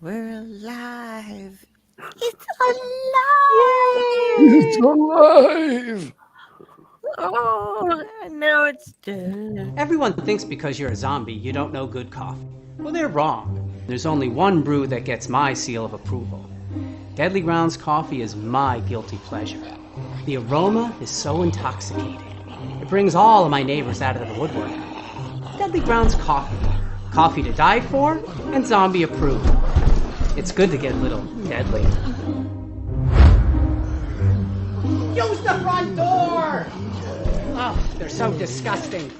We're alive. It's It's alive. alive! Oh, no, it's dead. Everyone thinks because you're a zombie, you don't know good coffee. Well, they're wrong. There's only one brew that gets my seal of approval. Deadly Grounds coffee is my guilty pleasure. The aroma is so intoxicating. It brings all of my neighbors out of the woodwork. Deadly Grounds coffee. Coffee to die for and zombie approved. It's good to get a little deadly. Use the front door! Oh, they're so disgusting.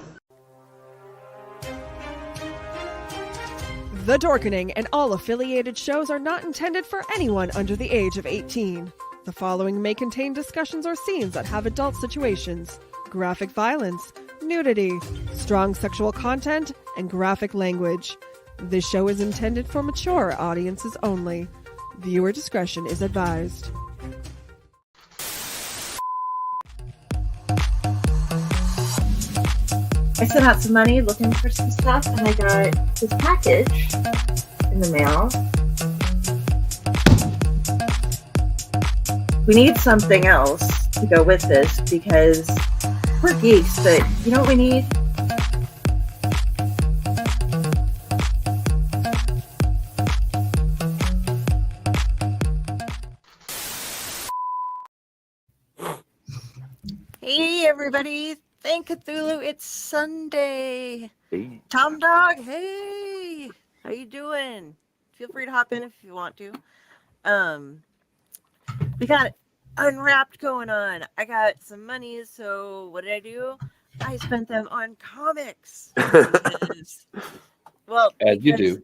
The Dorkening and all affiliated shows are not intended for anyone under the age of 18. The following may contain discussions or scenes that have adult situations, graphic violence, nudity, strong sexual content, and graphic language. This show is intended for mature audiences only. Viewer discretion is advised. I sent out some money looking for some stuff, and I got this package in the mail. We need something else to go with this because we're geeks, but you know what we need? Hey, everybody. Thank Cthulhu. It's Sunday. Hey. Tom Dog, hey. How you doing? Feel free to hop in if you want to. We got Unwrapped going on. I got some money, so what did I do? I spent them on comics. Well, As you do.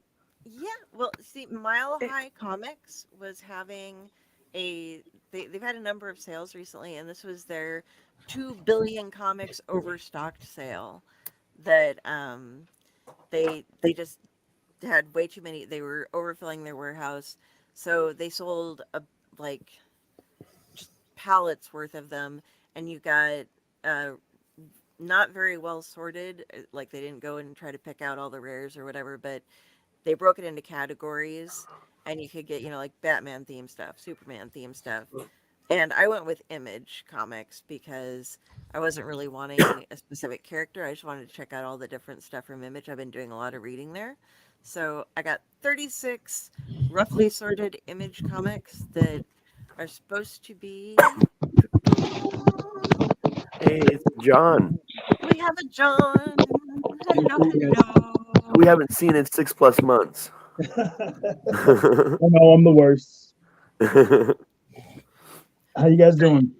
Yeah, well, see, Mile High Comics was having they've had a number of sales recently, and this was their 2 billion comics overstocked sale that they just had way too many. They were overfilling their warehouse, so they sold just pallets worth of them, and you got not very well sorted. Like, they didn't go and try to pick out all the rares or whatever, but they broke it into categories, and you could get, like Batman theme stuff, Superman theme stuff. And I went with Image Comics because I wasn't really wanting a specific character. I just wanted to check out all the different stuff from Image. I've been doing a lot of reading there. So I got 36 roughly sorted Image comics that are supposed to be... Hey, it's John. We have a John. Hello. We haven't seen in 6+ months. I know I'm the worst. How you guys doing?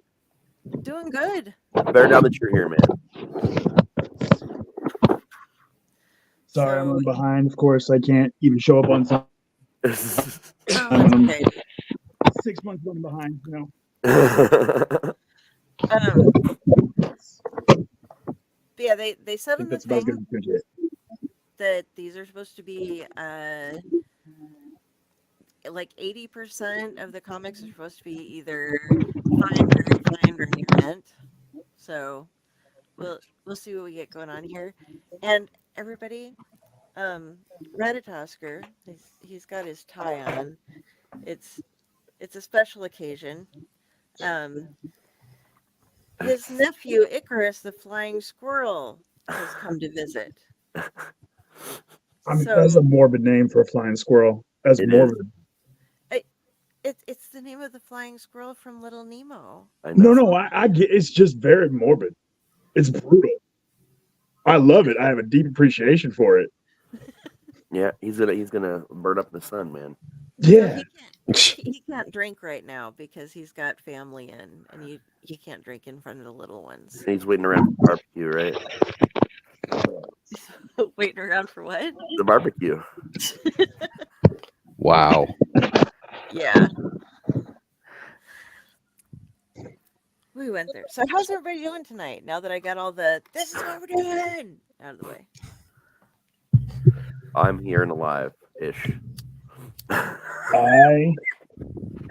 Doing good. Better now that you're here, man. Sorry, I'm behind. Of course, I can't even show up on time. Oh, that's okay. 6 months running behind, Yeah, they said in the that's about as thing good as it could get. that these are supposed to be like 80% of the comics are supposed to be either fine, very fine, or new mint. So we'll see what we get going on here. And everybody, Ratatosker, he's got his tie on. It's a special occasion. His nephew Icarus, the flying squirrel, has come to visit. I mean, that's a morbid name for a flying squirrel. That's morbid. It's the name of the flying squirrel from Little Nemo. No, I get. It's just very morbid. It's brutal. I love it. I have a deep appreciation for it. Yeah, he's gonna burn up in the sun, man. Yeah. So he can't drink right now because he's got family in, and he can't drink in front of the little ones. He's waiting around for barbecue, right? Waiting around for what? The barbecue. Wow. Yeah. We went there. So how's everybody doing tonight? Now that I got all the "this is what we're doing" out of the way. I'm here and alive-ish. I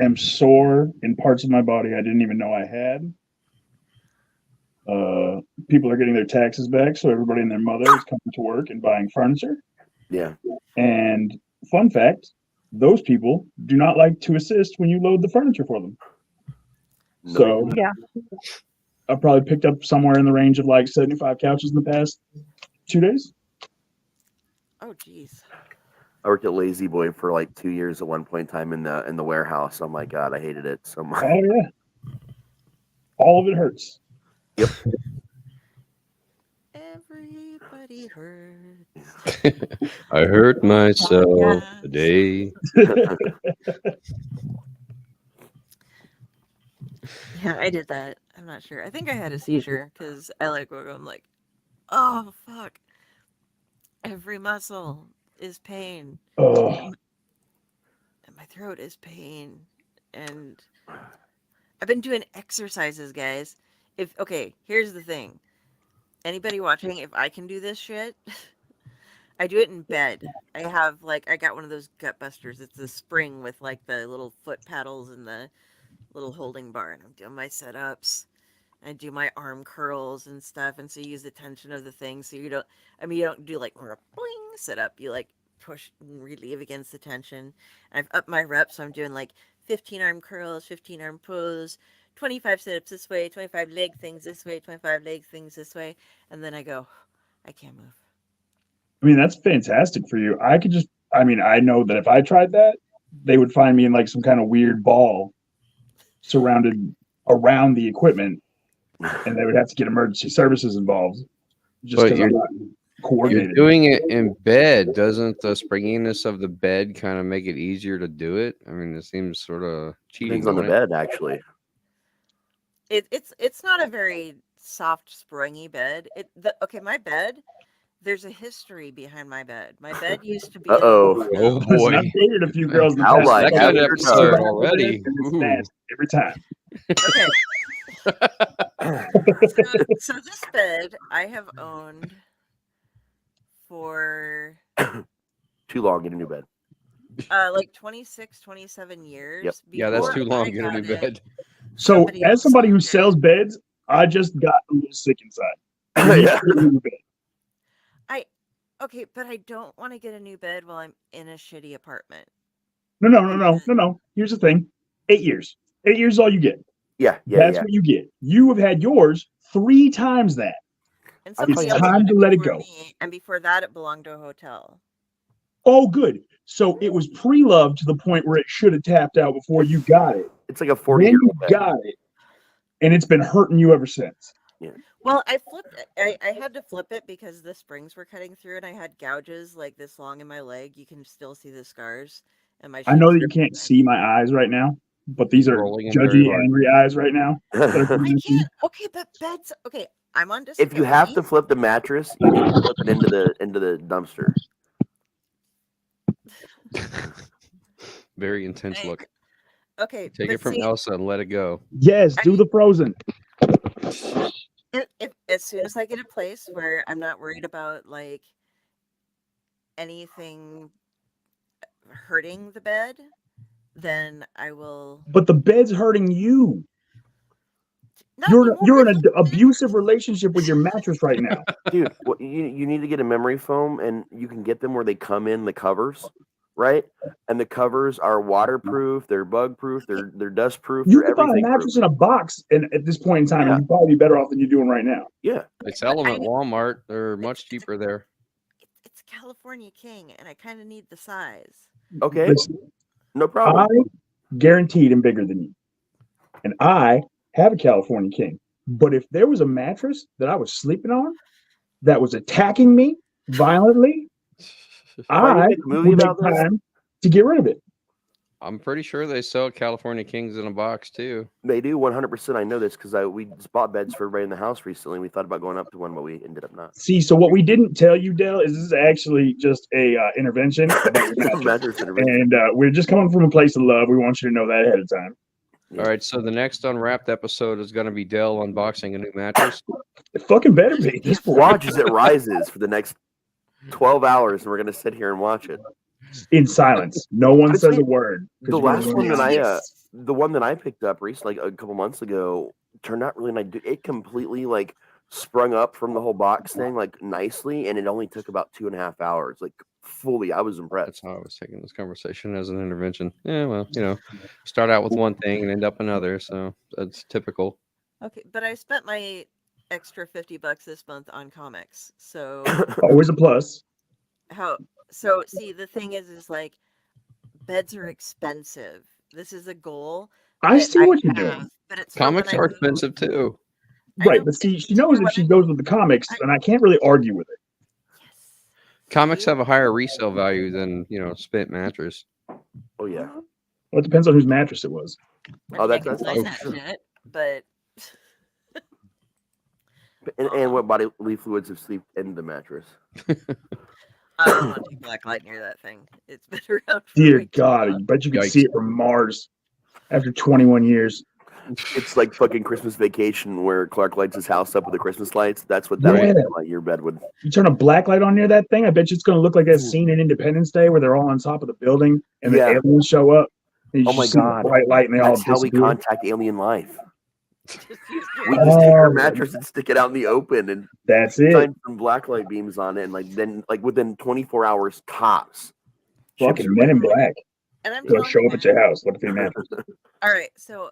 am sore in parts of my body I didn't even know I had. People are getting their taxes back, so everybody and their mother is coming to work and buying furniture. Yeah. And fun fact, those people do not like to assist when you load the furniture for them. No. So Yeah. I've probably picked up somewhere in the range of like 75 couches in the past 2 days. Oh, geez. I worked at Lazy Boy for like 2 years at one point in time in the warehouse. Oh my god, I hated it so much. Oh yeah, all of it hurts. Yep. Everybody hurts. I hurt myself Yeah. today. Yeah, I did that. I'm not sure. I think I had a seizure because I like woke up. I'm like, oh fuck! Every muscle is pain, Oh, and my throat is pain, and I've been doing exercises, guys. Here's the thing. Anybody watching, if I can do this shit, I do it in bed. I got one of those gut busters. It's a spring with like the little foot paddles and the little holding bar, and I'm doing my setups. I do my arm curls and stuff, and so you use the tension of the thing. So you don't do like boing sit up. You like push and relieve against the tension. I've upped my reps, so I'm doing like 15 arm curls, 15 arm pulls, 25 sit-ups this way, 25 leg things this way, 25 leg things this way, and then I go, I can't move. I mean, that's fantastic for you. I know that if I tried that, they would find me in like some kind of weird ball surrounded around the equipment, and they would have to get emergency services involved just But because I'm not You're coordinated. doing it in bed. Doesn't the springiness of the bed kind of make it easier to do it? I mean, it seems sort of cheating. Depends on the don't it? bed, actually. It's not a very soft, springy bed. My bed. There's a history behind my bed. My bed used to be. Uh-oh. Oh Listen, boy, I've dated a few girls in the How past. like second after episode dark. already. And it's Ooh. nasty every time. Okay. So this bed I have owned for Too long, get a new bed. like 26, 27 years. Yep. Yeah, that's before too long. I Get a new got it. bed. So, Somebody as else somebody who owned it. sells beds, I just got a little sick inside. Yeah. Okay, but I don't want to get a new bed while I'm in a shitty apartment. No. Here's the thing: 8 years. 8 years is all you get. Yeah. That's what you get. You have had yours 3 times that. And I somebody It's else time owned to it let it before go. me, and before that, it belonged to a hotel. Oh, good. So it was pre-loved to the point where it should have tapped out before you got it. It's like a Then 40-year-old you bed. got it, and it's been hurting you ever since. Well, I flipped it. I had to flip it because the springs were cutting through, and I had gouges like this long in my leg. You can still see the scars, and my. I know that sheets you are- can't see my eyes right now, but these are Rolling them very judgy, hard. angry eyes right now. that are I coming at you. can't. Okay, but beds. Okay, I'm on If you have to disability. flip the mattress, you need to flip it into the dumpster. Very intense Hey, look. Okay, Take but it from see, Elsa and let it go. Yes, do the Frozen. if as soon as I get a place where I'm not worried about like anything hurting the bed, then I will. But the bed's hurting you. Not You're anymore, in it's an like- abusive relationship with your mattress right now. Dude, you need to get a memory foam, and you can get them where they come in the covers, right? And the covers are waterproof, they're bug proof, they're dust proof, You they're can buy a everything mattress proof. in a box, and at this point in time, Yeah. you'd probably be better off than you're doing right now. Yeah. They sell them I at know. Walmart. They're much cheaper there. It's California King, and I kind of need the size. Okay. Listen, No problem. I guaranteed am bigger than you, and I have a California King. But if there was a mattress that I was sleeping on that was attacking me violently, Trying to I make a movie would about make this? time to get rid of it. I'm pretty sure they sell California Kings in a box too. They do 100%. I know this because we just bought beds for everybody in the house recently. We thought about going up to one, but we ended up not. See, so what we didn't tell you, Dell, is this is actually just a intervention about your mattress. Mattress intervention. And we're just coming from a place of love. We want you to know that ahead of time. Yeah. All right, so the next Unwrapped episode is going to be Dell unboxing a new mattress. It fucking better be at this point. Watch as it rises for the next 12 hours, and we're gonna sit here and watch it. In silence. No one I'd says say a word. 'cause The you're gonna last ruin one your that life. the one that I picked up recently, like a couple months ago, turned out really nice. It completely like sprung up from the whole box thing like nicely, and it only took about 2.5 hours, like fully. I was That's impressed. how I was taking this conversation as an intervention. Yeah, well, start out with one thing and end up another, so that's typical. Okay, but I spent my extra $50 this month on comics. So Always a plus. see, the thing is like beds are expensive. This is a goal I that see I what you're have, doing. but it's for Comics when I are move. expensive too. I Right, know, but see, it's she knows for if when she I goes move. with the comics, I- then I can't really argue with it. Yes. Comics See? have a higher resale value than spent mattress. Oh yeah. Well, it depends on whose mattress it was. I Oh, can't that's complain also that true. shit, but And what bodily fluids have seeped into the mattress? I don't want to take black light near that thing. It's been around for Dear way too God, I long. bet you could Yikes. see it from Mars after 21 years. It's like fucking Christmas Vacation where Clark lights his house up with the Christmas lights. That's what that Yeah. would be like. Your bed would. You turn a black light on near that thing, I bet you it's going to look like that scene in Independence Day where they're all on top of the building and the Yeah. aliens show up. And you Oh my just see the God. bright light and they all That's how we disappear. contact alien life. Just use your We just take our Oh. mattress and stick it out in the open and That's it. shine some blacklight beams on it, and then within 24 hours tops. ships Fucking are Men in ready. Black. and I'm They'll telling show you up at now. your house. Look for your mattress. All right, so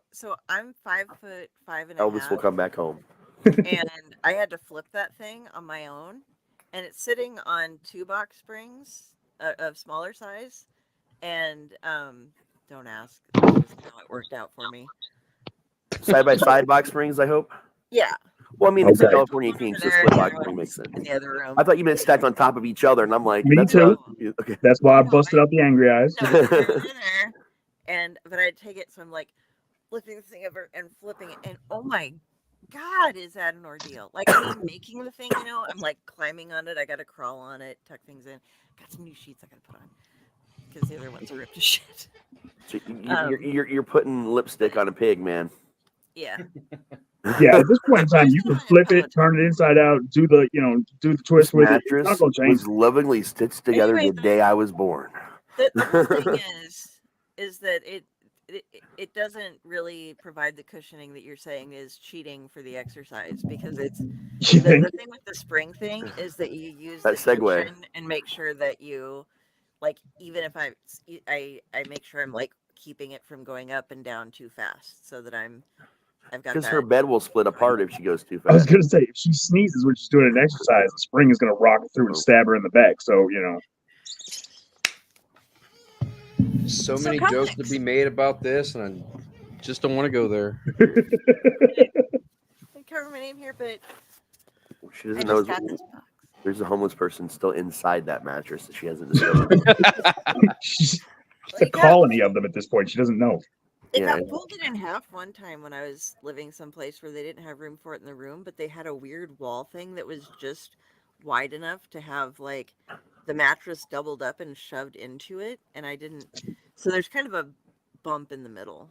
I'm 5'5.5" Elvis will come back home. and I had to flip that thing on my own, and it's sitting on 2 box springs of smaller size, and don't ask. That's just how it worked out for me. Side by side box springs, I hope. Yeah. Well, I mean, it's a Okay. California One King, over so there, split the box other spring one's makes sense. in the other room. I thought you meant stacked on top of each other, and I'm like, Me that's too. Okay. That's why I No, busted out the angry eyes. No, they're there. But I take it, so I'm like flipping the thing over and flipping it, and oh my God, is that an ordeal? Like me making the thing, I'm like climbing on it. I got to crawl on it, tuck things in. Got some new sheets I got to put on because the other ones are ripped to shit. So you're putting lipstick on a pig, man. Yeah. Yeah, at this point in time, you There's can no flip it, apology. turn it inside out, do the twist This with it. It's mattress not going to change. was lovingly stitched together Anyway, the day I was born. The whole thing is that it doesn't really provide the cushioning that you're saying is cheating for the exercise, because it's You the think? thing with the spring thing is that you use That the segue. tension and make sure that you, like, even if I make sure I'm like keeping it from going up and down too fast, so that I've got Because that. her bed will split apart if she goes too I was fast. going to say, if she sneezes when she's doing an exercise, the spring is going to rock through and stab her in the back. So, So So many jokes to comics. be made about this, and I just don't want to go there. I cover my name here, but She I doesn't know just got this box. there's a homeless person still inside that mattress that she hasn't discovered. She's a colony of them at this point. She doesn't know. It Yeah, got folded in half one time when I was living someplace where they didn't have room for it in the room, but they had a weird wall thing that was just wide enough to have like the mattress doubled up and shoved into it, and I didn't. So there's kind of a bump in the middle.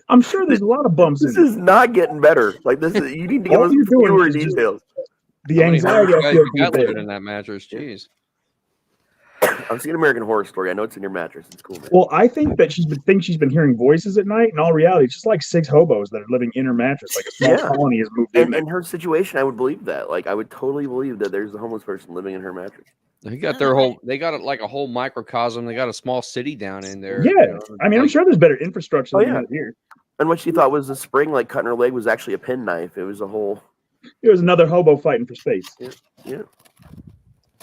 I'm sure there's a lot of bumps This in is not getting better. Like this is, you need to give All us you're doing fewer is just- details. the How many anxiety. homeless I guys feel you from got the living bed. in that mattress. Jeez. I've seen American Horror Story. I know it's in your mattress. It's cool, man. Well, I think that she's been hearing voices at night. In all reality, it's just like 6 hobos that are living in her mattress. Like a small Yeah. colony has moved in And there. in her situation, I would believe that. Like I would totally believe that there's a homeless person living in her mattress. They got their they got it like a whole microcosm. They got a small city down in there. Yeah, I mean, I'm like- sure there's better infrastructure Oh, than we yeah. have here. And what she thought was a spring, like cutting her leg, was actually a penknife. It was a whole There was another hobo fighting for space.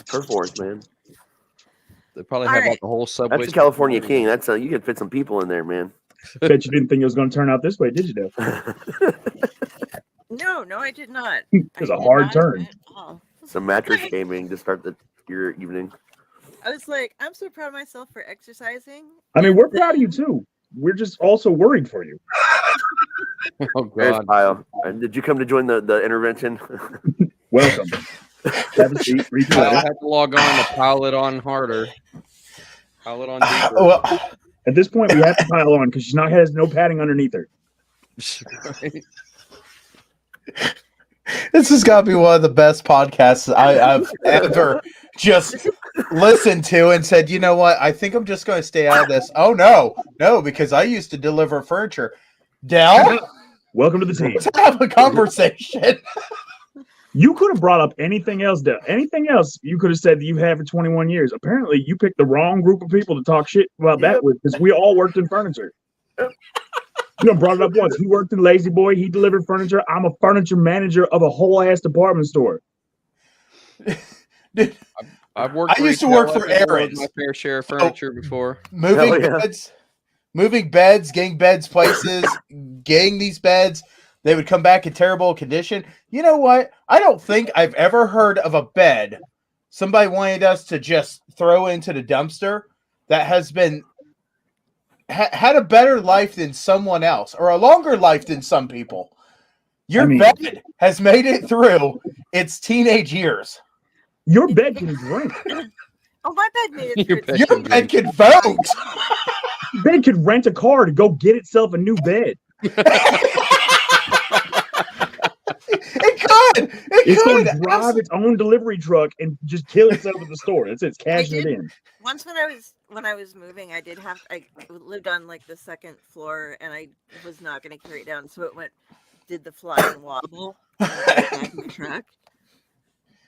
turf wars, man. They probably All have right. like a whole subway. That's the California King. That's you could fit some people in there, man. Bet you didn't think it was going to turn out this way, did you, Dale? No, I did not. It was a hard turn. Some mattress shaming to start your evening. I was like, I'm so proud of myself for exercising. I mean, and we're proud of you then- too. We're just also worried for you. Oh There's God. Kyle. And did you come to join the intervention? Welcome. Have a seat. Read your I'll letter. have to log on to pile it on harder. Pile it on deeper. Well, At this point, we have to pile on because she's not has no padding underneath her. this has got to be one of the best podcasts I've ever just listened to and said, you know what? I think I'm just going to stay out of this. Oh, no, because I used to deliver furniture. Del, Welcome to the team. let's have a conversation. You could have brought up anything else, Dell. Anything else you could have said that you had for 21 years. Apparently, you picked the wrong group of people to talk shit about that with because we all worked in furniture. You know, brought it up once. He worked in Lazy Boy. He delivered furniture. I'm a furniture manager of a whole ass department store. I've worked. I used to work for Aaron's. My fair share of furniture before. Moving beds, getting beds places, getting these beds. They would come back in terrible condition. You know what? I don't think I've ever heard of a bed somebody wanted us to just throw into the dumpster that has been had a better life than someone else or a longer life than some people. Your bed has made it through its teenage years. Your bed can drink. Oh, my bed made it. Your bed can vote. Your bed could rent a car to go get itself a new bed. It's going to drive its own delivery truck and just kill itself at the store. It's cashing it in. Once when I was moving, I lived on like the second floor, and I was not going to carry it down, so it did the fly and wobble and put it back in the truck.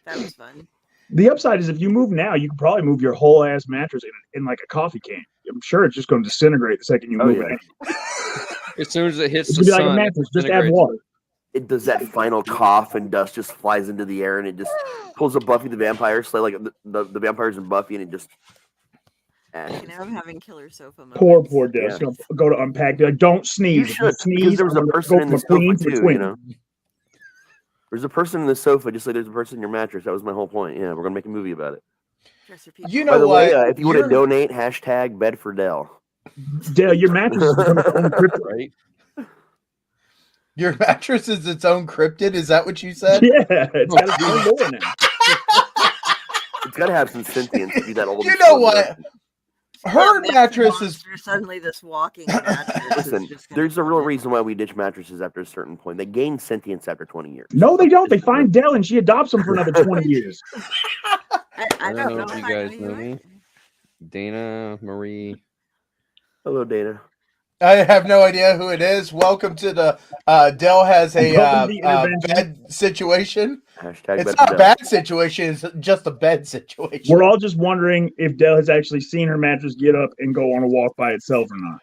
That was fun. The upside is if you move now, you can probably move your whole ass mattress in like a coffee can. I'm sure it's just going to disintegrate the second you move it. As soon as it hits It's the gonna be sun, like a mattress, just add water. It does that final cough and dust just flies into the air and it just pulls a Buffy the Vampire Slayer, like the vampires in Buffy, and it just ashes. You know, I'm having killer sofa moments. Poor Dale. Yeah. Go to unpack. Like, don't sneeze. You should, sneeze. There was a person in the sofa too. You know, there's a person in the sofa, just like there's a person in your mattress. That was my whole point. Yeah, we're gonna make a movie about it. You know By the what? way, if you want to donate, hashtag bed for Dell. Dale, your mattress is its own cryptid, right? Your mattress is its own cryptid. Is that what you said? Yeah, it's got its own door now. It's got to have some sentience to be that old. You know what? Her mattress is suddenly this walking mattress. Listen, there's a real reason why we ditch mattresses after a certain point. They gain sentience after 20 years. No, they don't. They find Dell and she adopts them for another 20 years. I don't know if you guys know me. Dana Marie. Hello, Dana. I have no idea who it is. Welcome to the Dell has a bed situation. Hashtag it's not a bad situation. It's just a bed situation. We're all just wondering if Dell has actually seen her mattress get up and go on a walk by itself or not.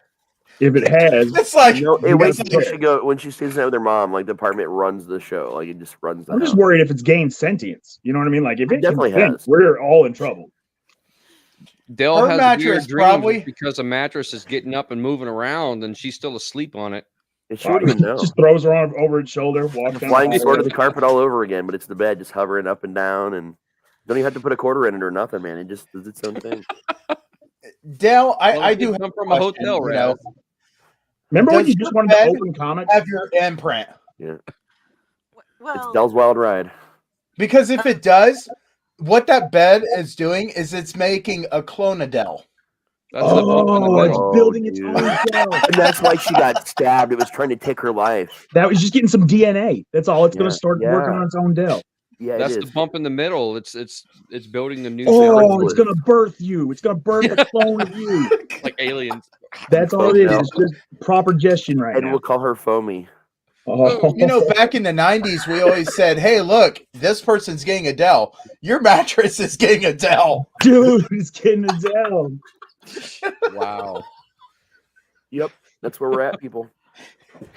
If it has, it's like when she stays there with her mom, like the apartment runs the show. Like it just runs the I'm house. just worried if it's gained sentience. You know what I mean? Like if it definitely has, we're all in trouble. Dell has weird dreams because a mattress is getting up and moving around, and she's still asleep on it. And she wouldn't even know. Just throws her arm over its shoulder, walks down. Flying sword of the carpet all over again, but it's the bed just hovering up and down, and don't even have to put a quarter in it or nothing, man. It just does its own thing. Dell, I do come from a hotel, right? Remember when you just wanted to open comics? Have your imprint. Yeah. Well, it's Dell's Wild Ride. Because if it does, what that bed is doing is it's making a clone of Dell. It's building its own Dell. And that's why she got stabbed. It was trying to take her life. That was just getting some DNA. That's all. It's going to start working on its own Dell. Yeah, that's the bump in the middle. It's building the new. It's going to birth you. It's going to birth a clone of you, like aliens. That's all it is. It's just proper gestion right now. And we'll call her Foamy. Oh. You know, back in the 90s, we always said, hey, look, this person's getting a Dell. Your mattress is getting a Dell. Dude, it's getting a Dell. Wow. Yep, that's where we're at, people.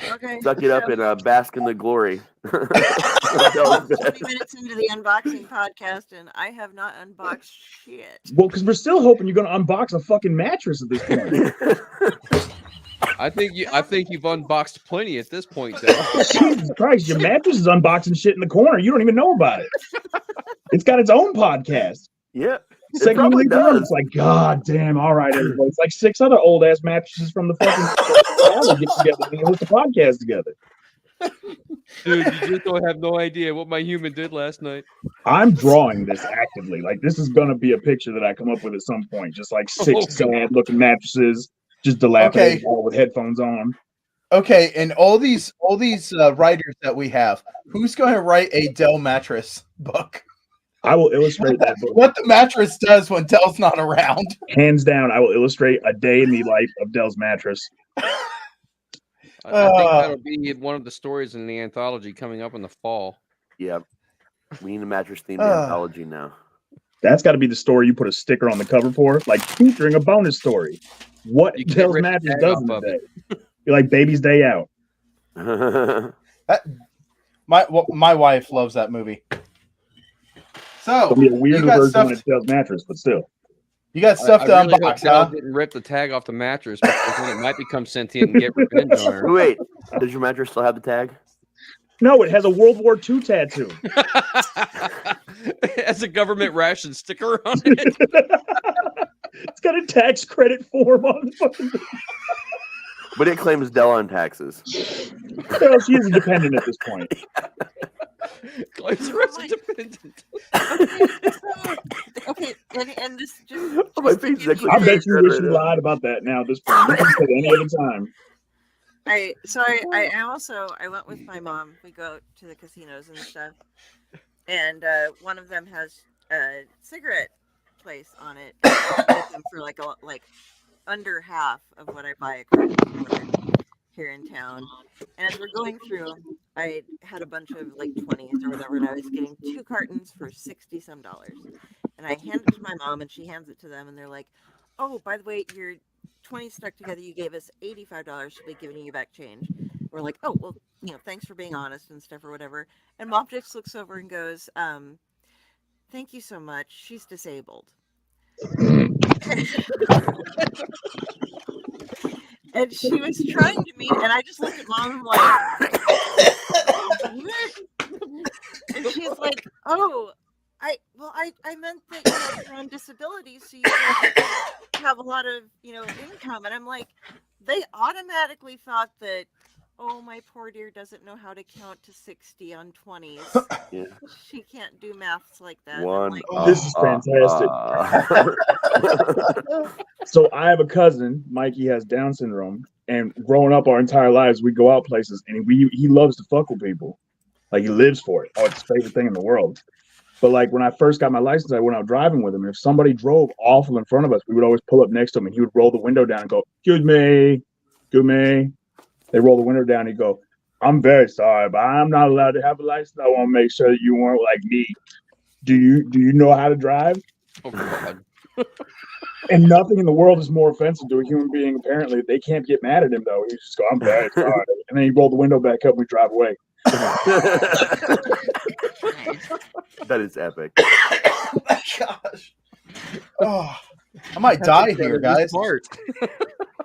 Okay. Suck it up and bask in the glory. 20 minutes into the unboxing podcast, and I have not unboxed shit. Well, because we're still hoping you're going to unbox a fucking mattress at this point. I think you've unboxed plenty at this point, though. Jesus Christ, your mattress is unboxing shit in the corner. You don't even know about it. It's got its own podcast. Yeah. Second you leave the room, it's like, God damn, all right, everybody. It's like 6 other old ass mattresses from the fucking get together and host a podcast together. Dude, you just don't have no idea what my human did last night. I'm drawing this actively. Like, this is gonna be a picture that I come up with at some point. Just like 6 sad looking mattresses, just dilapidated with headphones on. Okay, and all these writers that we have, who's going to write a Dell mattress book? I will illustrate that book. What the mattress does when Dell's not around. Hands down, I will illustrate a day in the life of Dell's mattress. I think that'll be one of the stories in the anthology coming up in the fall. Yeah. We need a mattress themed anthology now. That's got to be the story you put a sticker on the cover for, like featuring a bonus story. What You can't Dell's rip the mattress tag does off in a of day? You're like Baby's Day Out. My wife loves that movie. So It'll be a weirder you got version stuff. when it's Dell's mattress, but still. You got stuff I to really hope unbox, Dell huh? didn't rip the tag off the mattress because then it might become sentient and get revenge on her. Wait, does your mattress still have the tag? No, it has a World War II tattoo. It has a government ration sticker on it. It's got a tax credit form on the fucking. But it claims Dell on taxes. Well, she is a dependent at this point. Claims her as a dependent. Okay, and this just. Oh, my just to face is give actually I you bet you wish right you now. lied about that now at this point. You can say it any other time. I went with my mom. We go to the casinos and stuff, and one of them has a cigarette place on it. I get them for like under half of what I buy a carton for here in town. And as we're going through, I had a bunch of like 20s or whatever, and I was getting 2 cartons for $60 some. And I hand it to my mom, and she hands it to them, and they're like, "Oh, by the way, your 20 stuck together. You gave us $85. She'll be giving you back change." We're like, "Oh, well, thanks for being honest and stuff or whatever." And Mom just looks over and goes, "Thank you so much. She's disabled." And she was trying to meet, and I just looked at Mom and I'm like, "What?" And she's like, "Oh, I meant that you're on disability, so you have a lot of income." And I'm like, they automatically thought that, "Oh, my poor dear doesn't know how to count to 60 on 20s. Yeah. She can't do maths like that." And I'm One. like, This is fantastic. So I have a cousin, Mikey has Down syndrome, and growing up our entire lives, we go out places, and he loves to fuck with people. Like, he lives for it. Oh, it's his favorite thing in the world. But like when I first got my license, I went out driving with him. And if somebody drove awful in front of us, we would always pull up next to him, and he would roll the window down and go, "Excuse me, excuse me." They roll the window down, and he'd go, "I'm very sorry, but I'm not allowed to have a license. I want to make sure that you weren't like me. Do you know how to drive?" Oh, God. And nothing in the world is more offensive to a human being. Apparently, they can't get mad at him though. He just go, "I'm very sorry," and then he rolled the window back up and we drive away. That is epic. Oh my gosh. Oh, I might die here, guys. Smart.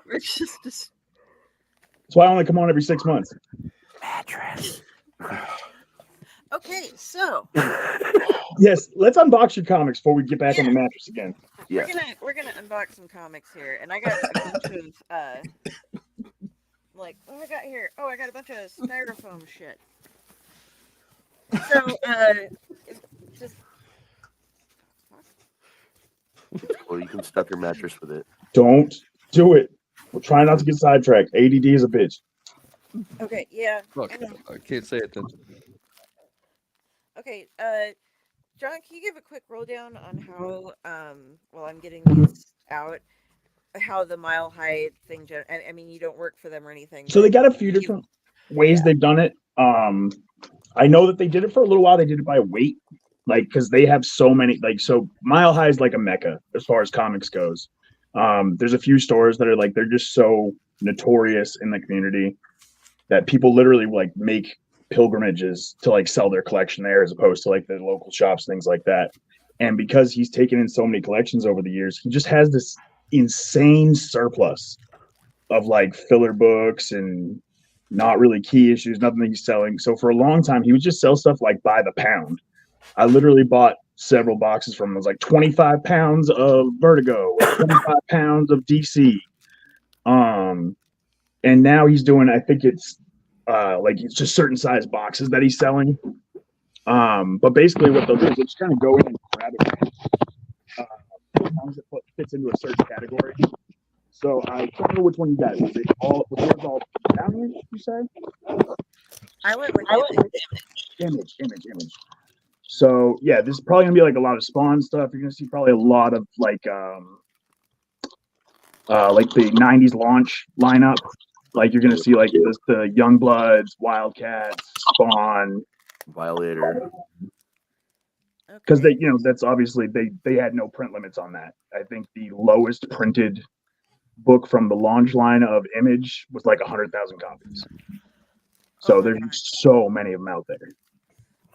we're just That's why I only come on every 6 months. Mattress. okay. So Yes, let's unbox your comics before we get back on the mattress again. Yeah. we're gonna unbox some comics here, and I got a bunch of like, what I got here? Oh, I got a bunch of styrofoam shit. So just Well, you can stuff your mattress with it. Don't do it. We're trying not to get sidetracked. ADD is a bitch. okay, yeah. Look, I can't say it then. Okay, John, can you give a quick rundown on how while I'm getting these out, how the Mile High thing? I mean, you don't work for them or anything. So they but got a few different ways they've done it. I know that they did it for a little while. They did it by weight, like because they have so many. Like, so Mile High is like a mecca as far as comics goes. There's a few stores that are like, they're just so notorious in the community that people literally like make pilgrimages to like sell their collection there, as opposed to like the local shops, things like that. And because he's taken in so many collections over the years, he just has this insane surplus of like filler books and not really key issues, nothing that he's selling. So for a long time, he would just sell stuff like by the pound. I literally bought several boxes from him. It was like 25 pounds of Vertigo, 25 pounds of DC. And now he's doing, I think it's like it's just certain size boxes that he's selling. But basically what they'll do is they just kind of go in and grab it. As long as it fits into a certain category. So I don't know which one you got. Is it all, which one's all down here, you say? I went with Image. So yeah, this is probably gonna be like a lot of Spawn stuff. You're gonna see probably a lot of like the 90s launch lineup. Like you're gonna see like the Youngbloods, Wildcats, Spawn, Violator. because Okay. that's obviously they had no print limits on that. I think the lowest printed book from the launch line of Image was like 100,000 copies. Oh So my there's god. so many of them out there.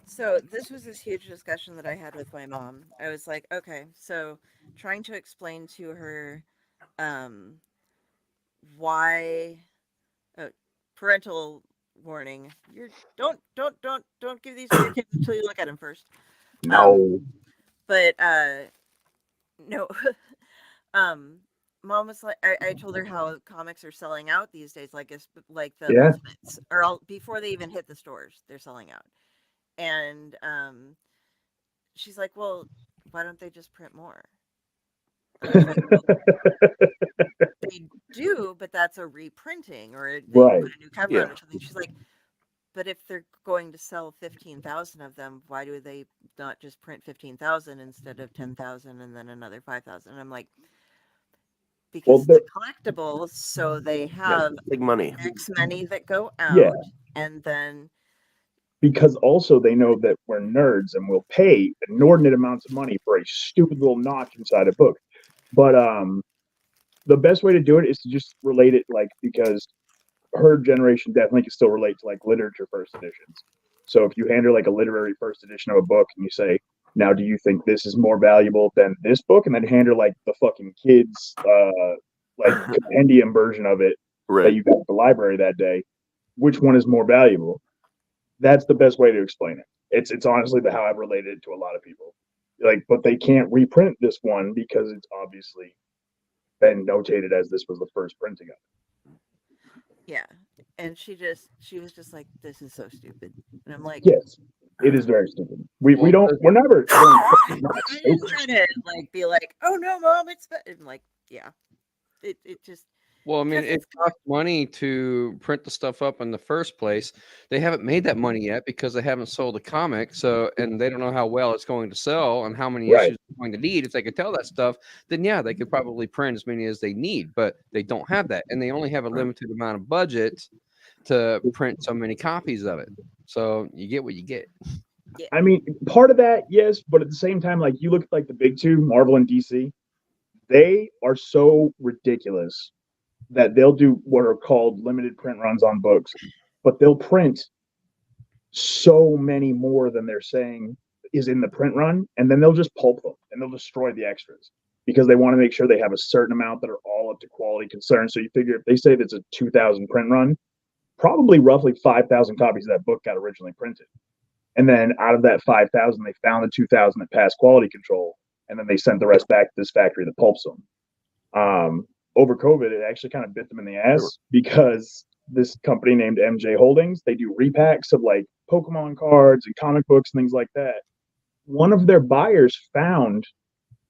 So this was this huge discussion that I had with my mom. I was like, okay, so trying to explain to her um why parental warning. You're don't give these to your kids until you look at them first. Um No. but no. um Mom was like, I told her how comics are selling out these days, like like the Yeah. Ultimates, or all, before they even hit the stores, they're selling out. And she's like, well, why don't they just print more? I was like, well, they do, but that's a reprinting, or they Right. put a new cover Yeah. on or something. She's like, but if they're going to sell 15,000 of them, why do they not just print 15,000 instead of 10,000 and then another 5,000? And I'm like, Well, because it's a collectible, so they Yeah. have Big money. X many that go out, Yeah. and then because also they know that we're nerds and we'll pay inordinate amounts of money for a stupid little notch inside a book. But the best way to do it is to just relate it, like, because her generation definitely can still relate to like literature first editions. So if you hand her like a literary first edition of a book and you say, now do you think this is more valuable than this book? And then hand her like the fucking kids like compendium version of it that Right. you got at the library that day, which one is more valuable? That's the best way to explain it. It's honestly how I've related it to a lot of people. Like, but they can't reprint this one because it's obviously been notated as this was the first printing of it. yeah. And she was just like, this is so stupid. And I'm like, Yes, it is very stupid. We Well, don't. We're never. I Not didn't stupid. try to like be like, oh no, mom, it's I'm like, yeah. It just, Well, I mean, because it it's costs money to print the stuff up in the first place. They haven't made that money yet because they haven't sold a comic. So, and they don't know how well it's going to sell and how many Right. issues they're going to need. If they could tell that stuff, then yeah, they could probably print as many as they need. But they don't have that, and they only have a limited amount of budget to print so many copies of it. So you get what you get. I mean, part of that, yes, but at the same time, like you look at like the big two, Marvel and DC, they are so ridiculous that they'll do what are called limited print runs on books, but they'll print so many more than they're saying is in the print run, and then they'll just pulp them and they'll destroy the extras because they want to make sure they have a certain amount that are all up to quality concern. So you figure if they say that's a 2,000 print run, probably roughly 5,000 copies of that book got originally printed. And then out of that 5,000, they found the 2,000 that passed quality control, and then they sent the rest back to this factory that pulps them. Over COVID, it actually kind of bit them in the ass because this company named MJ Holdings, they do repacks of like Pokemon cards and comic books and things like that. One of their buyers found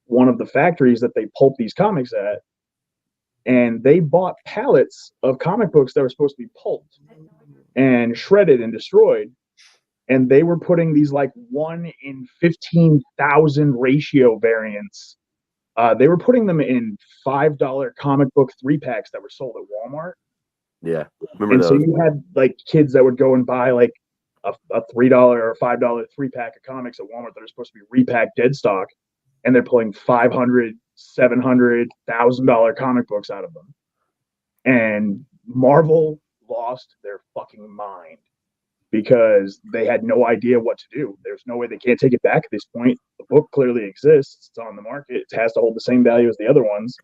one of the factories that they pulp these comics at, and they bought pallets of comic books that were supposed to be pulped and shredded and destroyed. And they were putting these like 1 in 15,000 ratio variants. They were putting them in $5 comic book 3-packs that were sold at Walmart. Yeah. Remember And those? so you had like kids that would go and buy like a $3 or $5 3-pack of comics at Walmart that are supposed to be repacked dead stock, and they're pulling $500, $700, $1,000 comic books out of them. And Marvel lost their fucking mind because they had no idea what to do. There's no way, they can't take it back at this point. The book clearly exists. It's on the market. It has to hold the same value as the other ones,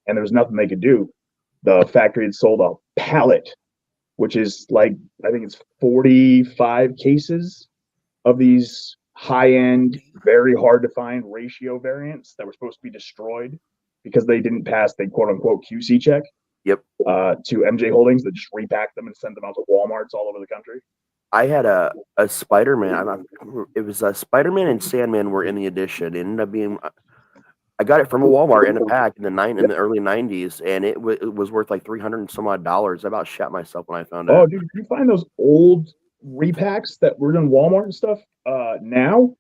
and there's nothing they could do. The factory had sold a pallet, which is like, I think it's 45 cases of these high-end, very hard to find ratio variants that were supposed to be destroyed because they didn't pass the quote-unquote QC check. Yep. To MJ Holdings that just repacked them and sent them out to Walmarts all over the country. I had a Spider-Man. It was a Spider-Man and Sandman were in the edition. It ended up being, I got it from a Walmart in a pack in the early 90s, and it was worth like $300 and some odd. I about shat myself when I found out. Oh, dude, you find those old repacks that were in Walmart and stuff now?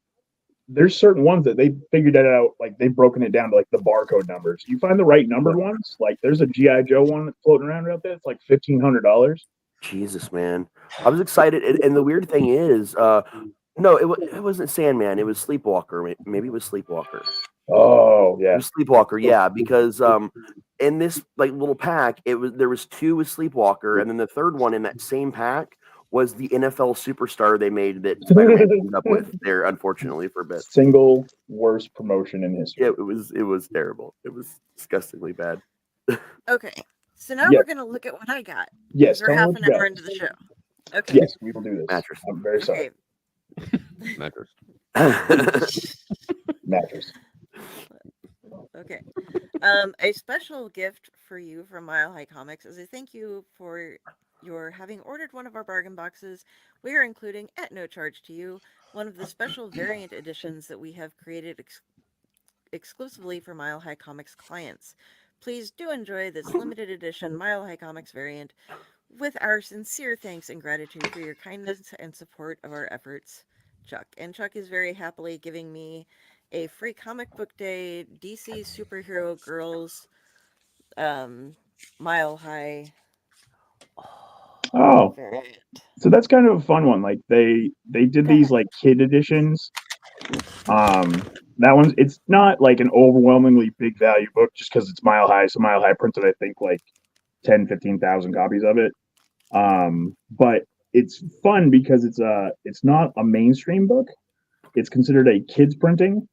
There's certain ones that they figured that out, like they've broken it down to like the barcode numbers. You find the right numbered ones, like there's a G.I. Joe one that's floating around out there. It's like $1,500. Jesus, man. I was excited. And the weird thing is, No, it wasn't Sandman. It was Sleepwalker. Maybe it was Sleepwalker. Oh It yeah. was Sleepwalker, yeah, because in this like little pack, there was two with Sleepwalker, and then the third one in that same pack was the NFL superstar they made that Spider-Man teamed up with there, unfortunately, for a bit. Single worst promotion in history. Yeah, it was terrible. It was disgustingly bad. Okay, so now Yeah. we're gonna look at what I got. Yes, We're tell me half what an you hour got. into the show. Okay. Yes, we will do this. Mattress. I'm very sorry. Okay. Mattress. Mattress. Okay. A special gift for you from Mile High Comics as a thank you for your having ordered one of our bargain boxes. We are including, at no charge to you, one of the special variant editions that we have created exclusively for Mile High Comics clients. Please do enjoy this limited edition Mile High Comics variant with our sincere thanks and gratitude for your kindness and support of our efforts, Chuck. And Chuck is very happily giving me a free comic book day DC Superhero Girls Mile High Oh, variant. so that's kind of a fun one. Like they did these like kid editions. That one's it's not like an overwhelmingly big value book just because it's Mile High. So Mile High printed, I think, like 10,000-15,000 copies of it. But it's fun because it's not a mainstream book. It's considered a kids printing,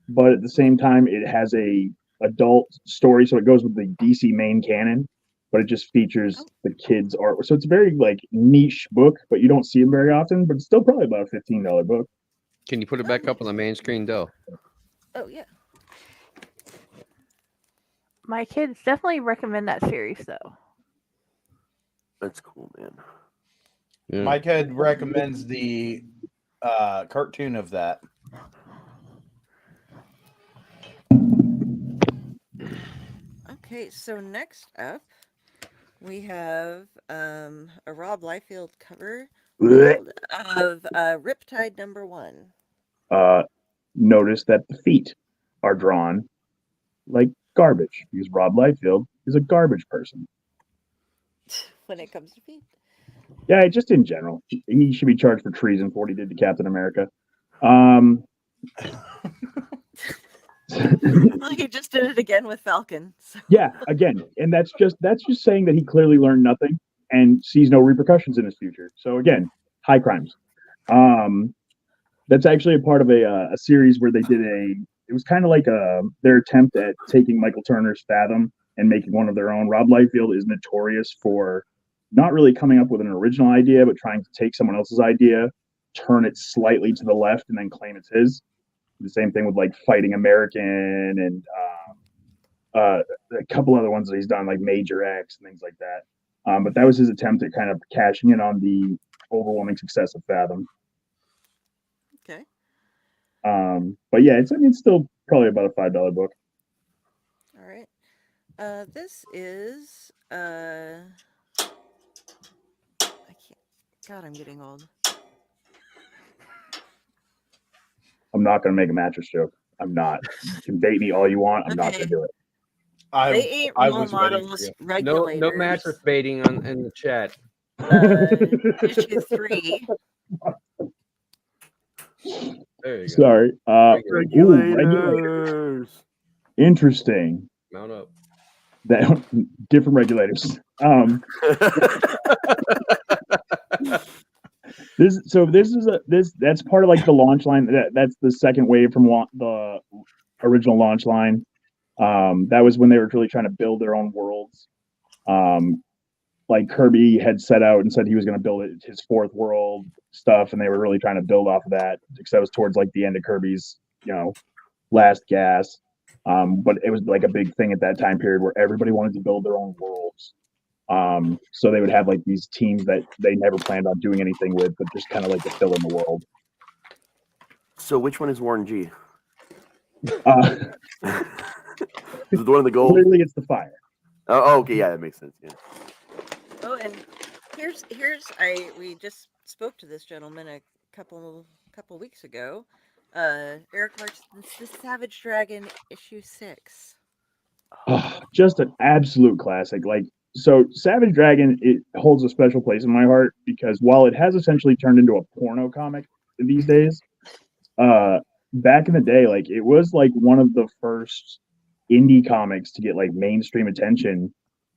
but at the same time it has a adult story, so it goes with the DC main canon, but it just features the kids art. So it's a very like niche book, but you don't see them very often, but it's still probably about a $15 book. Can you put it back up on the main screen, though? Oh yeah. My kids definitely recommend that series, though. That's cool, man. Yeah. My kid recommends the cartoon of that. Okay, so next up we have a Rob Liefeld cover of Riptide #1. Notice that the feet are drawn like garbage because Rob Liefeld is a garbage person. When it comes to feet. Yeah, just in general, he should be charged for treason for what he did to Captain America. Well, he just did it again with Falcon. So. Yeah, again, and that's just saying that he clearly learned nothing and sees no repercussions in his future. So again, high crimes. That's actually a part of a series where they did it was kind of like their attempt at taking Michael Turner's Fathom and making one of their own. Rob Liefeld is notorious for not really coming up with an original idea, but trying to take someone else's idea, turn it slightly to the left, and then claim it's his. The same thing with like Fighting American and a couple other ones that he's done, like Major X and things like that. But that was his attempt at kind of cashing in on the overwhelming success of Fathom. Okay. But yeah, it's still probably about a $5 book. All right. This is I can't. God, I'm getting old. I'm not going to make a mattress joke. I'm not. You can bait me all you want. I'm not going to do it. They ain't role models, regulators. No mattress baiting in the chat. Issue 3. There you go. Sorry. Regulators. Interesting. Mount up. That different regulators. That's part of like the launch line. That's the second wave from the original launch line. That was when they were really trying to build their own worlds. Like Kirby had set out and said he was going to build his fourth world stuff, and they were really trying to build off of that. Because that was towards like the end of Kirby's, last gas. But it was like a big thing at that time period where everybody wanted to build their own worlds. So they would have like these teams that they never planned on doing anything with, but just kind of like to fill in the world. So which one is Warren G? Is it the one in the gold? Clearly, it's the fire. Oh, okay, yeah, that makes sense. Yeah. Oh, and here's we just spoke to this gentleman a couple weeks ago. Eric Marston's The Savage Dragon issue 6. Just an absolute classic. So Savage Dragon, it holds a special place in my heart because while it has essentially turned into a porno comic, these days. Back in the day, like it was like one of the first indie comics to get like mainstream attention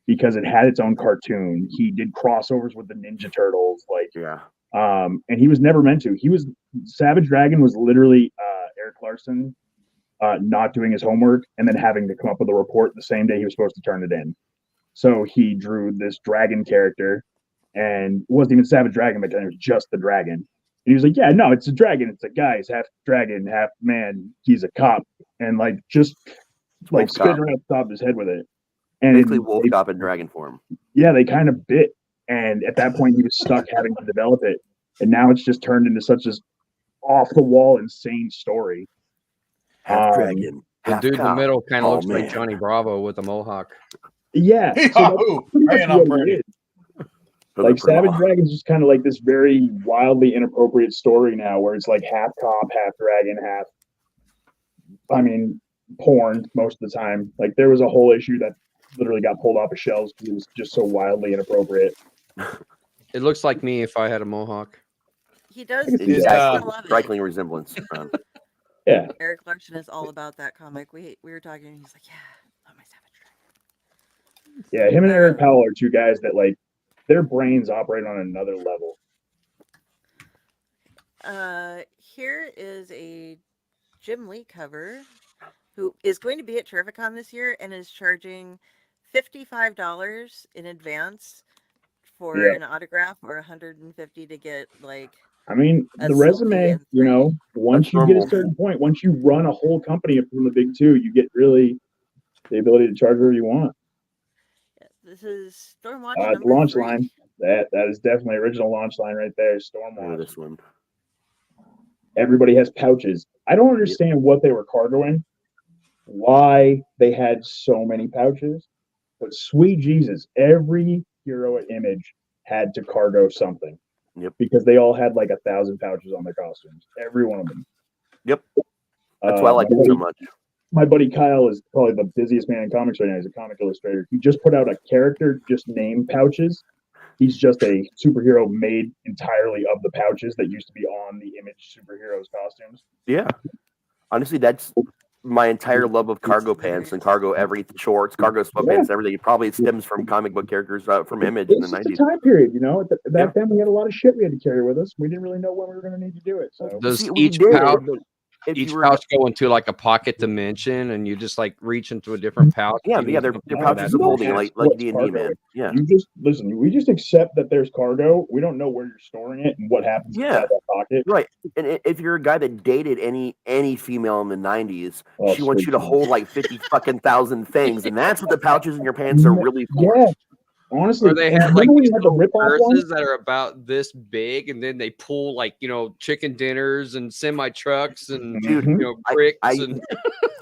because it had its own cartoon. He did crossovers with the Ninja Turtles, like Yeah. and he was never meant to. He was Savage Dragon was literally Eric Larson not doing his homework and then having to come up with a report the same day he was supposed to turn it in. So he drew this dragon character, and it wasn't even Savage Dragon, but it was just the dragon. And he was like, "Yeah, no, it's a dragon. It's a guy. He's half dragon, half man. He's a cop," and like just like Wolf spin cop. around the top of his head with it. And Basically, wolf cop in dragon form. yeah, they kind of bit. And at that point, he was stuck having to develop it. And now it's just turned into such this off the wall, insane story. Half dragon. The half dude in the cop. middle kind of Oh, looks like man. Johnny Bravo with a mohawk. Yeah. So Yahoo! that's pretty much Man, I'm what it ready. is. Those are Like pretty Savage wild. Dragon's just kind of like this very wildly inappropriate story now, where it's like half cop, half dragon, half. I mean, porn most of the time. Like there was a whole issue that literally got pulled off of shelves because it was just so wildly inappropriate. It looks like me if I had a mohawk. He does. It's He does Exactly. love it. Striking resemblance. Yeah. Eric Larson is all about that comic. We were talking, and he's like, "Yeah, love my Savage Dragon." Yeah, him and Eric Powell are two guys that like their brains operate on another level. Here is a Jim Lee cover who is going to be at Terrificon this year and is charging $55 in advance for Yeah. an autograph or $150 to get like I mean, a the selfie resume, and you know, once That's you get a normal. certain point, once you run a whole company from the big two, you get really the ability to charge whatever you want. This is Stormwatch The number launch 3. line. That is definitely original launch line right there. Remember Stormwatch. this one. Everybody has pouches. I don't understand what they were cargoing, why they had so many pouches, but sweet Jesus, every hero at Image had to cargo something. Yep. Because they all had like 1,000 pouches on their costumes. Every one of them. Yep. That's why I like it so much. My buddy Kyle is probably the busiest man in comics right now. He's a comic illustrator. He just put out a character just named Pouches. He's just a superhero made entirely of the pouches that used to be on the Image superheroes costumes. Yeah. Honestly, that's my entire love of cargo pants and cargo shorts, cargo sweatpants, everything. It probably stems from comic book characters from Image in the It's just a 90s. time period, you know. Back then, we had a lot of shit we had to carry with us. We didn't really know when we were going to need to do it. So Does See, we each did, pouch but if each you were- pouch go into like a pocket dimension and you just like reach into a different pouch? Yeah, You yeah, need they're to they're know pouches that. of holding, like What's D&D, cargo? man. Yeah. you just listen. We just accept that there's cargo. We don't know where you're storing it and what happens Yeah. inside that pocket. Right. And if you're a guy that dated any female in the 90s, Oh, she wants you to sweet hold like 50 fucking thousand things, and that's what the pouches in your pants are really for. Yeah, honestly, Or they and have like remember when these you had the little rip-off ones? purses that are about this big, and then they pull like chicken dinners and semi trucks and Dude, bricks I and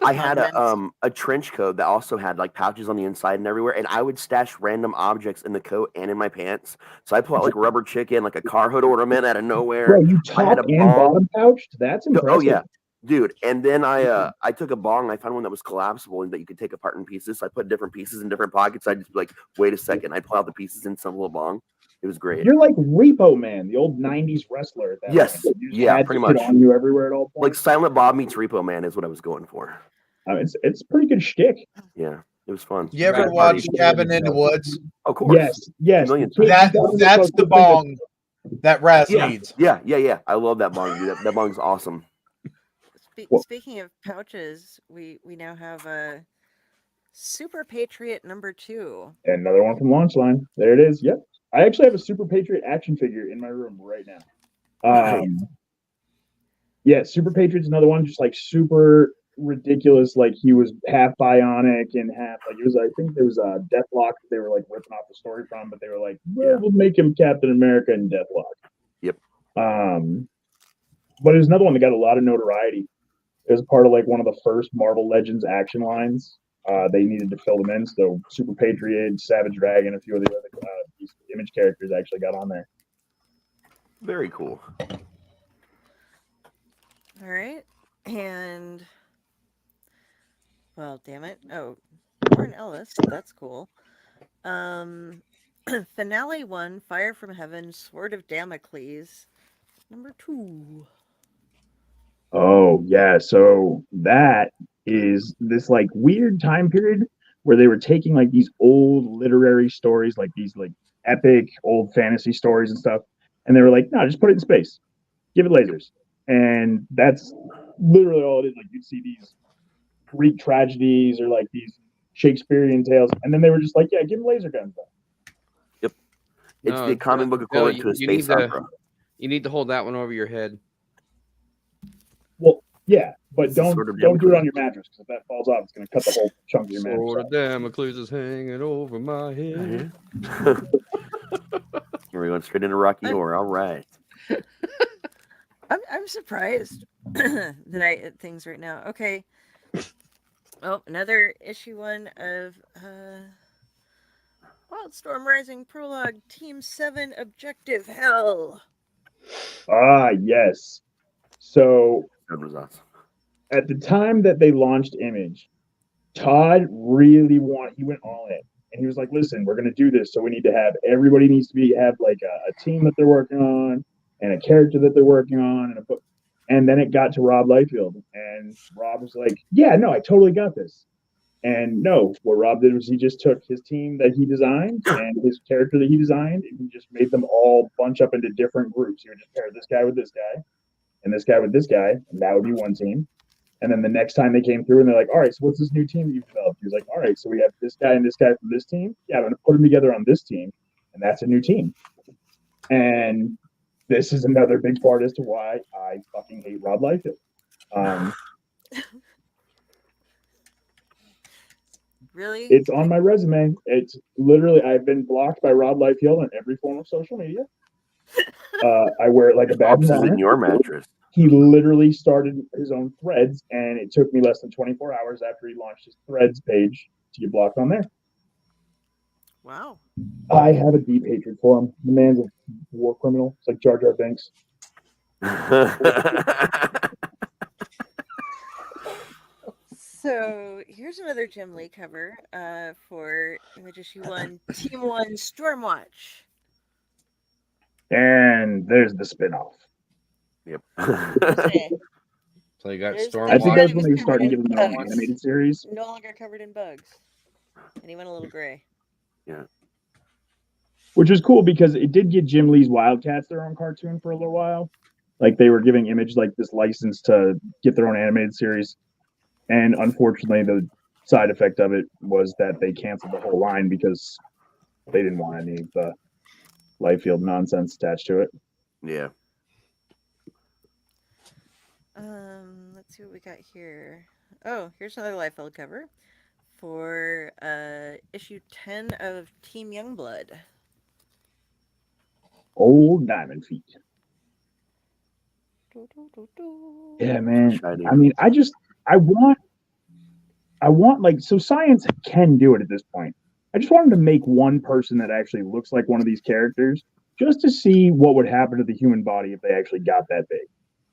I had Condiments. a trench coat that also had like pouches on the inside and everywhere, and I would stash random objects in the coat and in my pants. So I pull out like rubber chicken, like a car hood ornament out of nowhere. Bro, you I had top a and bong. bottom pouched? That's impressive. Oh yeah, dude. And then I took a bong. And I found one that was collapsible and that you could take apart in pieces. So I put different pieces in different pockets. I'd just be like, wait a second. I'd pull out the pieces in some little bong. It was great. You're like Repo Man, the old '90s wrestler. At that Yes. point. You just Yeah, had pretty shit much. on you everywhere at all Like points. Silent Bob meets Repo Man is what I was going for. It's pretty good shtick. Yeah, it was fun. You ever Right, watch party. Cabin in the Woods? Of course. Yes. Million The kid That's who got that's the himself bong that Raz Yeah. needs. Yeah. I love that bong, dude. That bong's awesome. Well- Speaking of pouches, we now have a Super Patriot number 2. Another one from Launch Line. There it is. Yep. I actually have a Super Patriot action figure in my room right now. Yeah, Super Patriot's another one, just like super ridiculous. Like he was half bionic and half like it was. I think there was a Deathlock that they were like ripping off the story from, but they were like, well, Yeah. we'll make him Captain America and Deathlock. Yep. But it was another one that got a lot of notoriety. It was part of like one of the first Marvel Legends action lines. They needed to fill them in, so Super Patriot, Savage Dragon, a few of the other these Image characters actually got on there. Very cool. All right. And well, damn it. Oh, Warren Ellis. That's cool. Finale 1, Fire from Heaven, Sword of Damocles, number 2. Oh yeah, so that is this like weird time period where they were taking like these old literary stories, like these like epic old fantasy stories and stuff, and they were like, no, just put it in space, give it lasers, and that's literally all it is. Like you'd see these Greek tragedies or like these Shakespearean tales, and then they were just like, yeah, give them laser guns. Yep. It's No, the comic book Bill, equivalent to a space opera. You need to hold that one over your head. Well, yeah, but It's the don't Sword of don't do it Damocles. on your mattress because if that falls off, it's going to cut the whole chunk of your mattress Sword off. of Damocles is hanging over my head. We're going straight into Rocky Horror. All right. I'm surprised that I at things right now. Okay. Oh, another issue 1 of Wildstorm Rising Prologue Team 7 Objective Hell. Ah, yes. So That was awesome. at the time that they launched Image, Todd really he went all in. And he was like, listen, we're going to do this. So we need to have, everybody needs to have like a team that they're working on and a character that they're working on and a book. And then it got to Rob Liefeld. And Rob was like, yeah, no, I totally got this. And no, what Rob did was he just took his team that he designed and his character that he designed and he just made them all bunch up into different groups. He would just pair this guy with this guy and this guy with this guy, and that would be one team. And then the next time they came through and they're like, all right, so what's this new team that you've developed? He was like, all right, so we have this guy and this guy from this team. Yeah, I'm going to put them together on this team, and that's a new team. And this is another big part as to why I fucking hate Rob Liefeld. Really? It's on my resume. It's literally, I've been blocked by Rob Liefeld on every form of social media. I wear it like a badge of honor. In your mattress. He literally started his own threads, and it took me less than 24 hours after he launched his threads page to get blocked on there. Wow. I have a deep hatred for him. The man's a war criminal. It's like Jar Jar Binks. So here's another Jim Lee cover for Image Issue 1, Team 1 Stormwatch. And there's the spinoff. Yep. Okay. So you got There's Storm. the I think that's one when they was started covered in giving them an bugs. animated series. No longer covered in bugs. And he went a little gray. Yeah. Which was cool because it did get Jim Lee's Wildcats their own cartoon for a little while. Like they were giving Image like this license to get their own animated series. And unfortunately, the side effect of it was that they canceled the whole line because they didn't want any of the Liefeld nonsense attached to it. Yeah. Let's see what we got here. Oh, here's another Liefeld cover for issue 10 of Team Youngblood. Old Diamond Feet. Yeah, man. I mean, I want like, so science can do it at this point. I just wanted to make one person that actually looks like one of these characters just to see what would happen to the human body if they actually got that big.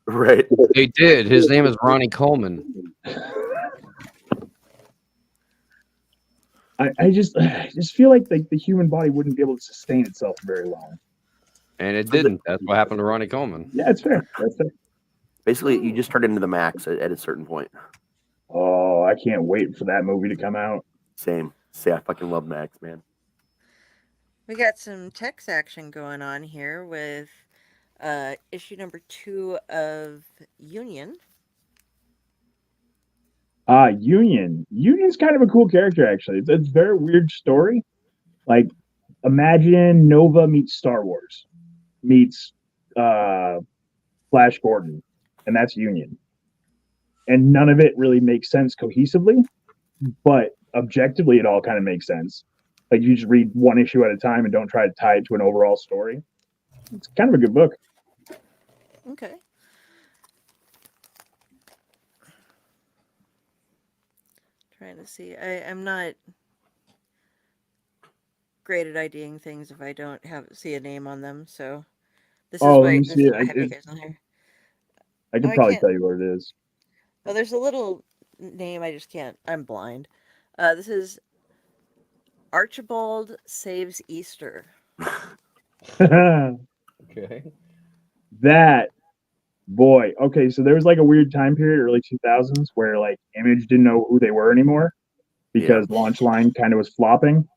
Right. They did. His name is Ronnie Coleman. I just feel like the human body wouldn't be able to sustain itself very long. And it didn't. That's what happened to Ronnie Coleman. Yeah, it's fair. That's fair. Basically, you just turn into the max at a certain point. Oh, I can't wait for that movie to come out. Same. Say, I fucking love Max, man. We got some text action going on here with issue number 2 of Union. Union. Union's kind of a cool character, actually. It's a very weird story. Like, imagine Nova meets Star Wars, meets Flash Gordon, and that's Union. And none of it really makes sense cohesively, but objectively, it all kind of makes sense. Like, you just read one issue at a time and don't try to tie it to an overall story. It's kind of a good book. Okay. Trying to see. I'm not great at IDing things if I don't see a name on them. So this is why I have you guys on here. I can probably tell you what it is. Well, there's a little name I just can't. I'm blind. This is Archibald Saves Easter. Okay. That Boy, okay, so there was like a weird time period, early 2000s, where like Image didn't know who they were anymore because Launch Line kind of was flopping,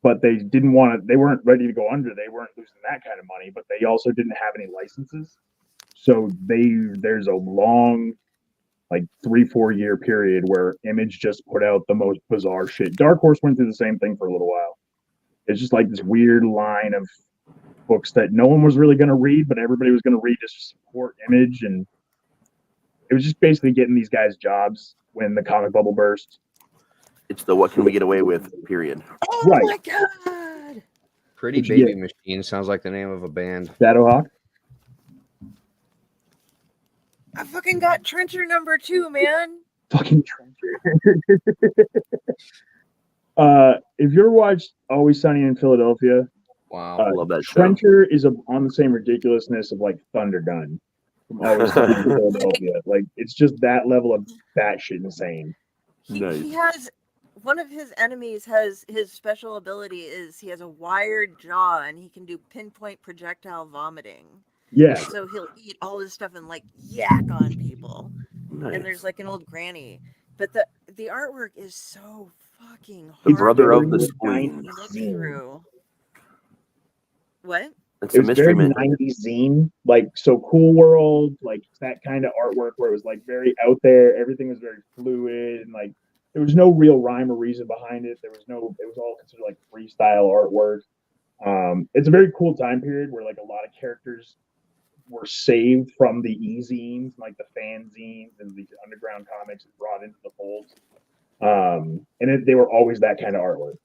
but they didn't want to, they weren't ready to go under. They weren't losing that kind of money, but they also didn't have any licenses. So there's a long, like 3-4 year period where Image just put out the most bizarre shit. Dark Horse went through the same thing for a little while. It's just like this weird line of books that no one was really going to read, but everybody was going to read just to support Image, and it was just basically getting these guys jobs when the comic bubble burst. It's the what can we get away with period. Oh Right. my god! Pretty What'd you Baby Machine sounds like the name of a band. Shadowhawk. I fucking got Trencher #2, man. Fucking Trencher. If you ever watched Always Sunny in Philadelphia, Wow. I love that show. Trencher is on the same ridiculousness of like Thunder Gun from Always Sunny in Philadelphia. Like it's just that level of batshit insane. He has one of his enemies has his special ability is he has a wired jaw and he can do pinpoint projectile vomiting. Yeah. So he'll eat all this stuff and like yak on people. Nice. And there's like an old granny. But the artwork is so fucking hard. The brother to of the spleen. look through. What? It's It a was mystery very man. 90s zine, like so Cool World, like that kind of artwork where it was like very out there. Everything was very fluid and like there was no real rhyme or reason behind it. It was all considered like freestyle artwork. It's a very cool time period where like a lot of characters were saved from the e-zines, like the fanzines and the underground comics and brought into the fold. They were always that kind of artwork.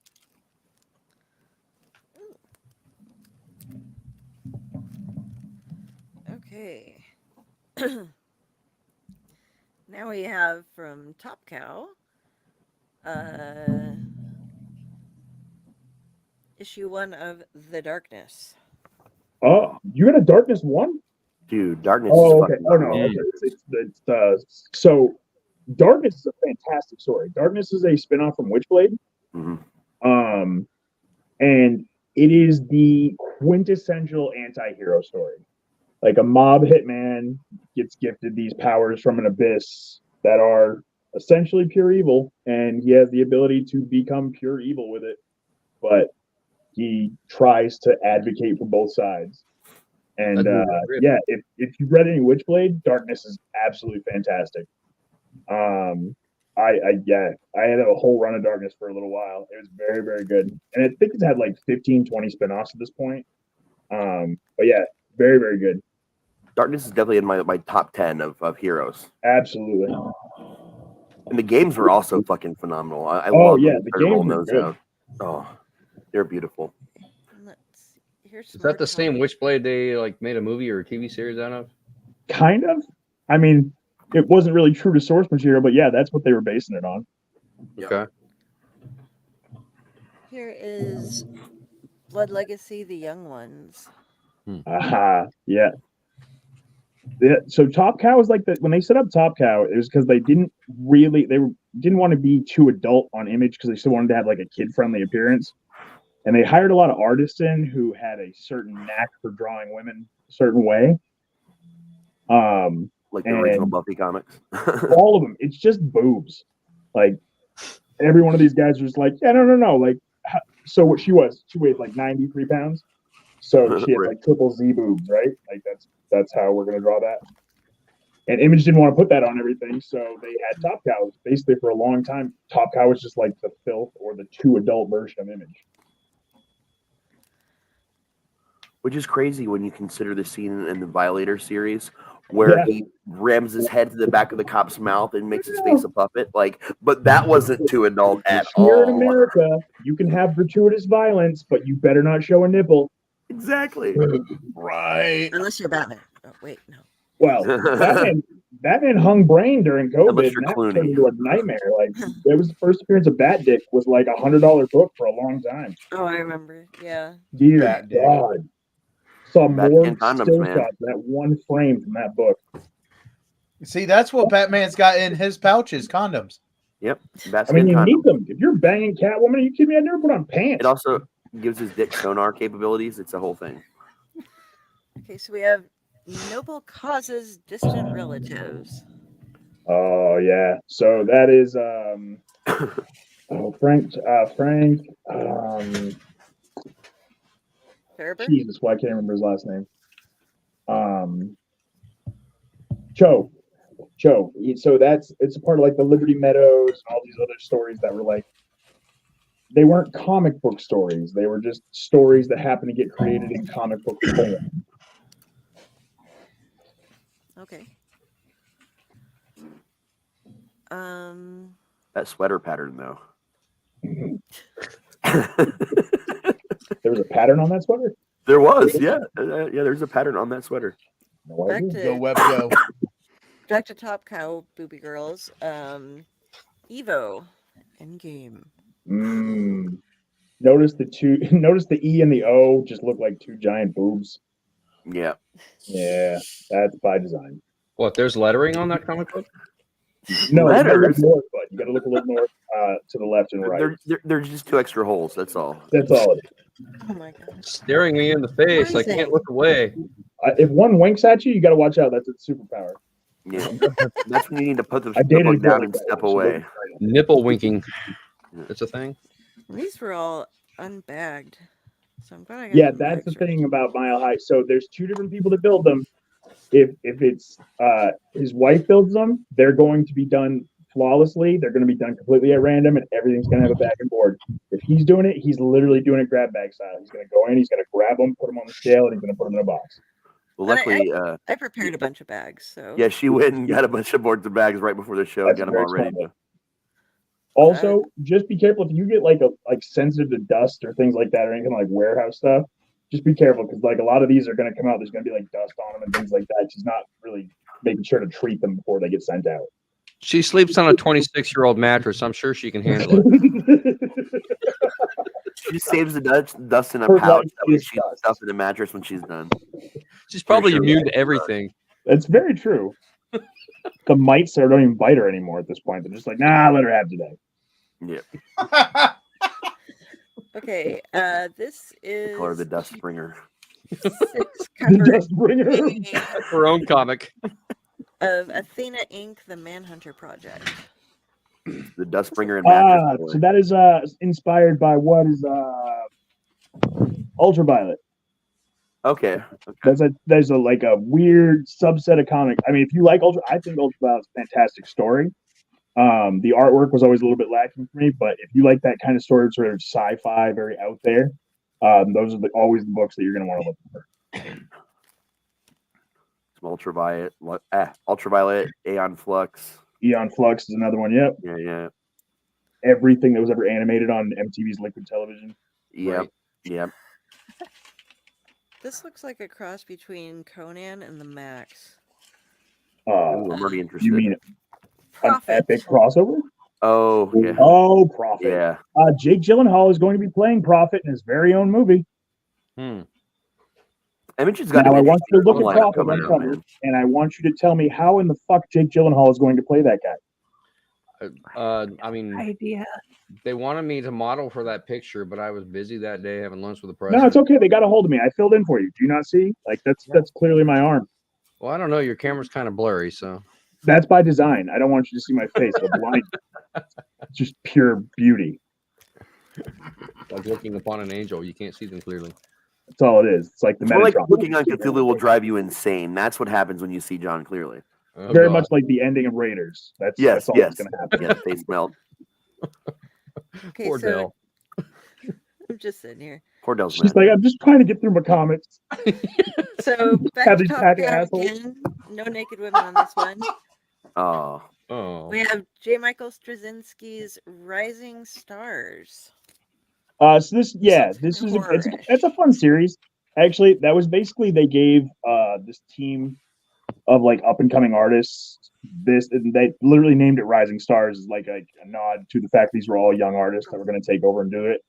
Okay. Now we have from Top Cow, issue 1 of The Darkness. Oh, you got a Darkness 1? Dude, Darkness Oh, is okay. fucking Oh, no. awesome. Okay. So Darkness is a fantastic story. Darkness is a spinoff from Witchblade. Mhm. And it is the quintessential anti-hero story. Like a mob hitman gets gifted these powers from an abyss that are essentially pure evil, and he has the ability to become pure evil with it. But he tries to advocate for both sides. And yeah, if you read any Witchblade, Darkness is absolutely fantastic. I had a whole run of Darkness for a little while. It was very, very good. And I think it's had like 15, 20 spinoffs at this point. But yeah, very, very good. Darkness is definitely in my top 10 of heroes. Absolutely. And the games were also fucking phenomenal. I Oh, love yeah, them. the They're rolling games were those good. out. Oh, they're beautiful. Let's see. Here's Is that the same Witchblade they like made a movie or a TV series out of? Kind of. I mean, it wasn't really true to source material, but yeah, that's what they were basing it on. Okay. Here is Blood Legacy: The Young Ones. Aha, yeah. So Top Cow was like that when they set up Top Cow, it was because they didn't want to be too adult on Image because they still wanted to have like a kid-friendly appearance. And they hired a lot of artists in who had a certain knack for drawing women a certain way. Like the original Buffy comics. All of them. It's just boobs. Like every one of these guys was like, yeah, no. Like, so what she weighed like 93 pounds. So she had like triple Z boobs, right? Like that's how we're gonna draw that. And Image didn't want to put that on everything, so they had Top Cow. Basically, for a long time, Top Cow was just like the filth or the too adult version of Image. Which is crazy when you consider the scene in the Violator series where he rams his head to the back of the cop's mouth and makes his face a puppet. Like, but that wasn't too adult at Here in all. America, you can have gratuitous violence, but you better not show a nipple. Exactly. Right. Unless you're Batman. Oh, wait, no. Well, Batman hung brain during COVID, Unless and you're that turned Clooney. into a nightmare. Like, it was the first appearance of Bat Dick was like $100 book for a long time. Oh, I remember. Yeah. Dear Bat Dick. God. Saw Bat more and condoms, still man. shots that one frame from that book. See, that's what Batman's got in his pouches, condoms. Yep. Bat I mean, skin you condom. need them. If you're banging Catwoman, are you kidding me? I never put on pants. It also gives his dick sonar capabilities. It's a whole thing. Okay, so we have Noble causes, distant relatives. Oh yeah. So that is Frank Ferber? Jesus, why can't I remember his last name? Cho. So it's a part of like the Liberty Meadows and all these other stories that were like they weren't comic book stories. They were just stories that happened to get created in comic book form. Okay. That sweater pattern, though. There was a pattern on that sweater? There was, yeah. Yeah, there's a pattern on that sweater. No Back idea. Go to Web Go. back to Top Cow, Booby Girls. Evo, Endgame. Notice the E and the O just look like two giant boobs. Yeah. Yeah, that's by design. What? There's lettering on that comic book? No, you gotta look Letters? north, but you gotta look a little north to the left and right. There's just 2 extra holes. That's all. That's all it is. Oh my gosh. Staring me in the face. I can't look away. If one winks at you, you gotta watch out. That's its superpower. Yeah. That's when you need to put the I dated a book girl down like and that. step She looked away. right at me. Nipple winking. It's a thing. These were all unbagged. So I'm glad I got Yeah, them that's the extra. thing about Mile High. So there's 2 different people that build them. If it's his wife builds them, they're going to be done flawlessly. They're going to be done completely at random, and everything's going to have a back and board. If he's doing it, he's literally doing it grab bag style. He's going to go in, he's going to grab them, put them on the scale, and he's going to put them in a box. Well, And luckily, I prepared a bunch of bags, so yeah, she went and got a bunch of boards and bags right before the show. That's Got them very all ready smart. to. Also, just be careful if you get like sensitive to dust or things like that or anything like warehouse stuff. Just be careful because like a lot of these are going to come out. There's going to be like dust on them and things like that. She's not really making sure to treat them before they get sent out. She sleeps on a 26-year-old mattress. I'm sure she can handle it. She saves the dust in a Her pouch. life That way is she dust. stuff in the mattress when she's done. She's probably sure. immune to everything. That's very true. The mites don't even bite her anymore at this point. They're just like, nah, let her have today. Yeah. okay. This is Call her the dust bringer. 6 The cover dust bringer. That's her own comic. of Athena Inc., the Manhunter Project. The dust bringer and mattress. So that is inspired by what is Ultraviolet. Okay. There's a like a weird subset of comic. I mean, if you like I think Ultraviolet's a fantastic story. The artwork was always a little bit lacking for me, but if you like that kind of story, sort of sci-fi, very out there, those are always the books that you're going to want to look for. Some Ultraviolet, Aeon Flux. Eon Flux is another one. Yep. Yeah. Everything that was ever animated on MTV's Liquid Television. Yep. Right. Yep. This looks like a cross between Conan and the Max. Ooh, I'm already interested. You mean an Prophet. epic crossover? Oh, yeah. Oh, Prophet. Yeah. Jake Gyllenhaal is going to be playing Prophet in his very own movie. Image's got Now, I an want you to look at lineup Prophet coming on out, cover, man. and I want you to tell me how in the fuck Jake Gyllenhaal is going to play that guy. I mean, Idea. they wanted me to model for that picture, but I was busy that day having lunch with the president. No, it's okay. They got a hold of me. I filled in for you. Do you not see? Like that's clearly my arm. Well, I don't know. Your camera's kind of blurry, so. That's by design. I don't want you to see my face. I'm blind. It's just pure beauty. Like looking upon an angel. You can't see them clearly. That's all it is. It's like the It's more like Metatron. looking on Cthulhu will drive you insane. That's what happens when you see John clearly. Oh, Very God. much like the ending of Raiders. That's Yes, all yes. that's going to happen. Yeah, face melt. Okay, Poor so Dell. I'm just sitting here. Poor Dell's She's man. like, I'm just trying to get through my comics. So back Have to these Top happy Cow assholes. again. No naked women on this one. Oh. Oh. We have J. Michael Straczynski's Rising Stars. So this is Horror-ish. it's a fun series. Actually, that was basically they gave this team of like up and coming artists this, and they literally named it Rising Stars as like a nod to the fact these were all young artists that were going to take over and do it.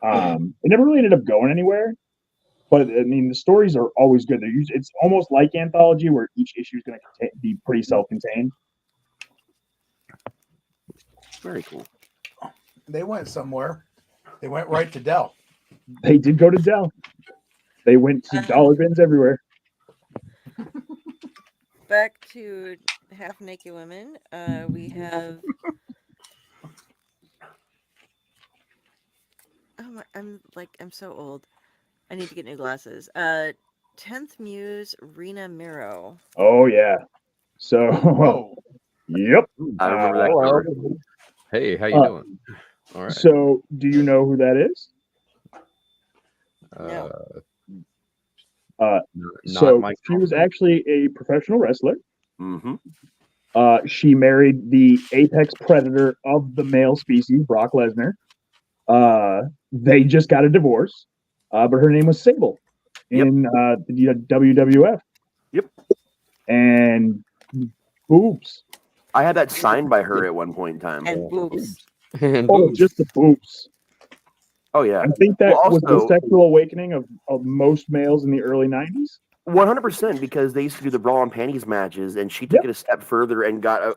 It never really ended up going anywhere, but I mean the stories are always good. It's almost like anthology where each issue is going to be pretty self-contained. Very cool. They went somewhere. They went right to Dell. They did go to Dell. They went to dollar bins everywhere. back to half naked women. We have. Oh my, I'm so old. I need to get new glasses. 10th Muse, Rena Miro. Oh yeah. So, Whoa. yep. I remember that well, cover. Hey, how you doing? All right. So, do you know who that is? No. Not my She was actually a professional wrestler. Mm-hmm. She married the apex predator of the male species, Brock Lesnar. They just got a divorce, but her name was Sable in the WWF. Yep. And boobs. I had that signed by her at one point in time. And boobs. and Oh, boobs. just the boobs. Oh yeah, I think that Well, was the also- sexual awakening of most males in the early 90s. 100% because they used to do the bra and panties matches, and she took it a step further and got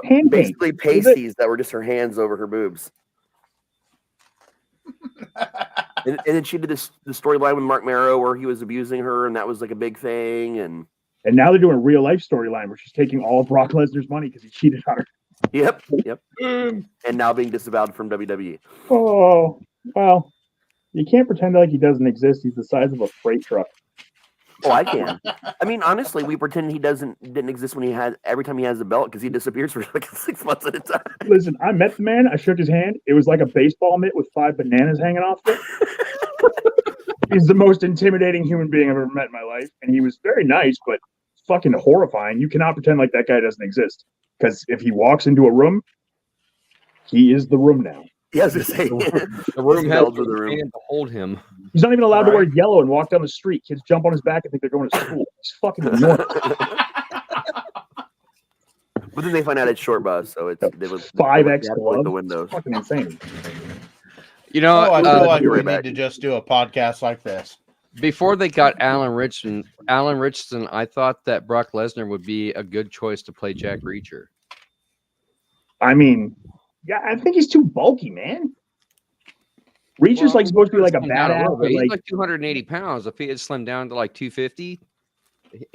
Hand basically paint. pasties that were just her hands over her boobs. And then she did the storyline with Mark Marrow where he was abusing her, and that was like a big thing. And now they're doing a real life storyline where she's taking all of Brock Lesnar's money because he cheated on her. yep, and now being disavowed from WWE. Oh, well, you can't pretend like he doesn't exist. He's the size of a freight truck. Oh, I can. I mean, honestly, we pretend he didn't exist when every time he has the belt because he disappears for like 6 months at a time. Listen, I met the man. I shook his hand. It was like a baseball mitt with 5 bananas hanging off it. He's the most intimidating human being I've ever met in my life, and he was very nice, but fucking horrifying. You cannot pretend like that guy doesn't exist because if he walks into a room, he is the room now. Yes, to say The room He has held with the room. to hold him. He's not even allowed to wear yellow and walk down the street. Kids jump on his back and think they're going to school. He's fucking enormous. But then they find out it's short bus, so it's they was 5X they had to glove. lick the windows. Fucking insane. You know, I feel like be we right need back. to just do a podcast like this. before they got Alan Richardson, I thought that Brock Lesnar would be a good choice to play Jack Reacher. I mean, yeah, I think he's too bulky, man. Reacher's like supposed to be like a Slim down badass, little bit. but He's like, like 280 pounds. If he had slimmed down to like 250,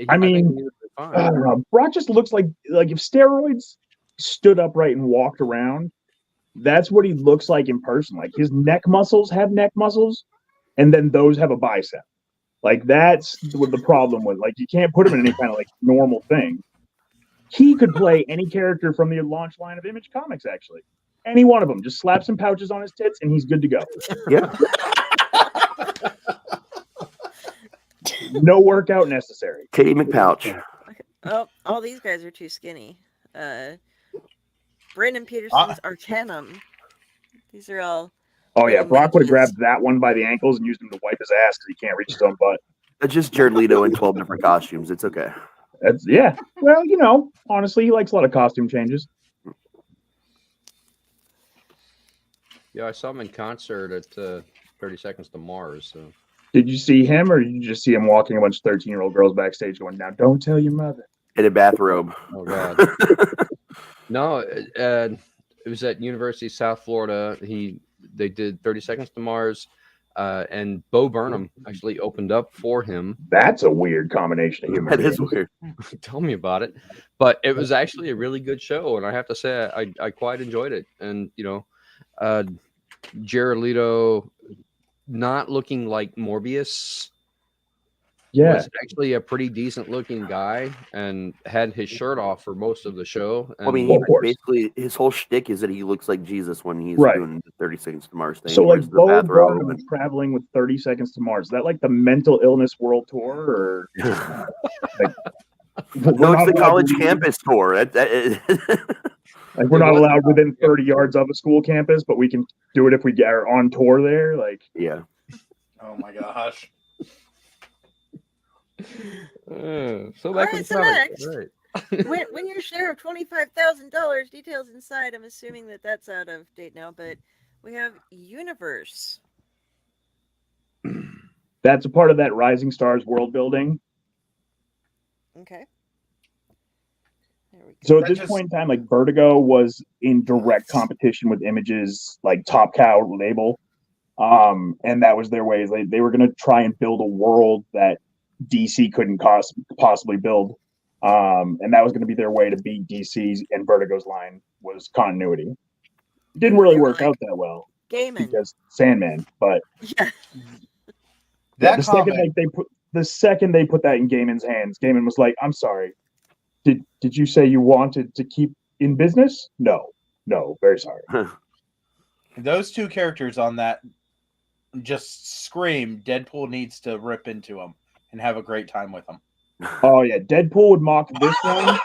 I mean, think he would be fine. I don't know. Brock just looks like if steroids stood upright and walked around, that's what he looks like in person. Like his neck muscles have neck muscles, and then those have a bicep. Like that's what the problem was. Like you can't put him in any kind of like normal thing. He could play any character from the launch line of Image Comics, actually. Any one of them. Just slap some pouches on his tits, and he's good to go. Yeah. No workout necessary. Katie McPouch. Oh, all these guys are too skinny. Brandon Peterson's Arcanum. These are all. Oh yeah, little Brock would have midgets. grabbed that one by the ankles and used him to wipe his ass because he can't reach his own butt. It's just Jared Leto in 12 different costumes. It's okay. That's yeah. Well, honestly, he likes a lot of costume changes. Yeah, I saw him in concert at 30 Seconds to Mars. So. Did you see him, or did you just see him walking a bunch of 13-year-old girls backstage going, "Now, don't tell your mother"? In a bathrobe. Oh God. No, it was at University of South Florida. They did 30 Seconds to Mars, and Bo Burnham actually opened up for him. That's a weird combination of human That is beings. weird. Tell me about it. But it was actually a really good show, and I have to say I quite enjoyed it. And Jared Leto not looking like Morbius. Yeah, Was actually a pretty decent looking guy and had his shirt off for most of the show. And I mean, Well, of course. basically, his whole shtick is that he looks like Jesus when he's Right. doing the 30 Seconds to Mars thing. so He like wears the Bo bathrobe Burnham and- is traveling with 30 Seconds to Mars. Is that like the mental illness world tour, or No, it's the college campus tour. Like we're not allowed within 30 yards of a school campus, but we can do it if we are on tour there. Like, Yeah. Oh my gosh. So back Alright, in so comics. next. Right. When your share of $25,000 details inside, I'm assuming that that's out of date now, but we have Universe. that's a part of that Rising Stars world building. Okay. There we go. So at That this just- point in time, like Vertigo was in direct competition with Image's like Top Cow label. And that was their ways. They were going to try and build a world that DC couldn't possibly build. And that was going to be their way to beat DC's and Vertigo's line was continuity. It didn't really work out that well Gaiman. because Sandman, but Yeah. That the comment, second they put that in Gaiman's hands, Gaiman was like, "I'm sorry, did you say you wanted to keep in business? No, very sorry." those two characters on that just scream Deadpool needs to rip into them and have a great time with them. Oh yeah, Deadpool would mock this one.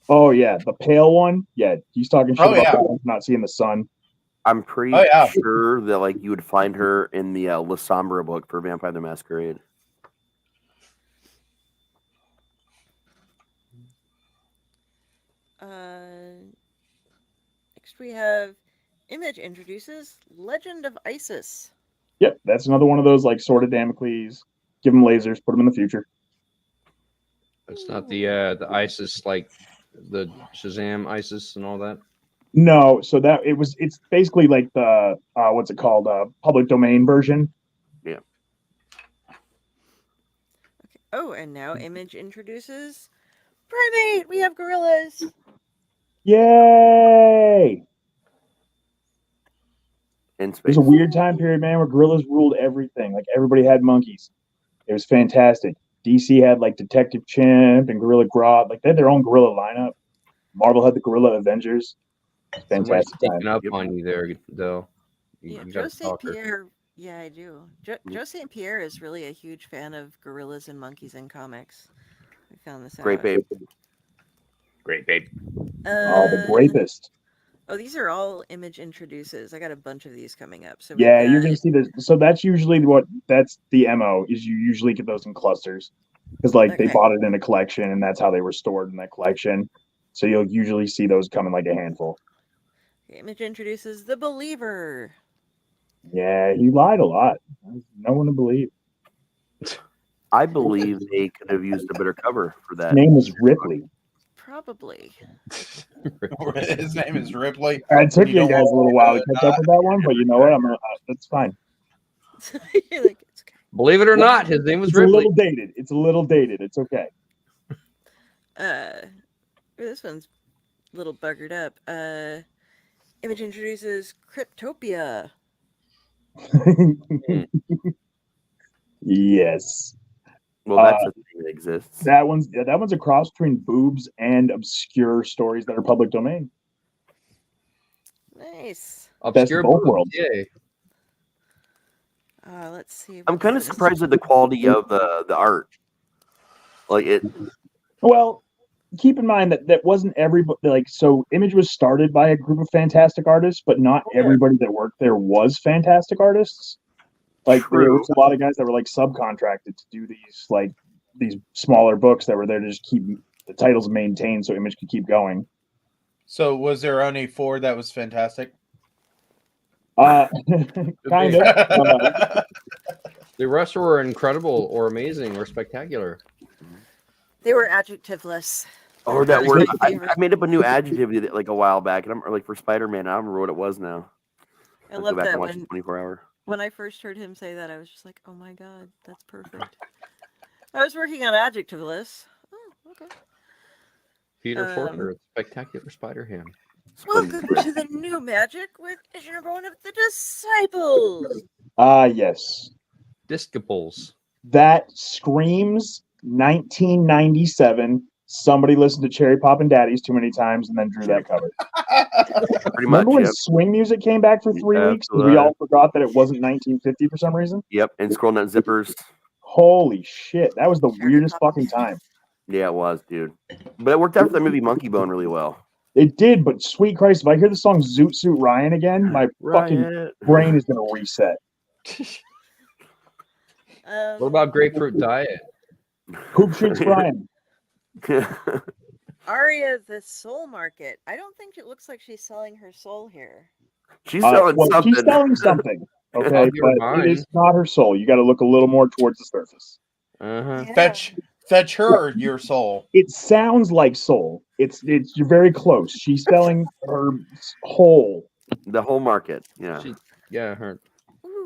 Oh yeah, the pale one. Yeah, he's talking shit about not seeing the sun. I'm pretty sure that like you would find her in the La Sombra book for Vampire the Masquerade. Next we have Image introduces Legend of Isis. Yep, that's another one of those like Sword of Damocles. Give them lasers, put them in the future. It's not the ISIS like the Shazam ISIS and all that. No, so it's basically like the what's it called? Public domain version. Yeah. Okay. Oh, and now Image introduces Primate. We have gorillas. Yay! In space. There's a weird time period, man, where gorillas ruled everything. Like everybody had monkeys. It was fantastic. DC had like Detective Chimp and Gorilla Grodd. Like they had their own gorilla lineup. Marvel had the Gorilla Avengers. Fantastic time. Sneaking up on you there, though. Yeah, Joe St. Pierre. Yeah, I do. Joe St. Pierre is really a huge fan of gorillas and monkeys in comics. I found this out. Great babe. Great babe. The Grapist. Oh, these are all Image introduces. I got a bunch of these coming up. So yeah, you're gonna see this. So that's usually that's the MO is you usually get those in clusters because like they bought it in a collection and that's how they were stored in that collection. So you'll usually see those come in like a handful. Image introduces the Believer. Yeah, he lied a lot. No one to believe. I believe they could have used a better cover for that. His name was Ripley. Probably. His name is Ripley. It took you guys a little while to catch up with that one, but you know what? That's fine. Like, it's okay. Believe it or not, his name was It's Ripley. a little dated. It's a little dated. It's okay. This one's a little buggered up. Image introduces Cryptopia. Yes. Well, that's a thing that exists. That one's a cross between boobs and obscure stories that are public domain. Nice. Obscure both worlds. Yay. Let's see. I'm kind of surprised at the quality of the art. Like it. Well, keep in mind that wasn't everybody. Like, so Image was started by a group of fantastic artists, but not everybody that worked there was fantastic artists. Like there was a lot of guys that were like subcontracted to do these smaller books that were there to just keep the titles maintained so Image could keep going. So was there only 4 that was fantastic? Kind of. The rest were incredible or amazing or spectacular. They were adjectiveless. Or that word. I made up a new adjective like a while back, and I'm like for Spider-Man. I don't remember what it was now. I love that when 24-hour. When I first heard him say that, I was just like, "Oh my god, that's perfect." I was working on adjectiveless. Oh, okay. Peter Fortner, Spectacular Spider-Ham. Welcome to the new magic with issue number 1 of the Disciples. Yes. Disciples. That screams 1997. Somebody listened to Cherry Poppin' Daddies too many times and then drew that cover. Pretty much. Remember when swing music came back for 3 weeks and we all forgot that it wasn't 1950 for some reason? Yep, and Scroll Nut Zippers. Holy shit, that was the weirdest fucking time. Yeah, it was, dude. But it worked out for the movie Monkey Bone really well. It did, but sweet Christ, if I hear the song Zoot Suit Ryan again, my fucking brain is going to reset. What about Grapefruit Diet? Hoop Shoots Ryan. Aria, the Soul Market. I don't think it looks like she's selling her soul here. She's selling something. She's selling something. Okay, but it is not her soul. You got to look a little more towards the surface. Yeah. Fetch her your soul. It sounds like soul. You're very close. She's selling her whole. The whole market. Yeah. Her.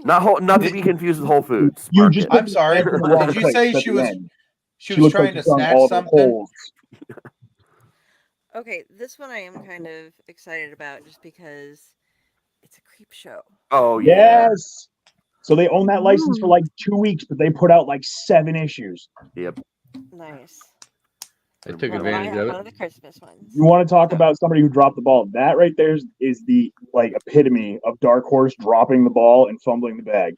Not to be confused with Whole Foods. You just. I'm sorry. Did you say she was? She was looks like trying to she's on snatch all the something. holes. Okay, this one I am kind of excited about just because it's a creep show. Oh yeah. Yes. So they own that license for like 2 weeks, but they put out like 7 issues. Yep. Nice. They took Well, then I advantage have of one it. of the Christmas ones. You want to talk So- about somebody who dropped the ball? That right there is the like epitome of Dark Horse dropping the ball and fumbling the bag.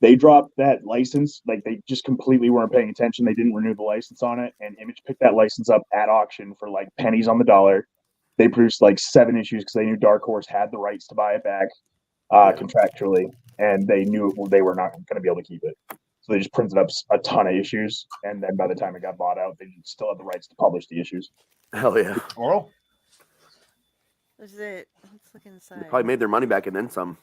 They dropped that license, like they just completely weren't paying attention. They didn't renew the license on it, and Image picked that license up at auction for like pennies on the dollar. They produced like 7 issues because they knew Dark Horse had the rights to buy it back contractually, and they knew they were not going to be able to keep it. So they just printed up a ton of issues, and then by the time it got bought out, they still had the rights to publish the issues. Hell yeah. Oral. Is it? Let's look inside. Probably made their money back and then some.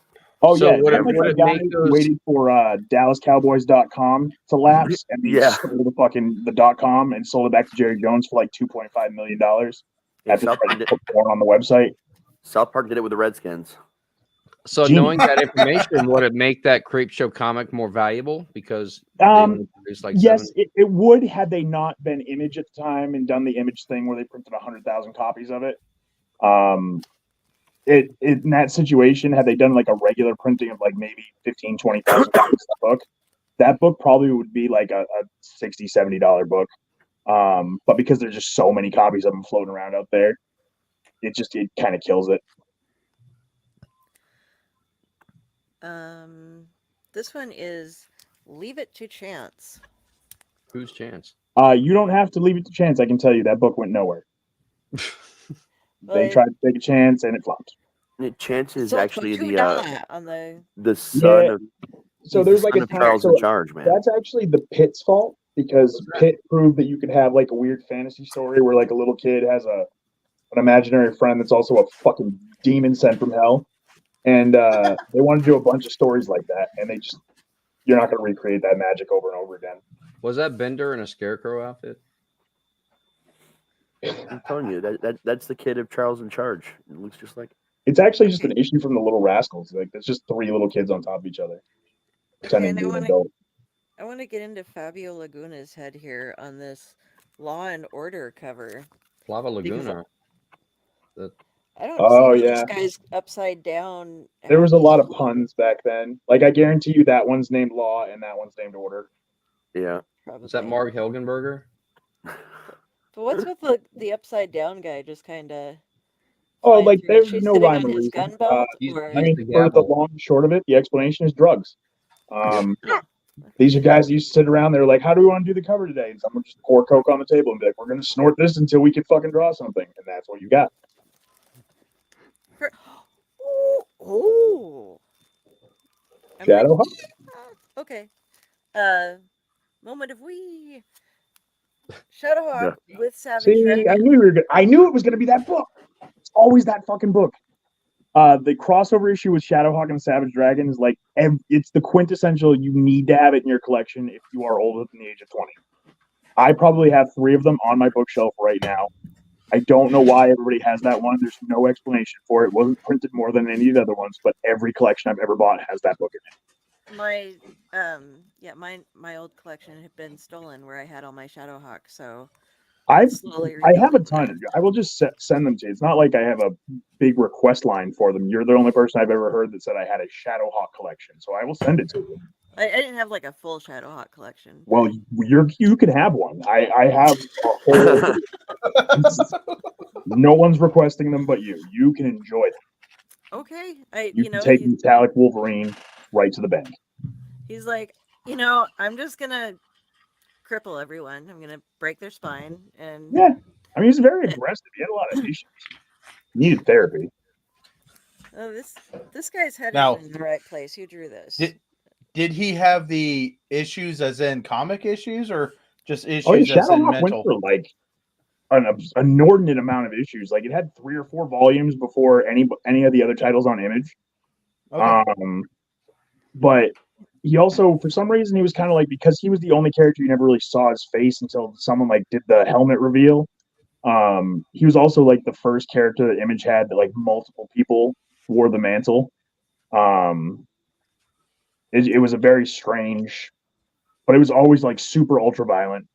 Oh, So yeah. would That it- would was it the guy make who those- waited for DallasCowboys.com to lapse, and he Yeah. stole the .com and sold it back to Jerry Jones for like $2.5 million Yeah, after South, trying to put porn on the website. South Park did it with the Redskins. So Genius. knowing that information, would it make that creep show comic more valuable because they Um, only produced like Yes, 7? it would had they not been Image at the time and done the Image thing where they printed 100,000 copies of it. It in that situation, had they done like a regular printing of like maybe 15, 20,000 copies of the book, that book probably would be like a $60, $70 book. But because there's just so many copies of them floating around out there, it kind of kills it. This one is Leave It to Chance. Whose chance? You don't have to leave it to chance. I can tell you that book went nowhere. They But- tried to take a chance and it flopped. Chance is So actually Fortuna on the the son of So he's there's the like son a of Charles so in Charge, man. that's actually the Pitt's fault because Pitt proved that you could have like a weird fantasy story where like a little kid has an imaginary friend that's also a fucking demon sent from hell, and they wanted to do a bunch of stories like that, and you're not going to recreate that magic over and over again. Was that Bender in a scarecrow outfit? I'm telling you that's the kid of Charles in Charge. It looks just like. It's actually just an issue from the Little Rascals. Like it's just 3 little kids on top of each other, pretending to be an adult. I want to get into Fabio Laguna's head here on this Law and Order cover. Lava Laguna. I don't Oh, see yeah. this guy's upside down. There was a lot of puns back then. Like I guarantee you that one's named Law and that one's named Order. Yeah. Probably. Is that Mark Helgenberger? But what's with the upside down guy just kind of? Oh, like there's no rhyme or on his reason. gun belt, he's- or I mean, the for the gavel. long and short of it, the explanation is drugs. These are guys that used to sit around. They're like, "How do we want to do the cover today?" And someone just pour Coke on the table and be like, "We're going to snort this until we can fucking draw something," and that's what you got. oh. I'm Shadowhawk. Okay. Moment of we. Shadowhawk with Savage See, Dragon. I knew I knew it was going to be that book. It's always that fucking book. The crossover issue with Shadowhawk and Savage Dragon is like it's the quintessential. You need to have it in your collection if you are older than the age of 20. I probably have 3 of them on my bookshelf right now. I don't know why everybody has that one. There's no explanation for it. It wasn't printed more than any of the other ones, but every collection I've ever bought has that book in it. My old collection had been stolen where I had all my Shadowhawk, so I slowly have a rebuilding ton. that. I will just send them to you. It's not like I have a big request line for them. You're the only person I've ever heard that said I had a Shadowhawk collection, so I will send it to you. I didn't have like a full Shadowhawk collection. Well, you can have one. I have a whole. No one's requesting them but you. You can enjoy them. Okay, You can take Metallic Wolverine right to the bank. he's like, I'm just gonna cripple everyone. I'm gonna break their spine, and Yeah, I mean he's very aggressive. He had a lot of issues. Needed therapy. oh, this guy's head Now- is in the right place. Who drew this? Did he have the issues as in comic issues or just issues Oh, yeah, as in Shadowhawk went mental? for like an inordinate amount of issues. Like it had 3 or 4 volumes before any of the other titles on Image. Okay. But he also, for some reason, he was kind of like, because he was the only character you never really saw his face until someone like did the helmet reveal. He was also like the first character that Image had that like multiple people wore the mantle. It was a very strange, but it was always like super ultra violent.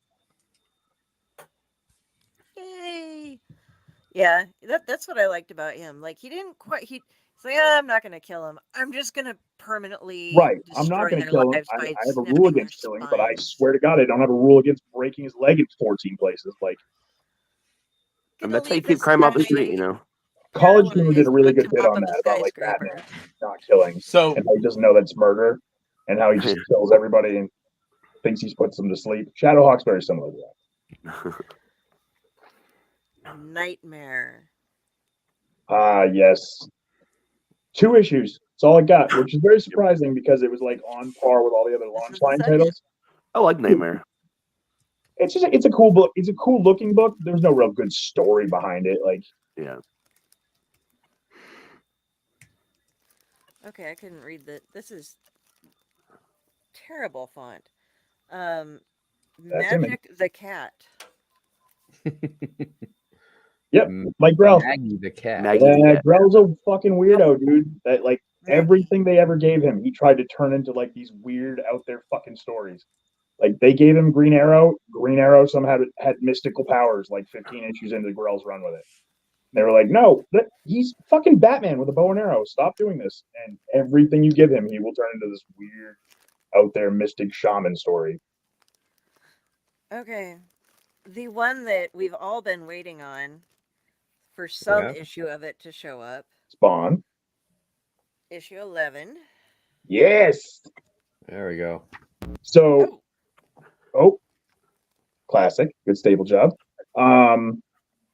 Yeah, that's what I liked about him. Like he didn't quite. He's like, "Ah, I'm not gonna kill him. I'm just gonna permanently Right. I'm not destroy going to their kill him. lives by I have a rule snipping their against killing, but I spines." swear to God, I don't have a rule against breaking his leg in 14 places. Like, And Gonna that's how you leave keep this crime off the guy street, you know. college humor did paralyzed a on really the good bit top on of a that about like skyscraper. Batman not killing So and how he doesn't know that's murder and how he just kills everybody and thinks he's puts them to sleep. Shadowhawk's very similar to that. Nightmare. Ah, yes. 2 issues. That's all I got, which is very surprising because it was like on par with all the other This launch is the line second. titles. I like Nightmare. It's a cool book. It's a cool looking book. There's no real good story behind it. Like, Yeah. Okay, I couldn't read that. This is terrible font. Um, that's image. Magic the Cat. Yep, Mm, like Grell. Maggie the cat. Maggie the Yeah, cat. Grell's a fucking weirdo, dude. That like Maggie. everything they ever gave him, he tried to turn into like these weird out there fucking stories. Like they gave him Green Arrow. Green Arrow somehow had mystical powers. Like 15 issues into Grell's run with it, they were like, "No, he's fucking Batman with a bow and arrow. Stop doing this." And everything you give him, he will turn into this weird out there mystic shaman story. Okay, the one that we've all been waiting on for some Yeah. issue of it to show up. Spawn. Issue 11. Yes. There we go. So, classic. Good stable job.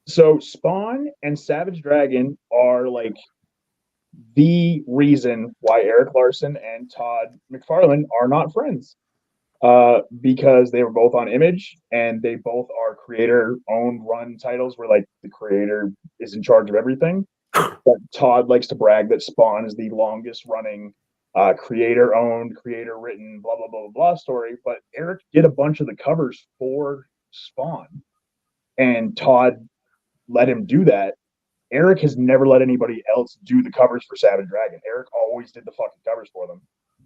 So Spawn and Savage Dragon are like the reason why Eric Larson and Todd McFarlane are not friends. Because they were both on Image and they both are creator owned run titles where like the creator is in charge of everything. But Todd likes to brag that Spawn is the longest running creator owned, creator written, blah, blah, blah, blah, blah story. But Eric did a bunch of the covers for Spawn and Todd let him do that. Eric has never let anybody else do the covers for Savage Dragon. Eric always did the fucking covers for them.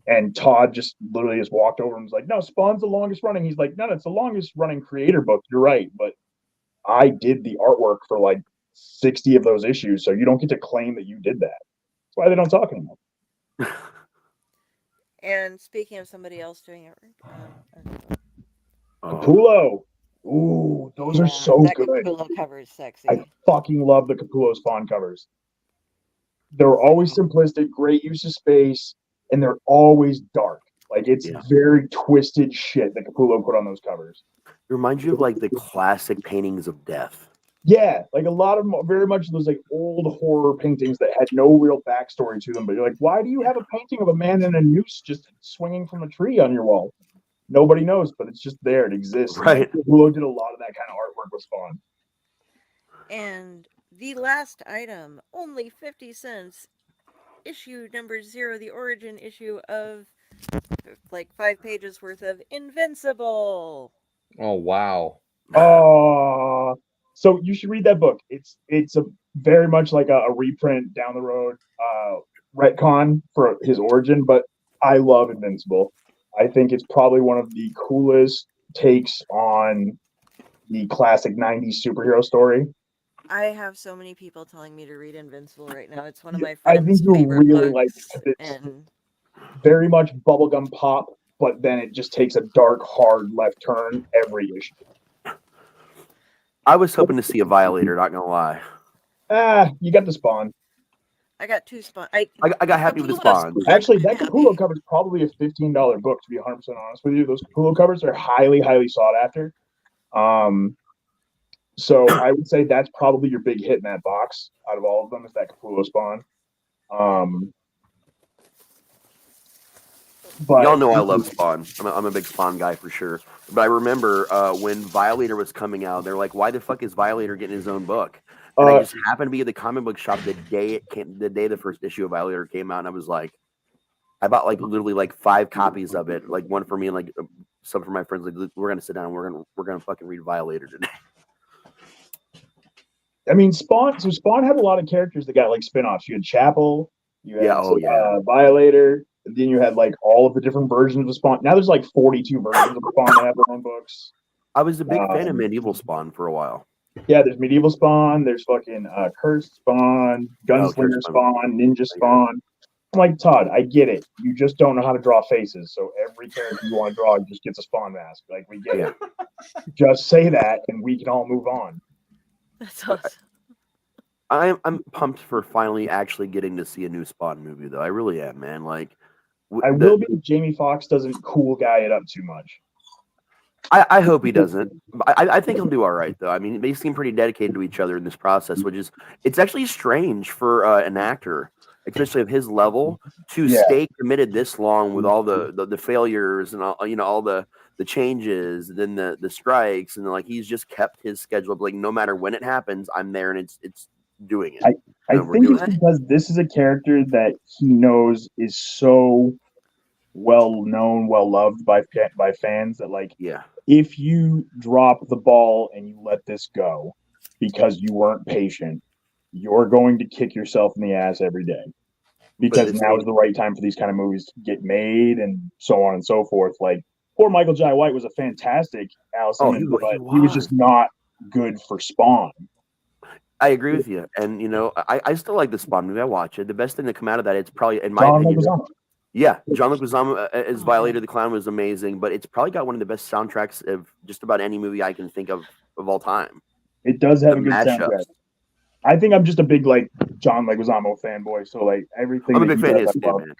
And Todd just literally just walked over and was like, "No, Spawn's the longest running." He's like, "No, it's the longest running creator book. You're right. But I did the artwork for like 60 of those issues. So you don't get to claim that you did that." That's why they don't talk anymore. And speaking of somebody else doing it, Capullo. Ooh, those are so that good. Capullo cover is sexy. I fucking love the Capullo Spawn covers. They're always simplistic, great use of space, and they're always dark. Like it's very twisted shit that Capullo put on those covers. It reminds you of like the classic paintings of death. Yeah, like a lot of them, very much those like old horror paintings that had no real backstory to them. But you're like, why do you have a painting of a man in a noose just swinging from a tree on your wall? Nobody knows, but it's just there. It exists. Right. Capullo did a lot of that kind of artwork with Spawn. And the last item, only 50 cents. Issue number 0, the origin issue of like 5 pages worth of Invincible. Oh wow. Oh, so you should read that book. It's a very much like a reprint down the road retcon for his origin, but I love Invincible. I think it's probably one of the coolest takes on the classic 90s superhero story. I have so many people telling me to read Invincible right now. It's one of my I friends' think you'll favorite really like books. it. It's And very much bubblegum pop, but then it just takes a dark, hard left turn every issue. I was hoping to see a Violator, not gonna lie. You got the Spawn. I got 2 Spawn. I got happy with the Spawn. Actually, that Capullo cover is probably a $15 book, to be 100% honest with you. Those Capullo covers are highly, highly sought after. So I would say that's probably your big hit in that box out of all of them is that Capullo Spawn. But Y'all know I love Spawn. I'm a big Spawn guy for sure. But I remember when Violator was coming out, they're like, "Why the fuck is Violator getting his own book?" And I just happened to be at the comic book shop the day the first issue of Violator came out, and I was like, I bought like literally like 5 copies of it, like one for me and like some for my friends. Like, we're gonna sit down, and we're gonna fucking read Violator today. I mean, Spawn had a lot of characters that got like spin-offs. You had Chapel, you had Violator, and then you had like all of the different versions of Spawn. Now there's like 42 versions of Spawn that have their own books. I was a big fan of Medieval Spawn for a while. Yeah, there's medieval Spawn, there's fucking cursed Spawn, gunslinger Cursed Spawn. Spawn, ninja Spawn. I'm like, Todd, I get it. You just don't know how to draw faces, so every character you want to draw just gets a Spawn mask. Like, we get it. Just say that, and we can all move on. That's awesome. I'm pumped for finally actually getting to see a new Spawn movie, though. I really am, man. Like, I will be if Jamie Foxx doesn't cool guy it up too much. I hope he doesn't. I think he'll do all right, though. I mean, they seem pretty dedicated to each other in this process, which is it's actually strange for an actor, especially of his level, to stay committed this long with all the failures and all all the changes, and then the strikes, and like he's just kept his schedule. Like no matter when it happens, I'm there, and it's doing it. I think it's because this is a character that he knows is so well known, well loved by fans that like if you drop the ball and you let this go because you weren't patient, you're going to kick yourself in the ass every day. Because now is the right time for these kind of movies to get made and so on and so forth. Like poor Michael Jai White was a fantastic Allison, but he was just not good for Spawn. I agree with you, and I still like the Spawn movie. I watch it. The best thing to come out of that, it's probably in my opinion. Yeah, John Leguizamo as Violator the Clown was amazing, but it's probably got one of the best soundtracks of just about any movie I can think of all time. It does have a good soundtrack. I think I'm just a big like John Leguizamo fanboy, so like everything. I'm a big fan of his too,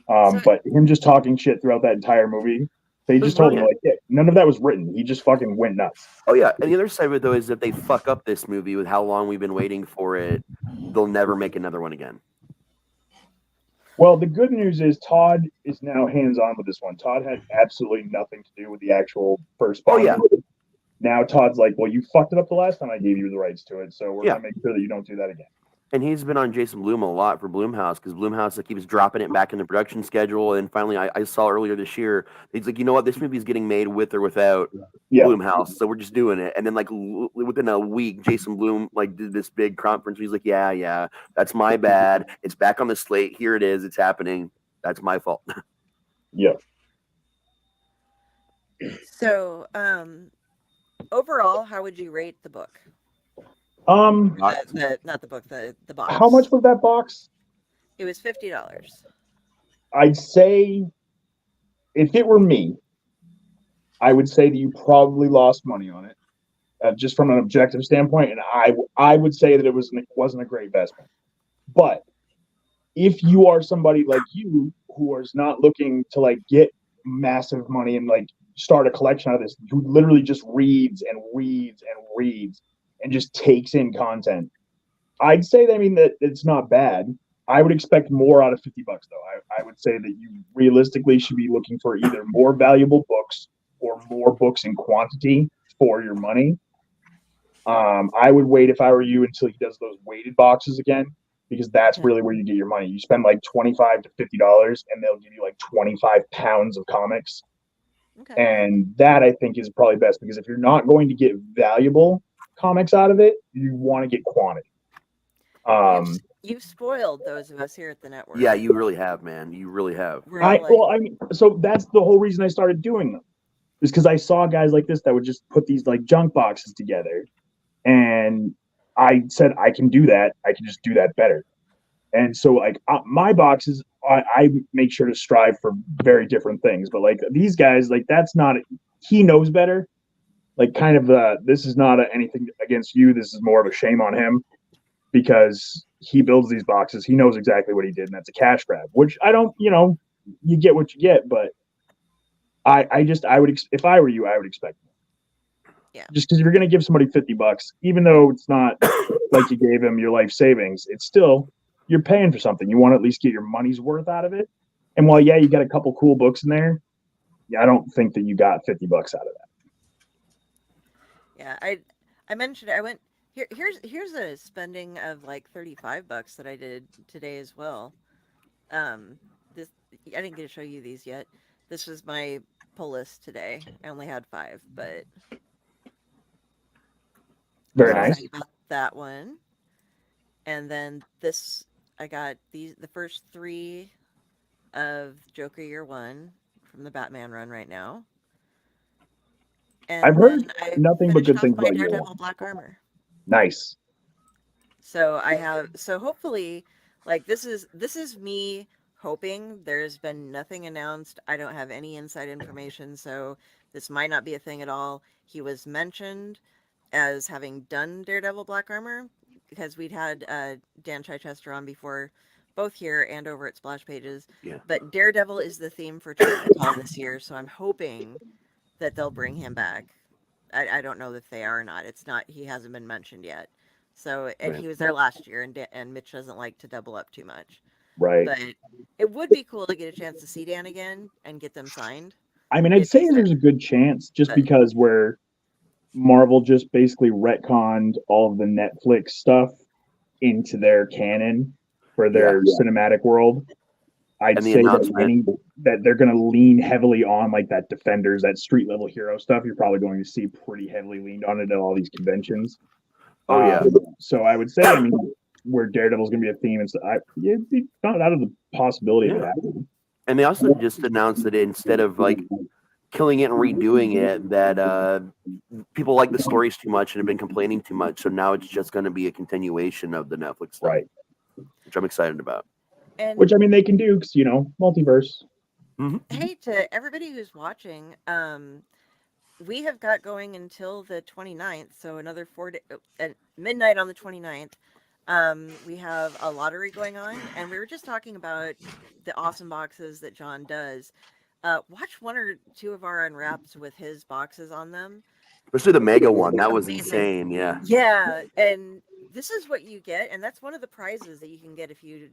man. But him just talking shit throughout that entire movie, they just told me like, yeah, none of that was written. He just fucking went nuts. Oh yeah, and the other side of it though is if they fuck up this movie with how long we've been waiting for it, they'll never make another one again. Well, the good news is Todd is now hands-on with this one. Todd had absolutely nothing to do with the actual first Spawn movie. Now Todd's like, well, you fucked it up the last time I gave you the rights to it, so we're going to make sure that you don't do that again. And he's been on Jason Blum a lot for Blumhouse because Blumhouse keeps dropping it back in the production schedule. And finally, I saw earlier this year, he's like, you know what, this movie's getting made with or without Blumhouse, so we're just doing it. And then like within a week, Jason Blum like did this big conference. He's like, yeah, that's my bad. It's back on the slate. Here it is. It's happening. That's my fault. Yeah. So, overall, how would you rate the book? Not the book, the box. How much was that box? It was $50. I'd say if it were me, I would say that you probably lost money on it, just from an objective standpoint. And I would say that it wasn't a great investment. But if you are somebody like you who is not looking to like get massive money and like start a collection out of this, who literally just reads and reads and reads and just takes in content, I'd say that, that it's not bad. I would expect more out of $50 though. I would say that you realistically should be looking for either more valuable books or more books in quantity for your money. I would wait if I were you until he does those weighted boxes again, because that's really where you get your money. You spend like $25 to $50 and they'll give you like 25 pounds of comics. Okay. And that I think is probably best, because if you're not going to get valuable comics out of it, you want to get quantity. You've spoiled those of us here at the network. Yeah, you really have, man. You really have. So that's the whole reason I started doing them, is because I saw guys like this that would just put these like junk boxes together, and I said I can do that. I can just do that better. And so like my boxes, I make sure to strive for very different things. But like these guys, like that's not. He knows better. Like kind of this is not anything against you. This is more of a shame on him, because he builds these boxes. He knows exactly what he did, and that's a cash grab, which I don't, you get what you get. But I would, if I were you, I would expect more. Yeah. Just because you're going to give somebody $50, even though it's not like you gave him your life savings, it's still, you're paying for something. You want to at least get your money's worth out of it. And while, you got a couple cool books in there, I don't think that you got $50 out of that. Yeah, I mentioned I went here's a spending of like $35 that I did today as well. This I didn't get to show you these yet. This was my pull list today. I only had 5, but very nice. That one, and then this I got the first 3 of Joker Year 1 from the Batman run right now. And I've heard nothing but good things about Year 1. Black Armor. Nice. So hopefully, like this is me hoping. There's been nothing announced. I don't have any inside information, so this might not be a thing at all. He was mentioned as having done Daredevil Black Armor because we'd had Dan Chichester on before, both here and over at Splash Pages. Yeah. But Daredevil is the theme for Tall this year, so I'm hoping that they'll bring him back. I don't know if they are or not. It's not. He hasn't been mentioned yet. So, and Right. he was there last year, and Mitch doesn't like to double up too much. Right. But it would be cool to get a chance to see Dan again and get them signed. I mean, I'd say there's a good chance just because where Marvel just basically retconned all of the Netflix stuff into their canon for their cinematic world. I'd And the say announcement. that they're going to lean heavily on like that Defenders, that street level hero stuff. You're probably going to see pretty heavily leaned on it at all these conventions. Oh yeah. So I would say, I mean, where Daredevil's going to be a theme, and so it'd be not out of the possibility of that. And they also just announced that instead of like killing it and redoing it, that people like the stories too much and have been complaining too much. So now it's just going to be a continuation of the Netflix stuff, Right? Which I'm excited about. And Which I mean, they can do because multiverse. hey, to everybody who's watching, we have got going until the 29th, so another 4 days at midnight on the 29th. We have a lottery going on, and we were just talking about the awesome boxes that John does. Watch 1 or 2 of our unwraps with his boxes on them. Especially the mega one. That was Amazing. insane. Yeah. Yeah, and this is what you get, and that's one of the prizes that you can get if you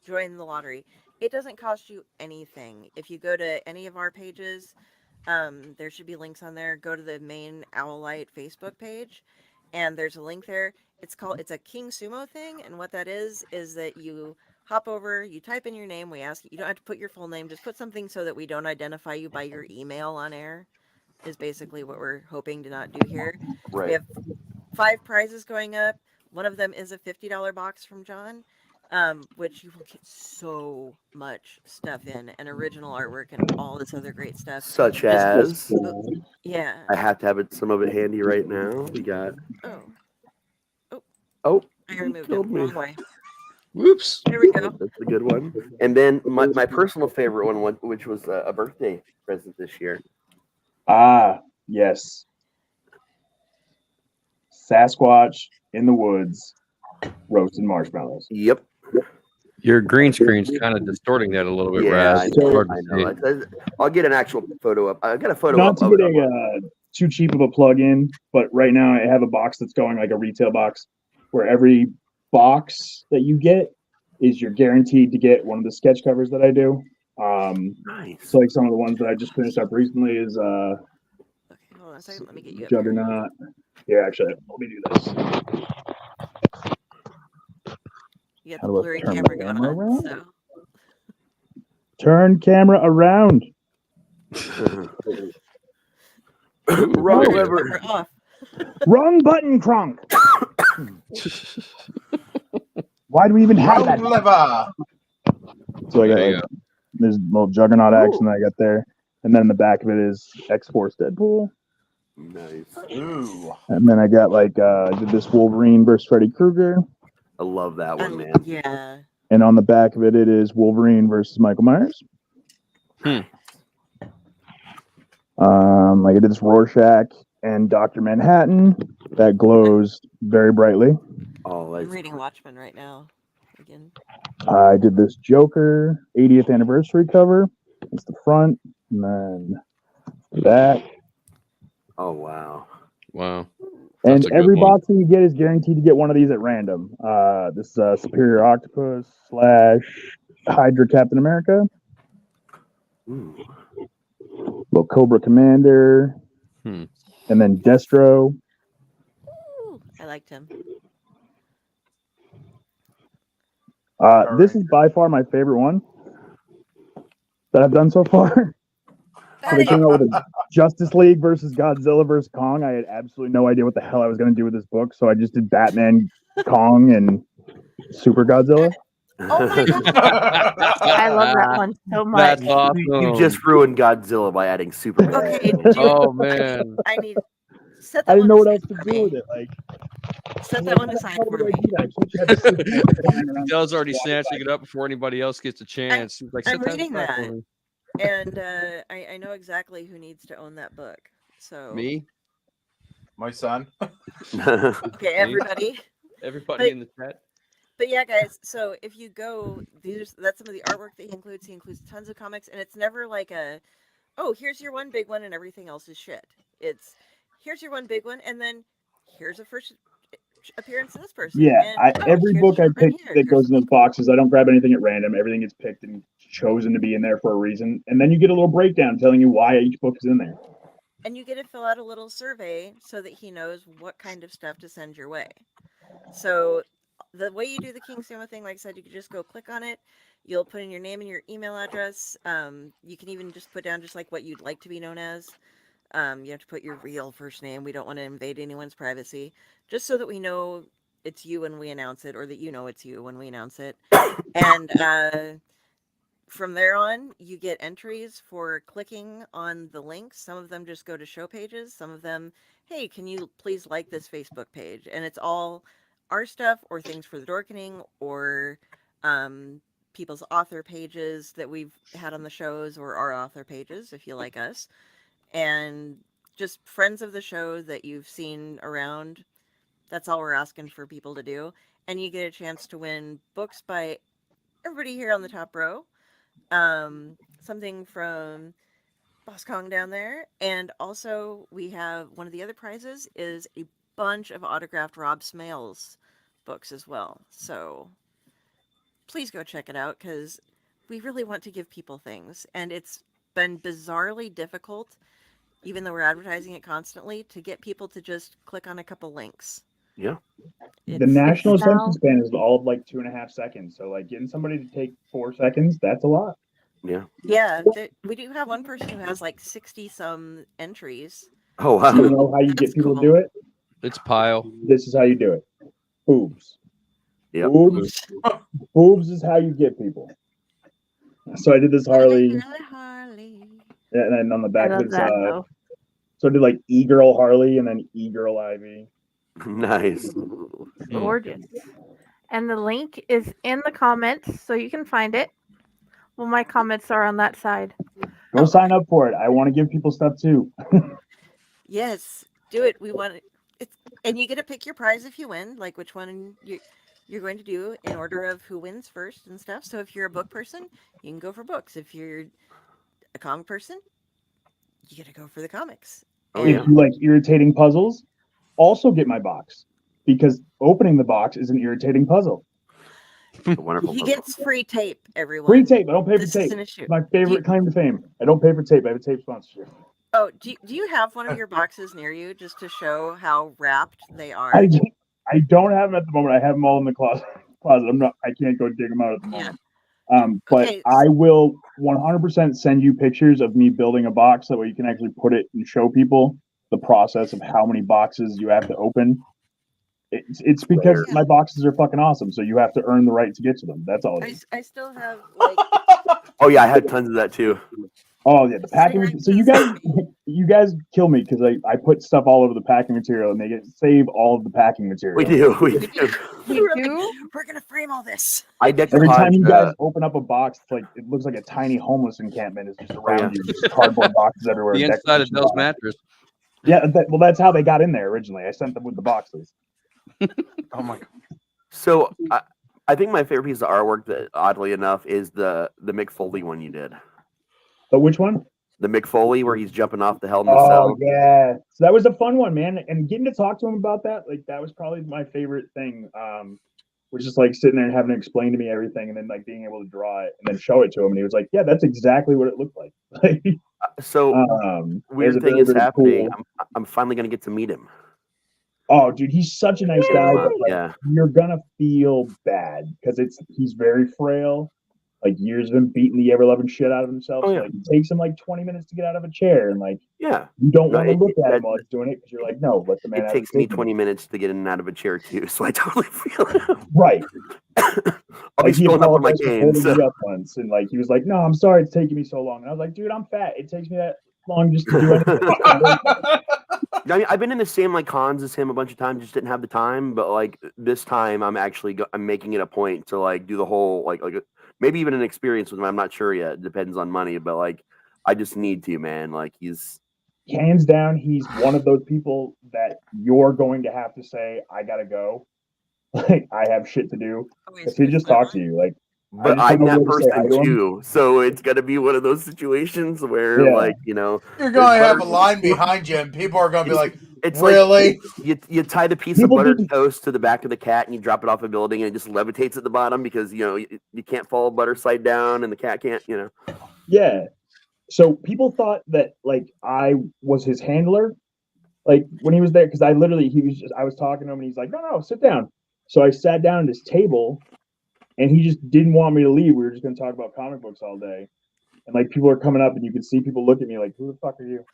join the lottery. It doesn't cost you anything. If you go to any of our pages, there should be links on there. Go to the main Owlite Facebook page, and there's a link there. It's a King Sumo thing, and what that is that you hop over, you type in your name. We ask you don't have to put your full name, just put something so that we don't identify you by your email on air. Is basically what we're hoping to not do here. Right. We have 5 prizes going up. One of them is a $50 box from John, which you will get so much stuff in, and original artwork and all this other great stuff. Such as, yeah. I have to have some of it handy right now. We got. Oh, I removed it. killed me. Wrong way. Whoops. There we go. That's a good one. And then my personal favorite one, which was a birthday present this year. Ah, yes. Sasquatch in the woods, roasted marshmallows. Yep. Your green screen's kind of distorting that a little bit, Yeah, Raz. I It's know. hard I to know. I'll get an actual photo up. I got a photo Not up to of get it. too cheap of a plug-in, but right now I have a box that's going like a retail box, where every box that you get is you're guaranteed to get one of the sketch covers that I do. Nice. So like some of the ones that I just finished up recently is Okay, hold on a second. Let me get you up. Juggernaut. Yeah, actually, let me do this. You got How the do I blurry turn camera my going camera on. around? So Turn camera around. Wrong No. lever. camera off. Wrong button, Kronk. Why do we even have that? Lever. So I got There you like there's a little Juggernaut action that I got there, and then in the back of it is X-Force Deadpool, Nice. Ooh. and then I got like I did this Wolverine versus Freddy Krueger, I love that one, man. Yeah. and on the back of it is Wolverine versus Michael Myers. Like I did this Rorschach and Dr. Manhattan that glows very brightly. Oh, I'm that's reading Watchmen right now. Again. I did this Joker 80th anniversary cover. It's the front, and then the back. oh wow. Wow. And That's a good every one. box that you get is guaranteed to get one of these at random. This Superior Octopus / Hydra Captain America, Ooh. little Cobra Commander, Hmm. and then Destro. Ooh, I liked him. This is by far my favorite one that I've done so far. So they came out with a Justice League versus Godzilla versus Kong. I had absolutely no idea what the hell I was going to do with this book, so I just did Batman, Kong, and Super Godzilla. Oh my god. I love that one so much. That's awesome. You just ruined Godzilla by adding Superman. Okay, Oh man. I need Set I that didn't one know what aside else to for do me. with it. Like, Set I'm that like, one aside how for do I me. do that? I can't have this thing flying around. Dell's already snatching it up before anybody else gets a chance. He's like, I'm set that reading aside for that. me. And I know exactly who needs to own that book. So Me? My son. okay, everybody. Everybody But- in the chat. But yeah, guys. So if you go, that's some of the artwork that he includes. He includes tons of comics, and it's never like oh, here's your one big one, and everything else is shit. It's here's your one big one, and then here's a first appearance of this person. Yeah, and, every here's book a I short run pick here, that here's goes a in those boxes, I don't grab anything at random. Everything gets picked and chosen to be in there for a reason. And then you get a little breakdown telling you why each book is in there. And you get to fill out a little survey so that he knows what kind of stuff to send your way. So the way you do the King Suma thing, like I said, you can just go click on it. You'll put in your name and your email address. You can even just put down just like what you'd like to be known as. You have to put your real first name. We don't want to invade anyone's privacy, just so that we know it's you when we announce it, or that you know it's you when we announce it. And from there on, you get entries for clicking on the links. Some of them just go to show pages. Some of them, hey, can you please like this Facebook page? And it's all our stuff or things for the Dorkening or people's author pages that we've had on the shows, or our author pages if you like us. And just friends of the show that you've seen around. That's all we're asking for people to do. And you get a chance to win books by everybody here on the top row. Something from Boss Kong down there. And also we have one of the other prizes is a bunch of autographed Rob Smales books as well. So please go check it out, because we really want to give people things. And it's been bizarrely difficult, even though we're advertising it constantly, to get people to just click on a couple links. Yeah. The national it's attention now- span is all of like 2.5 seconds. So like getting somebody to take 4 seconds, that's a lot. Yeah. Yeah, we do have one person who has like 60 some entries. Oh So you wow. know how you That's get people cool. to do it? It's Pile. This is how you do it. Boobs. Yep. Boobs. Boobs is how you get people. So I did this Harley, Harley. and then on the I back love was that though. so I did like E-Girl Harley and then E-Girl Ivy. Nice. Gorgeous. And the link is in the comments, so you can find it. Well, my comments are on that side. Go sign up for it. I want to give people stuff too. Yes, do it. We want it. And you get to pick your prize if you win, like which one you're going to do in order of who wins first and stuff. So if you're a book person, you can go for books. If you're a comic person, you get to go for the comics. Oh, And yeah. If you like irritating puzzles, also get my box, because opening the box is an irritating puzzle. It's a wonderful he book. gets free tape, everyone. Free tape. I don't pay for This tape. is an issue. My favorite claim to fame. I don't pay for tape. I have a tape sponsorship. Oh, do you have one of your boxes near you just to show how wrapped they are? I don't have them at the moment. I have them all in the closet. I can't go dig them out at the moment. But Okay. I will 100% send you pictures of me building a box. That way you can actually put it and show people the process of how many boxes you have to open. It's because Yeah. my boxes are fucking awesome. So you have to earn the right to get to them. That's all it is. I still have like Oh yeah, I had tons of that too. Oh yeah, the packing. Same So you guys kill me because I put stuff all over the packing material and they save all of the packing material. We do. We do. we were do? like, we're gonna frame all this. I Every time you guys decoupaged. open up a box, it's like it looks like a tiny homeless encampment is just around yeah. you, just cardboard boxes everywhere. The inside of decoration Dell's boxes. mattress. Yeah, well, that's how they got in there originally. I sent them with the boxes. Oh my god. So I think my favorite piece of artwork, that oddly enough, is the Mick Foley one you did. But which one? The Mick Foley where he's jumping off the Hell in the Oh Cell. yeah, so that was a fun one, man. And getting to talk to him about that, like that was probably my favorite thing. Was just like sitting there and having to explain to me everything, and then like being able to draw it and then show it to him, and he was like, "Yeah, that's exactly what it looked like." So that weird was a thing very, is very happening. cool- I'm finally gonna get to meet him. Oh, dude, he's such a nice guy. But, like, Yeah. you're gonna feel bad because he's very frail. Like years of him beating the ever-loving shit out of himself. Oh, So, yeah. like, it takes him like 20 minutes to get out of a chair, and like Yeah. you don't No, want to it- look it- at him that- while he's doing it because you're like, no, let the man. It have takes his me dignity. 20 minutes to get in and out of a chair too, so I totally feel it. Right. I'll be Like, he scrolling up on my apologized for cane. holding So. me up once, and like he was like, "No, I'm sorry, it's taking me so long." And I was like, "Dude, I'm fat. It takes me that long just to do anything." I mean, I've been in the same like cons as him a bunch of times, just didn't have the time. But like this time, I'm actually I'm making it a point to like do the whole like maybe even an experience with him. I'm not sure yet. It depends on money, but like I just need to, man. Like he's Hands down, he's one of those people that you're going to have to say, I gotta go. Like I have shit to do. Oh, If he just talk to you, like I but just don't I'm know that where to say hi person to him. too. So it's gonna be one of those situations where Yeah. like you know You're there's going to have butter- a line behind you, and people are going to be like, It's really? like you tie the piece People of buttered do- toast to the back of the cat and you drop it off a building and it just levitates at the bottom because you know you can't follow butter side down and the cat can't you know. Yeah. So people thought that like I was his handler, like when he was there, because I was talking to him and he's like, no, sit down. So I sat down at his table and he just didn't want me to leave. We were just gonna talk about comic books all day. And like people are coming up and you can see people look at me like, who the fuck are you?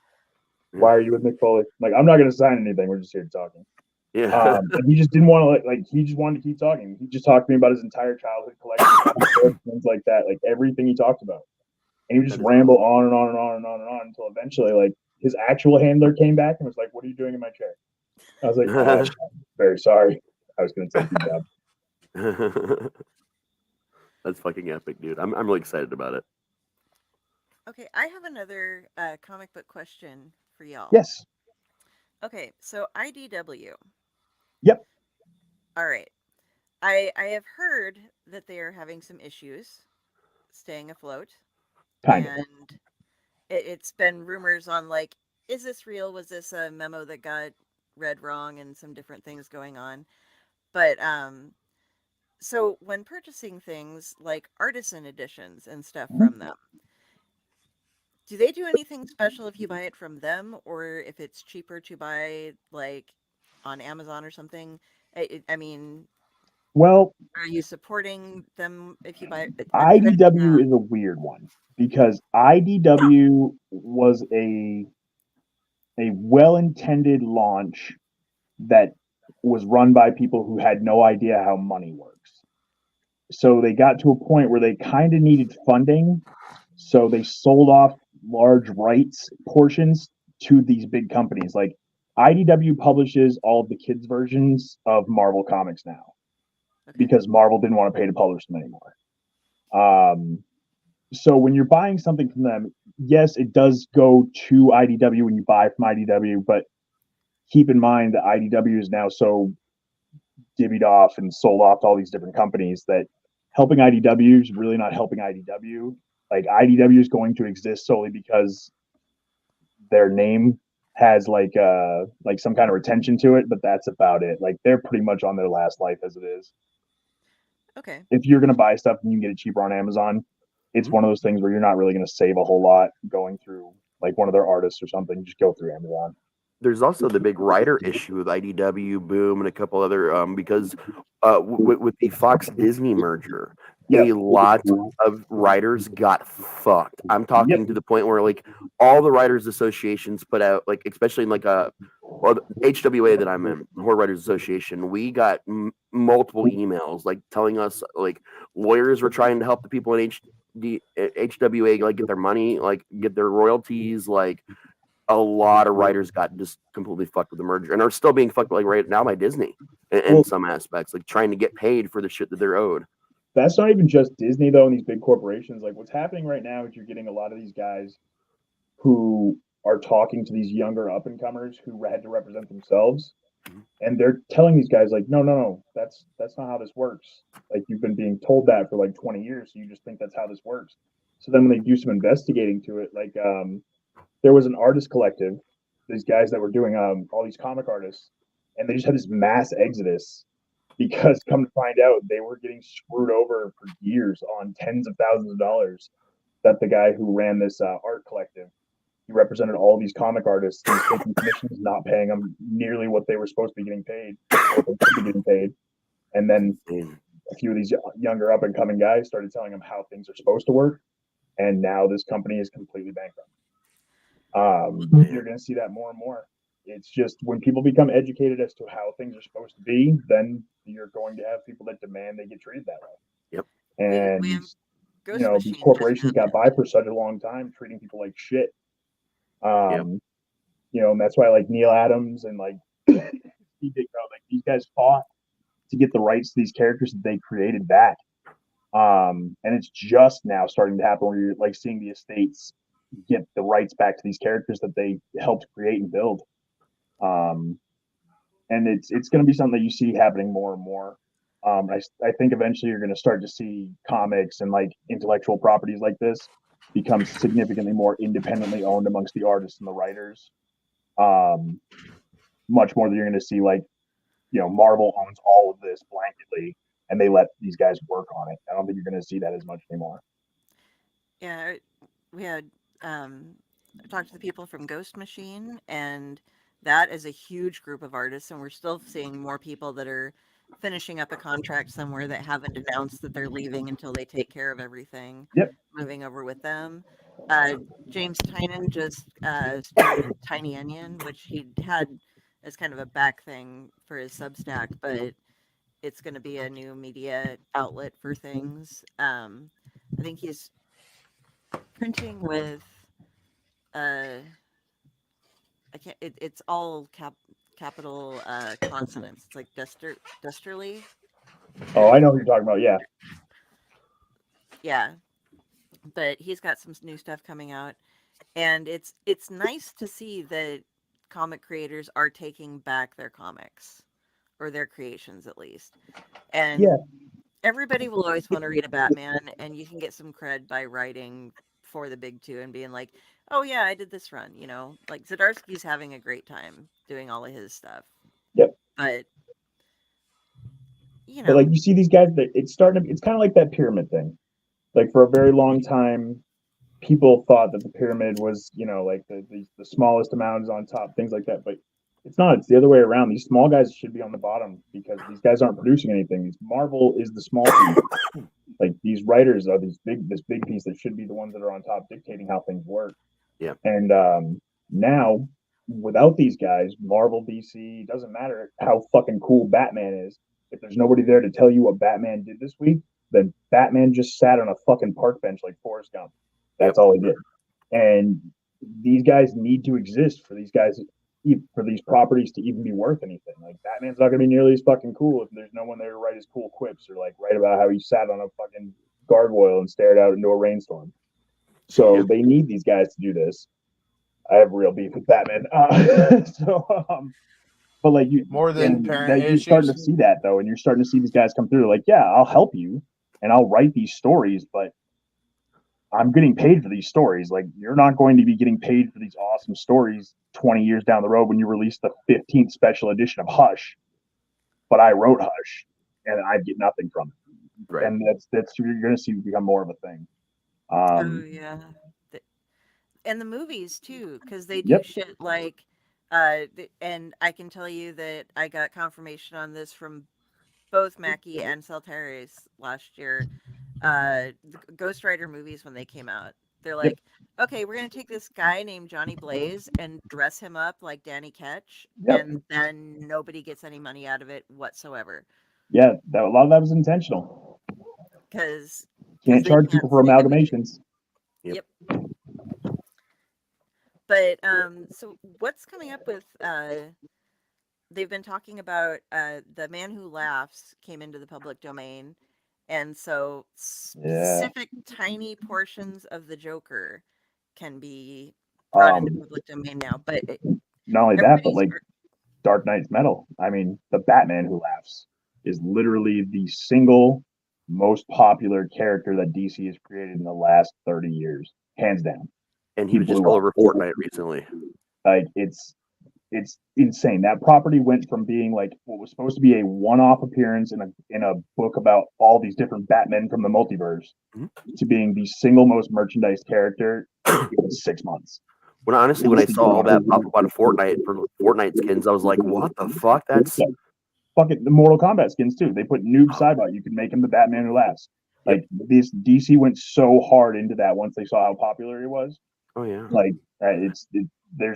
Why are you with Mick Foley? Like, I'm not gonna sign anything. We're just here talking. Yeah. And he just didn't want to like he just wanted to keep talking. He just talked to me about his entire childhood collection, things like that, like everything he talked about. And he would just ramble on and on and on and on and on until eventually like his actual handler came back and was like, "What are you doing in my chair?" I was like, "Oh, very sorry. I was going to take your job." That's fucking epic, dude. I'm really excited about it. Okay, I have another comic book question for y'all. Yes. Okay, so IDW. Yep. All right. I have heard that they are having some issues staying afloat. Kind of. And it's been rumors on like, is this real? Was this a memo that got read wrong and some different things going on? But so when purchasing things like artisan editions and stuff from them, do they do anything special if you buy it from them, or if it's cheaper to buy like on Amazon or something? I mean, Well, are you supporting them if you buy? IDW is a weird one because IDW was a well-intended launch that was run by people who had no idea how money works. So they got to a point where they kind of needed funding. So they sold off large rights portions to these big companies. Like IDW publishes all of the kids' versions of Marvel comics now because Marvel didn't want to pay to publish them anymore. So when you're buying something from them, yes, it does go to IDW when you buy from IDW, but keep in mind that IDW is now so divvied off and sold off to all these different companies that helping IDW is really not helping IDW. Like IDW is going to exist solely because their name has like some kind of retention to it, but that's about it. Like they're pretty much on their last life as it is. Okay. If you're gonna buy stuff and you can get it cheaper on Amazon, it's one of those things where you're not really gonna save a whole lot going through like one of their artists or something. Just go through Amazon. There's also the big writer issue with IDW, Boom, and a couple other because with the Fox Disney merger, a lot of writers got fucked. I'm talking to the point where like all the writers associations put out like especially in like well, HWA that I'm in, Horror Writers Association, we got multiple emails like telling us like lawyers were trying to help the people in HWA like get their money, like get their royalties, like a lot of writers got just completely fucked with the merger and are still being fucked like right now by Disney in some aspects, like trying to get paid for the shit that they're owed. That's not even just Disney though, and these big corporations. Like what's happening right now is you're getting a lot of these guys who are talking to these younger up and comers who had to represent themselves, and they're telling these guys like, no, that's not how this works. Like you've been being told that for like 20 years, so you just think that's how this works. So then when they do some investigating to it, like there was an artist collective, these guys that were doing all these comic artists, and they just had this mass exodus because come to find out they were getting screwed over for years on tens of thousands of dollars that the guy who ran this art collective, he represented all these comic artists and taking commissions, not paying them nearly what they were supposed to be getting paid, what they should be getting paid. And then a few of these younger up and coming guys started telling them how things are supposed to work, and now this company is completely bankrupt. You're going to see that more and more. It's just when people become educated as to how things are supposed to be, then you're going to have people that demand they get treated that way. Yep. And you know, these corporations got by for such a long time treating people like shit. And that's why like Neil Adams and like Steve Ditko, like these guys fought to get the rights to these characters that they created back. And it's just now starting to happen where you're like seeing the estates get the rights back to these characters that they helped create and build. And it's going to be something that you see happening more and more. I think eventually you're going to start to see comics and like intellectual properties like this become significantly more independently owned amongst the artists and the writers. Much more than you're going to see like, Marvel owns all of this blanketly and they let these guys work on it. I don't think you're going to see that as much anymore. Yeah, we had talked to the people from Ghost Machine, and that is a huge group of artists, and we're still seeing more people that are finishing up a contract somewhere that haven't announced that they're leaving until they take care of everything. Yep. Moving over with them. James Tynan just started Tiny Onion, which he had as kind of a back thing for his Substack, but it's going to be a new media outlet for things. I think he's printing with I can't it's all capital consonants. It's like Dusterly. Oh, I know what you're talking about. Yeah. Yeah. But he's got some new stuff coming out, and it's nice to see that comic creators are taking back their comics, or their creations at least. And everybody will always want to read a Batman, and you can get some cred by writing for the big two and being like, oh yeah, I did this run, like Zdarsky's having a great time doing all of his stuff. Yep. But But like you see these guys that it's kind of like that pyramid thing. Like for a very long time, people thought that the pyramid was, like the smallest amount is on top, things like that. But it's not. It's the other way around. These small guys should be on the bottom because these guys aren't producing anything. Marvel is the small piece. Like these writers are this big piece that should be the ones that are on top dictating how things work. Yeah. And now, without these guys, Marvel, DC, doesn't matter how fucking cool Batman is. If there's nobody there to tell you what Batman did this week, then Batman just sat on a fucking park bench like Forrest Gump. That's all he did. And these guys need to exist for these properties to even be worth anything. Like Batman's not gonna be nearly as fucking cool if there's no one there to write his cool quips or like write about how he sat on a fucking gargoyle and stared out into a rainstorm. So they need these guys to do this. I have real beef with Batman. But like you more than parent you're starting to see that though, and you're starting to see these guys come through. Like, yeah, I'll help you and I'll write these stories, but I'm getting paid for these stories. Like, you're not going to be getting paid for these awesome stories 20 years down the road when you release the 15th special edition of Hush. But I wrote Hush, and I get nothing from it. Right. And that's you're going to see become more of a thing. Oh yeah, and the movies too, because they do shit like. And I can tell you that I got confirmation on this from both Mackie and Celtaris last year. The Ghost Rider movies, when they came out, they're like, okay, we're going to take this guy named Johnny Blaze and dress him up like Danny Ketch, and then nobody gets any money out of it whatsoever. Yeah, a lot of that was intentional. Because can't charge people for amalgamations. Yep. But so what's coming up with they've been talking about The Man Who Laughs came into the public domain, and so specific tiny portions of the Joker can be brought into public domain now. But not only that, but like Dark Knight's Metal. I mean, the Batman Who Laughs is literally the single most popular character that DC has created in the last 30 years, hands down. And he was just all over Fortnite recently. Like it's insane. That property went from being like what was supposed to be a one-off appearance in a book about all these different Batmen from the multiverse to being the single most merchandised character in 6 months. When I saw all that pop up on Fortnite for Fortnite skins, I was like, "What the fuck? That's fucking the Mortal Kombat skins too." They put Noob Saibot. You can make him the Batman Who Laughs. Like this DC went so hard into that once they saw how popular he was. Oh yeah. Like there's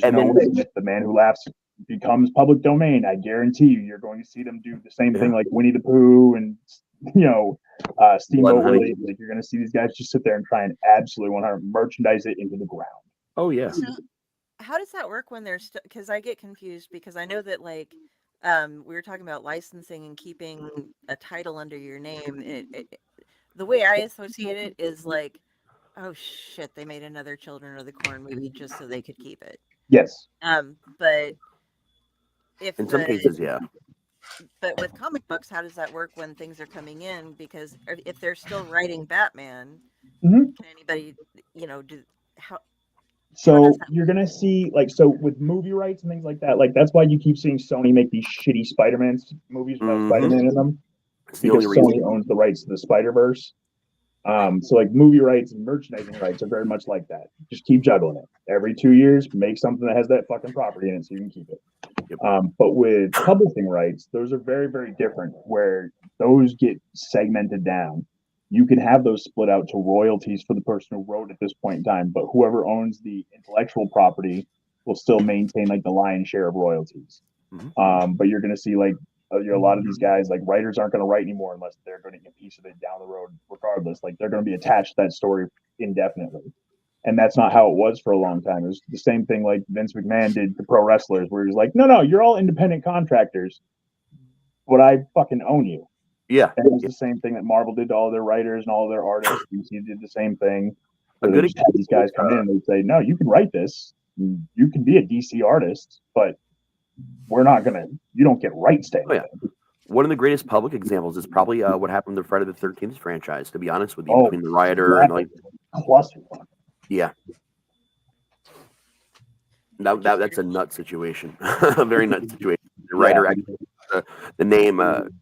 no way that The Man Who Laughs becomes public domain. I guarantee you're going to see them do the same thing like Winnie the Pooh and Steamboat Willie. Like you're going to see these guys just sit there and try and absolutely 100 merchandise it into the ground. Oh yeah. how does that work when they're still? Because I get confused because I know that like we were talking about licensing and keeping a title under your name. The way I associate it is like, oh shit, they made another Children of the Corn movie just so they could keep it. Yes. But if In some cases, yeah. but with comic books, how does that work when things are coming in? Because if they're still writing Batman, Mhm. can anybody, do how? So you're gonna see so with movie rights and things like that, like that's why you keep seeing Sony make these shitty Spider-Man movies without Spider-Man in them, It's the only because Sony reason. owns the rights to the Spider-Verse. So like movie rights and merchandising rights are very much like that. Just keep juggling it. Every 2 years, make something that has that fucking property in it so you can keep it. But with publishing rights, those are very, very different, where those get segmented down. You can have those split out to royalties for the person who wrote at this point in time, but whoever owns the intellectual property will still maintain like the lion's share of royalties. But you're going to see like a lot of these guys, like writers aren't going to write anymore unless they're going to get a piece of it down the road, regardless. Like they're going to be attached to that story indefinitely. And that's not how it was for a long time. It was the same thing like Vince McMahon did to pro wrestlers, where he was like, no, you're all independent contractors, but I fucking own you. Yeah. And it was the same thing that Marvel did to all their writers and all their artists. DC did the same thing. A Where good they just had these guys come in and they'd say, no, you can write this. You can be a DC artist, but we're not going to, you don't get rights to anything. Oh, yeah. One of the greatest public examples is probably what happened to the Friday the 13th franchise, to be honest with you, between the Rioter and like. Clusterfuck. Yeah. That's a nut situation. A very nut situation. The writer actually the name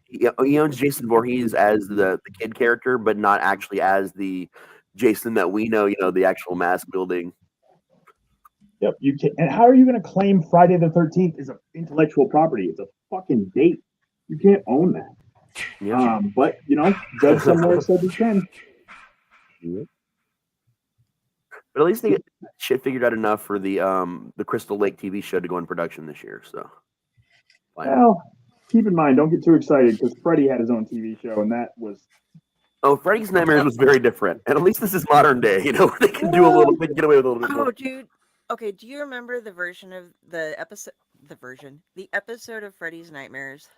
he owns Jason Voorhees as the kid character, but not actually as the Jason that we know, the actual mask wielding. Yep, you can. And how are you going to claim Friday the 13th is an intellectual property? It's a fucking date. You can't own that. Yeah. But Judge somewhere said you can. Yep. But at least they get shit figured out enough for the Crystal Lake TV show to go in production this year. So, fine. Well, keep in mind, don't get too excited, because Freddy had his own TV show, and that was. Oh, Freddy's Nightmares was very different, and at least this is modern day. They can do a little, they can get away with a little bit more. Oh, dude. Okay, do you remember the version of the episode of Freddy's Nightmares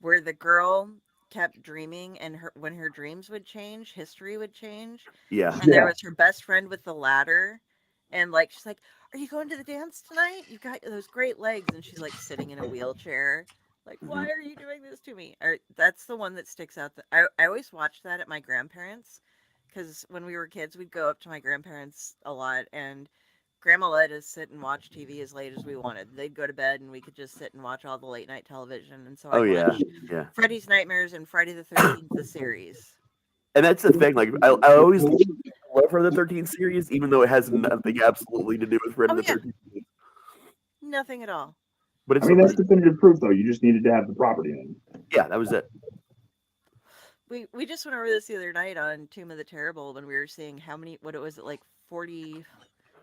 where the girl kept dreaming, and when her dreams would change, history would change? Yeah. And there was her best friend with the ladder, and like she's like, "Are you going to the dance tonight? You've got those great legs," and she's like sitting in a wheelchair. Like, why are you doing this to me? That's the one that sticks out. I always watched that at my grandparents, because when we were kids, we'd go up to my grandparents a lot, and Grandma let us sit and watch TV as late as we wanted. They'd go to bed, and we could just sit and watch all the late night television. And so I watched Freddy's Nightmares and Friday the 13th, the series. And that's the thing. Like, I always love Friday the 13th series, even though it has nothing absolutely to do with Friday the 13th. Nothing at all. But it's that's definitive proof, though. You just needed to have the property name. Yeah, that was it. We just went over this the other night on Tomb of the Terrible when we were seeing how many, like 40,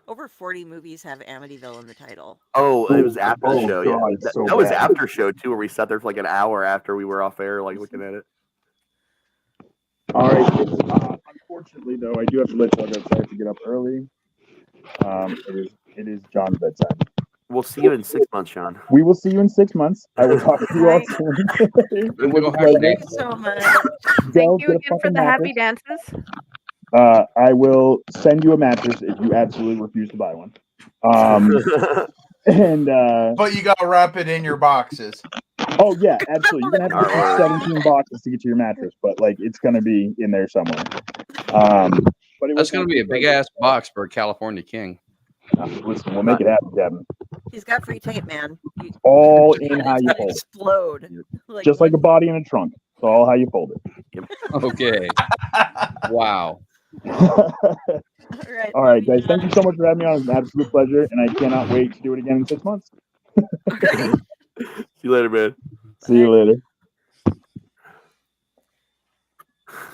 over 40 movies have Amityville in the title. Oh, it was after the show. God, Yeah, that was after show too, where we sat there for like an hour after we were off air, like looking at it. All right. Unfortunately, though, I do have to let you know that I have to get up early. It is John's bedtime. We'll see you in 6 months, Sean. We will see you in 6 months. I will talk to you all soon. Thank you so much. Thank you again for the happy dances. I will send you a mattress if you absolutely refuse to buy one. But you gotta wrap it in your boxes. Oh yeah, absolutely. You're gonna have to get 17 boxes to get to your mattress, but like it's gonna be in there somewhere. But That's gonna be a big ass box for a California king. Listen, we'll make it happen, Kevin. He's got free tape, man. All in how you fold it. Explode. Just like a body in a trunk. It's all how you fold it. Okay. Wow. All right, guys. Thank you so much for having me on. It's an absolute pleasure, and I cannot wait to do it again in 6 months. See you later, man. See you later.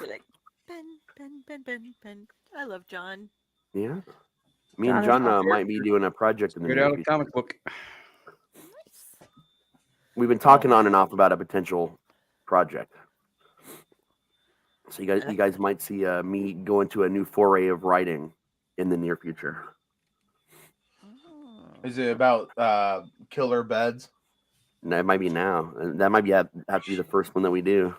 Like, Ben. I love John. Yeah. Me and John might be doing a project in the Straight near out of future. comic book. We've been talking on and off about a potential project. So you guys might see me go into a new foray of writing in the near future. Is it about killer beds And that might be now. And that might be have to be the first one that we do.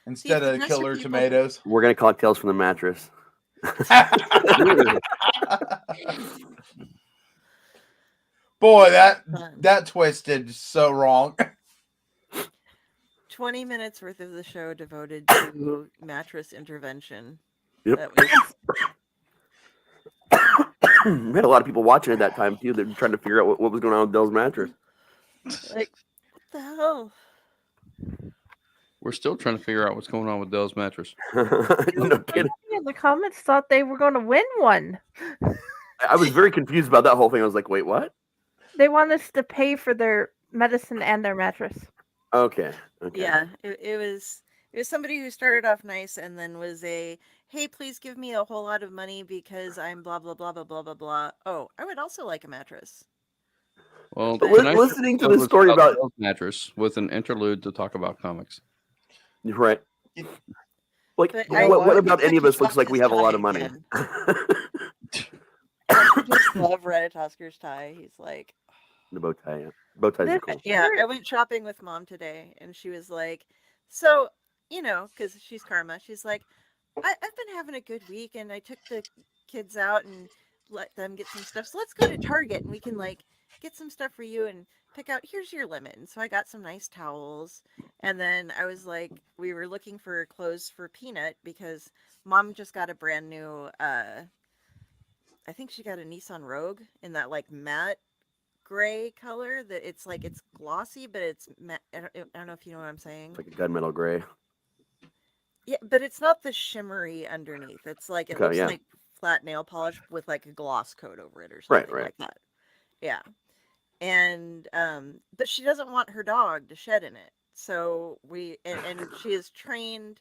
instead the of dresser killer people- tomatoes? We're gonna call it Tales from the Mattress. Boy, that Fun. twisted so wrong. 20 minutes worth of the show devoted to mattress intervention. Yep. That was We had a lot of people watching at that time too. They're trying to figure out what was going on with Dell's mattress. like, what the hell? We're still trying to figure out what's going on with Dell's mattress. No kidding. Somebody in the comments thought they were going to win one. I was very confused about that whole thing. I was like, wait, what? They want us to pay for their medicine and their mattress. Okay. Okay. Yeah, it was somebody who started off nice and then was a, hey, please give me a whole lot of money because I'm blah blah blah blah blah blah blah. Oh, I would also like a mattress. Well, But tonight's listening to episode the was story about Dell's mattress with an interlude to talk about comics. right. Like, But what about I any of us looks shop like we his have a lot tie of money? again. I just love Ratatosker's tie. He's like, The bow tie. Yeah. Bow ties are This- cool. yeah, I went shopping with mom today, and she was like, so, because she's Karma, she's like, I've been having a good week, and I took the kids out and let them get some stuff. So let's go to Target, and we can, get some stuff for you and pick out, here's your limit. And so I got some nice towels. And then I was like, we were looking for clothes for Peanut because mom just got a brand new, I think she got a Nissan Rogue in that, matte gray color that it's glossy, but it's matte. I don't know if you know what I'm saying. It's like a gunmetal gray. Yeah, but it's not the shimmery underneath. It's like, it Okay, looks yeah. like flat nail polish with a gloss coat over it or Right, something right. like that. Yeah. And, but she doesn't want her dog to shed in it. So and she has trained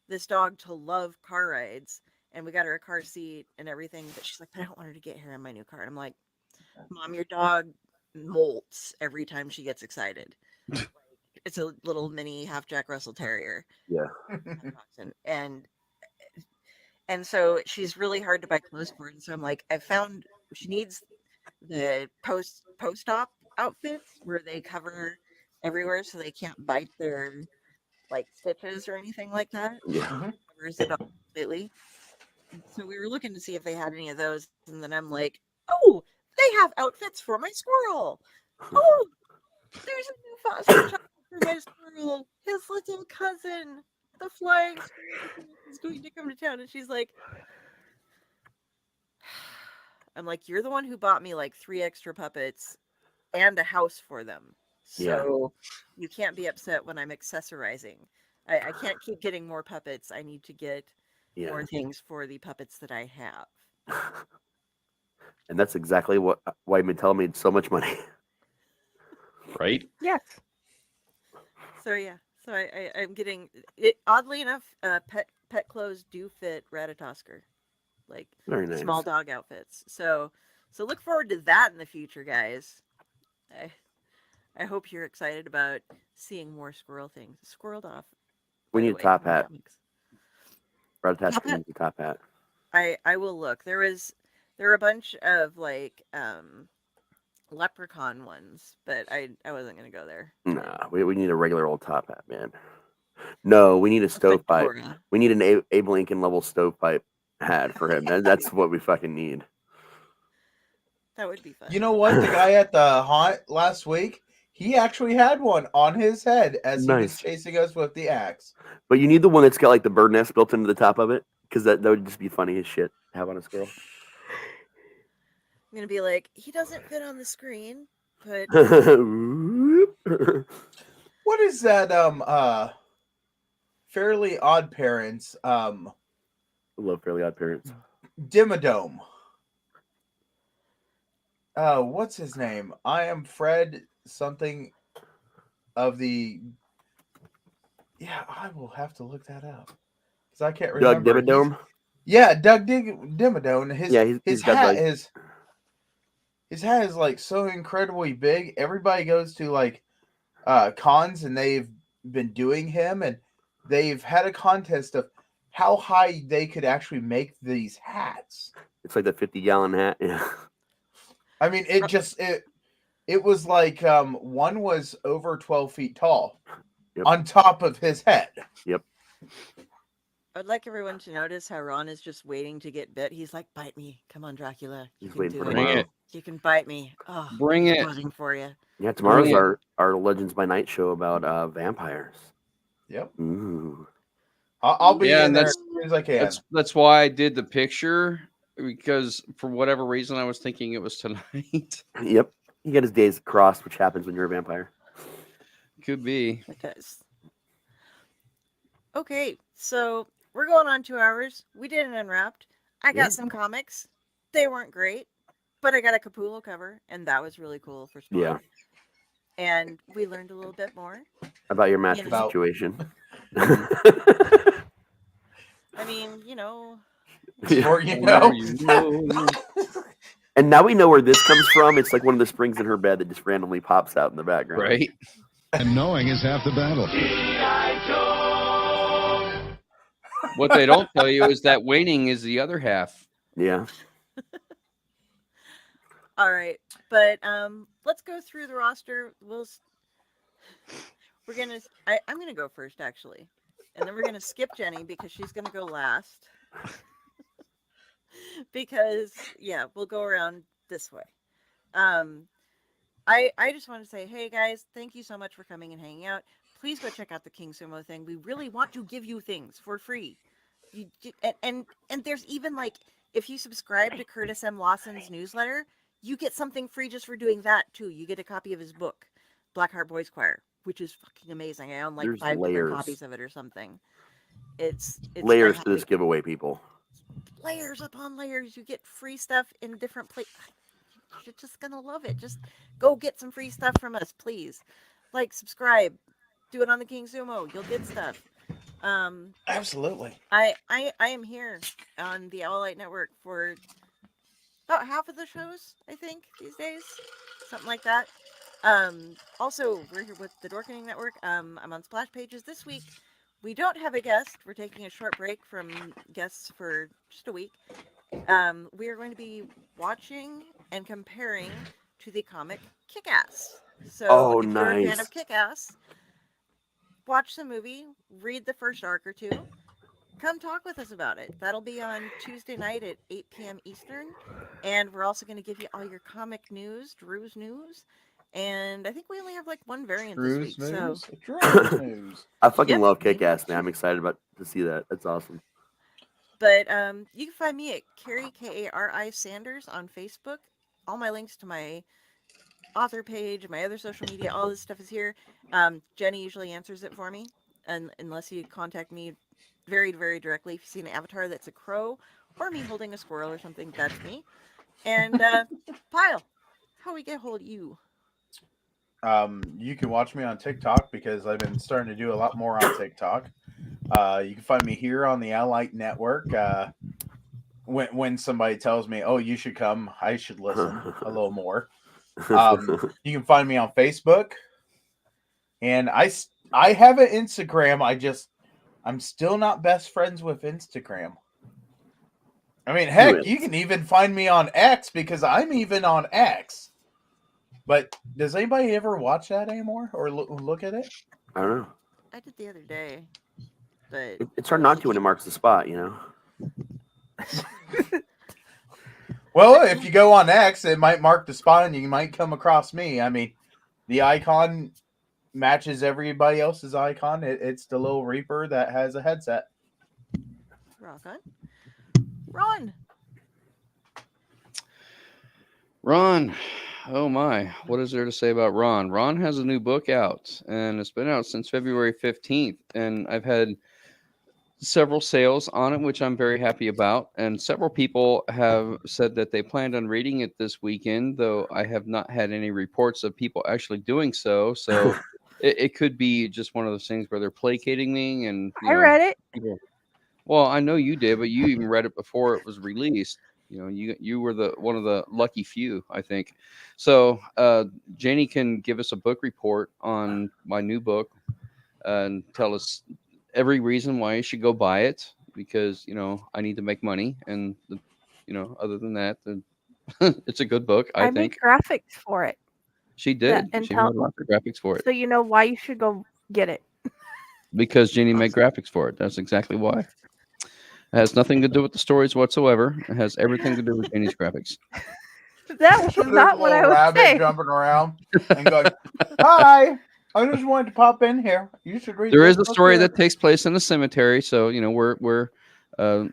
this dog to love car rides, and we got her a car seat and everything, but she's like, I don't want her to get here in my new car. And I'm like, Mom, your dog molts every time she gets excited. It's a little mini half Jack Russell Terrier. Yeah. And so she's really hard to buy clothes for. And so I'm like, she needs the post-op outfits where they cover everywhere so they can't bite their stitches or anything like that. Yeah. Covers it all completely. So we were looking to see if they had any of those, and then I'm like, oh, they have outfits for my squirrel. Oh, there's a new foster child for my squirrel. His little cousin, the flying squirrel, is going to come to town. And she's like, I'm like, you're the one who bought me 3 extra puppets and a house for them. So you can't be upset when I'm accessorizing. I can't keep getting more puppets. I need to get more things for the puppets that I have. And that's exactly why Mattel made so much money. Right? Yes. So yeah, so I'm getting it. Oddly enough, pet clothes do fit Ratatosker, Very nice. small dog outfits. So look forward to that in the future, guys. I hope you're excited about seeing more squirrel things. Squirreled off. We by the need a way, top from the hat. comics. Ratatasker Top hat? needs a top hat. I will look. There are a bunch of leprechaun ones, but I wasn't gonna go there. Nah, we need a regular old top hat, man. No, we need a stovepipe. Fedora. We need an Abe Lincoln level stovepipe hat for him. That's what we fucking need. That would be fun. You know what? The guy at the haunt last week, he actually had one on his head as he was Nice. chasing us with the axe. But you need the one that's got the bird nest built into the top of it, because that would just be funny as shit to have on a squirrel. I'm gonna be like, he doesn't fit on the screen, but What is that? Fairly Odd Parents. I love Fairly Odd Parents. Dimmadome. What's his name? I am Fred something of the. Yeah, I will have to look that up because I can't Doug remember. Dimmadome. Yeah, Doug Dimmadome. His got, hat is. His hat is so incredibly big. Everybody goes to cons and they've been doing him, and they've had a contest of how high they could actually make these hats. It's like the 50-gallon hat. Yeah. I mean, it was like one was over 12 feet tall Yep. on top of his head. Yep. I'd like everyone to notice how Ron is just waiting to get bit. He's like, "Bite me, come on, Dracula. You He's can waiting do for it. Bring tomorrow. it. You can bite me. Oh, Bring he's it. buzzing for you." Yeah, tomorrow's Bring it. our Legends by Night show about vampires. Yep. Ooh. I'll be Yeah, in and there as soon as I can. That's why I did the picture, because for whatever reason I was thinking it was tonight. Yep. You get his days crossed, which happens when you're a vampire. Could be. It does. Okay, so we're going on 2 hours. We did an Unwrapped. I got Yeah. some comics. They weren't great, but I got a Capullo cover, and that was really cool for Spawn. Yeah. And we learned a little bit more. About your master About- situation. I mean, you know, Or, you Or know, you know. And now we know where this comes from. It's like one of the springs in her bed that just randomly pops out in the background. Right? And knowing is half the battle. What they don't tell you is that waiting is the other half. Yeah. all right. But let's go through the roster. I'm gonna go first actually. And then we're gonna skip Jenny because she's gonna go last. Because yeah, we'll go around this way. I just want to say, hey guys, thank you so much for coming and hanging out. Please go check out the King Sumo thing. We really want to give you things for free. And there's even like, if you subscribe to Curtis M. Lawson's newsletter, you get something free just for doing that too. You get a copy of his book, Blackheart Boys Choir, which is fucking amazing. I own like There's 5 layers. different copies of it or something. It's Layers I to this giveaway, people. layers upon layers. You get free stuff in different places. You're just gonna love it. Just go get some free stuff from us, please. Like, subscribe, do it on the King Sumo. You'll get stuff. absolutely. I am here on the Elliott Network for about half of the shows, I think, these days, something like that. Also, we're here with the Dorkening Network. I'm on Splash Pages this week. We don't have a guest. We're taking a short break from guests for just a week. We are going to be watching and comparing to the comic Kick-Ass. So if you're a fan Nice. of Kick-Ass, watch the movie, read the first arc or two, come talk with us about it. That'll be on Tuesday night at 8 p.m. Eastern. And we're also going to give you all your comic news, Drew's news. And I think we only have like one variant this week. So Drew's news. I fucking Yep. love Kick-Ass, man. I'm excited to see that. That's awesome. But you can find me at Carrie Kari Sanders on Facebook. All my links to my author page, my other social media, all this stuff is here. Jenny usually answers it for me, and unless you contact me very, very directly. If you see an avatar that's a crow or me holding a squirrel or something, that's me. And Pyle, how we get hold of you? You can watch me on TikTok because I've been starting to do a lot more on TikTok. You can find me here on the Elliott Network. When somebody tells me, "Oh, you should come," I should listen a little more. You can find me on Facebook, and I have an Instagram. I'm still not best friends with Instagram. I mean, heck, you can even find me on X because I'm even on X. But does anybody ever watch that anymore or look at it? I don't know. I did the other day, but It's hard not to when it marks the spot, you know? Well, if you go on X, it might mark the spot and you might come across me. I mean, the icon matches everybody else's icon. It's the little Reaper that has a headset. rock on. Ron. Ron. Oh my. What is there to say about Ron? Ron has a new book out, and it's been out since February 15th. And I've had several sales on it, which I'm very happy about. And several people have said that they planned on reading it this weekend, though I have not had any reports of people actually doing so. So it could be just one of those things where they're placating me. And I read it. people, well, I know you did, but you even read it before it was released. You know, you were one of the lucky few, I think. So Janie can give us a book report on my new book and tell us every reason why you should go buy it, because I need to make money, and other than that, It's a good book, I made think. graphics for it. She Yeah, did. and She made lots of graphics for it So you know why you should go get it. because Jenny made graphics for it. That's exactly why. It has nothing to do with the stories whatsoever. It has everything to do with Jenny's graphics. That was There's not a what I little was rabbit saying. jumping around and going, "Hi, I just wanted to pop in here. You should read." There this is a book story here." that takes place in a cemetery, so we're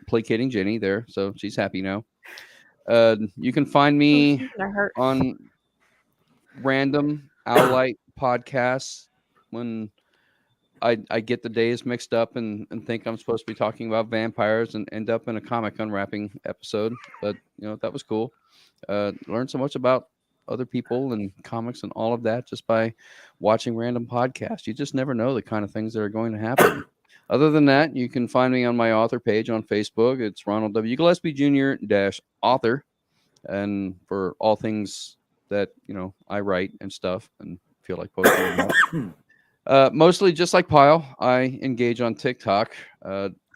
placating Jenny there, so she's happy now. You can find me She's gonna hurt. on random Owlite podcasts when I get the days mixed up and think I'm supposed to be talking about vampires and end up in a comic unwrapping episode. But that was cool. Learned so much about other people and comics and all of that just by watching random podcasts. You just never know the kind of things that are going to happen. Other than that, you can find me on my author page on Facebook. It's Ronald W. Gillespie Jr. -author. And for all things that, I write and stuff and feel like posting about. Mostly just like Pyle, I engage on TikTok.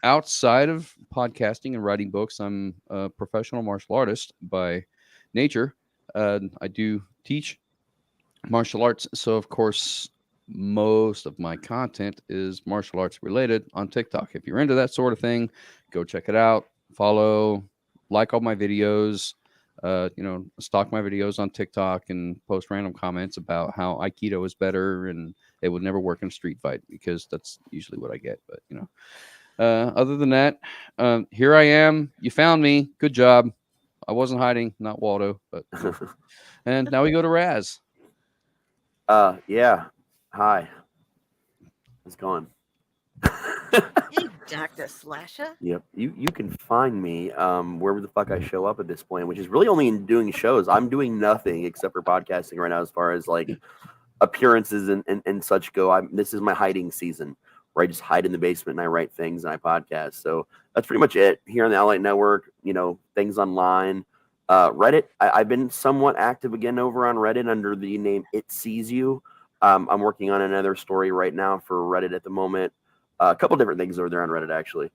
Outside of podcasting and writing books, I'm a professional martial artist by nature. I do teach martial arts. So, of course, most of my content is martial arts related on TikTok. If you're into that sort of thing, go check it out. Follow, like all my videos. Stalk my videos on TikTok and post random comments about how Aikido is better and it would never work in a street fight because that's usually what I get. But, other than that, here I am. You found me. Good job. I wasn't hiding, not Waldo. But and now we go to Raz. Yeah. Hi. How's it going? Hey, Dr. Slasher. Yep. You can find me wherever the fuck I show up at this point, which is really only in doing shows. I'm doing nothing except for podcasting right now as far as like appearances and such go. This is my hiding season where I just hide in the basement and I write things and I podcast. So that's pretty much it here on the Elliott Network. Things online. Reddit. I've been somewhat active again over on Reddit under the name It Sees You. I'm working on another story right now for Reddit at the moment. A couple different things over there on Reddit, actually.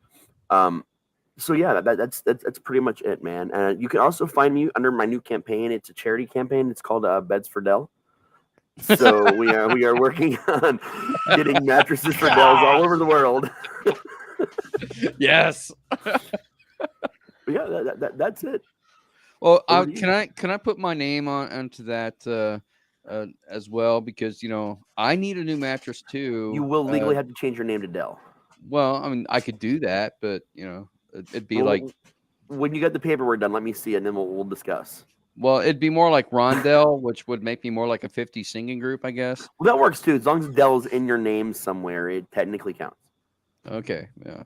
So yeah, that's pretty much it, man. You can also find me under my new campaign. It's a charity campaign. It's called Beds for Dell. So we are working on getting mattresses for Dells all over the world. Yes. Yeah, that's it. Well, can I put my name onto that as well because I need a new mattress too. You will legally have to change your name to Dell. Well, I mean, I could do that, but it'd be like when you get the paperwork done, let me see it, and then we'll discuss. Well, it'd be more like Rondell, which would make me more like a 50 singing group, I guess. Well, that works too. As long as Dell's in your name somewhere, it technically counts. Okay, yeah.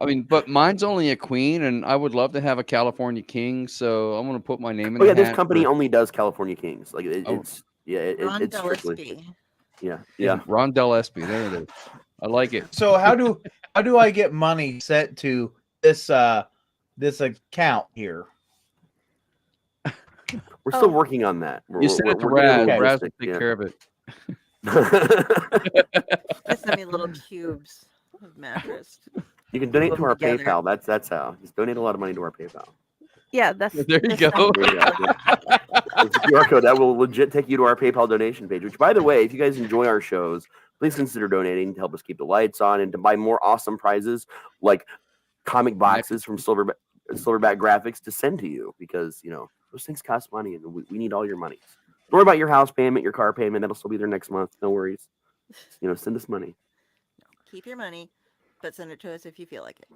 I mean, but mine's only a queen, and I would love to have a California king, so I'm going to put my name in. This company only does California kings. Like it's Rondell strictly. Espy. Yeah. Rondell Espy. There it is. I like it. So how do I get money set to this account here? We're still working on that. You send it to Raz. Raz will take care of it. Just send me little cubes of mattress. You can donate to our together. PayPal. That's how. Just donate a lot of money to our PayPal. Yeah, that's There you go. There you go. It's a QR code that will legit take you to our PayPal donation page. Which, by the way, if you guys enjoy our shows, please consider donating to help us keep the lights on and to buy more awesome prizes like comic boxes from Silverback Graphics to send to you because those things cost money and we need all your money. Don't worry about your house payment, your car payment. That'll still be there next month. No worries. Send us money. Keep your money, but send it to us if you feel like it.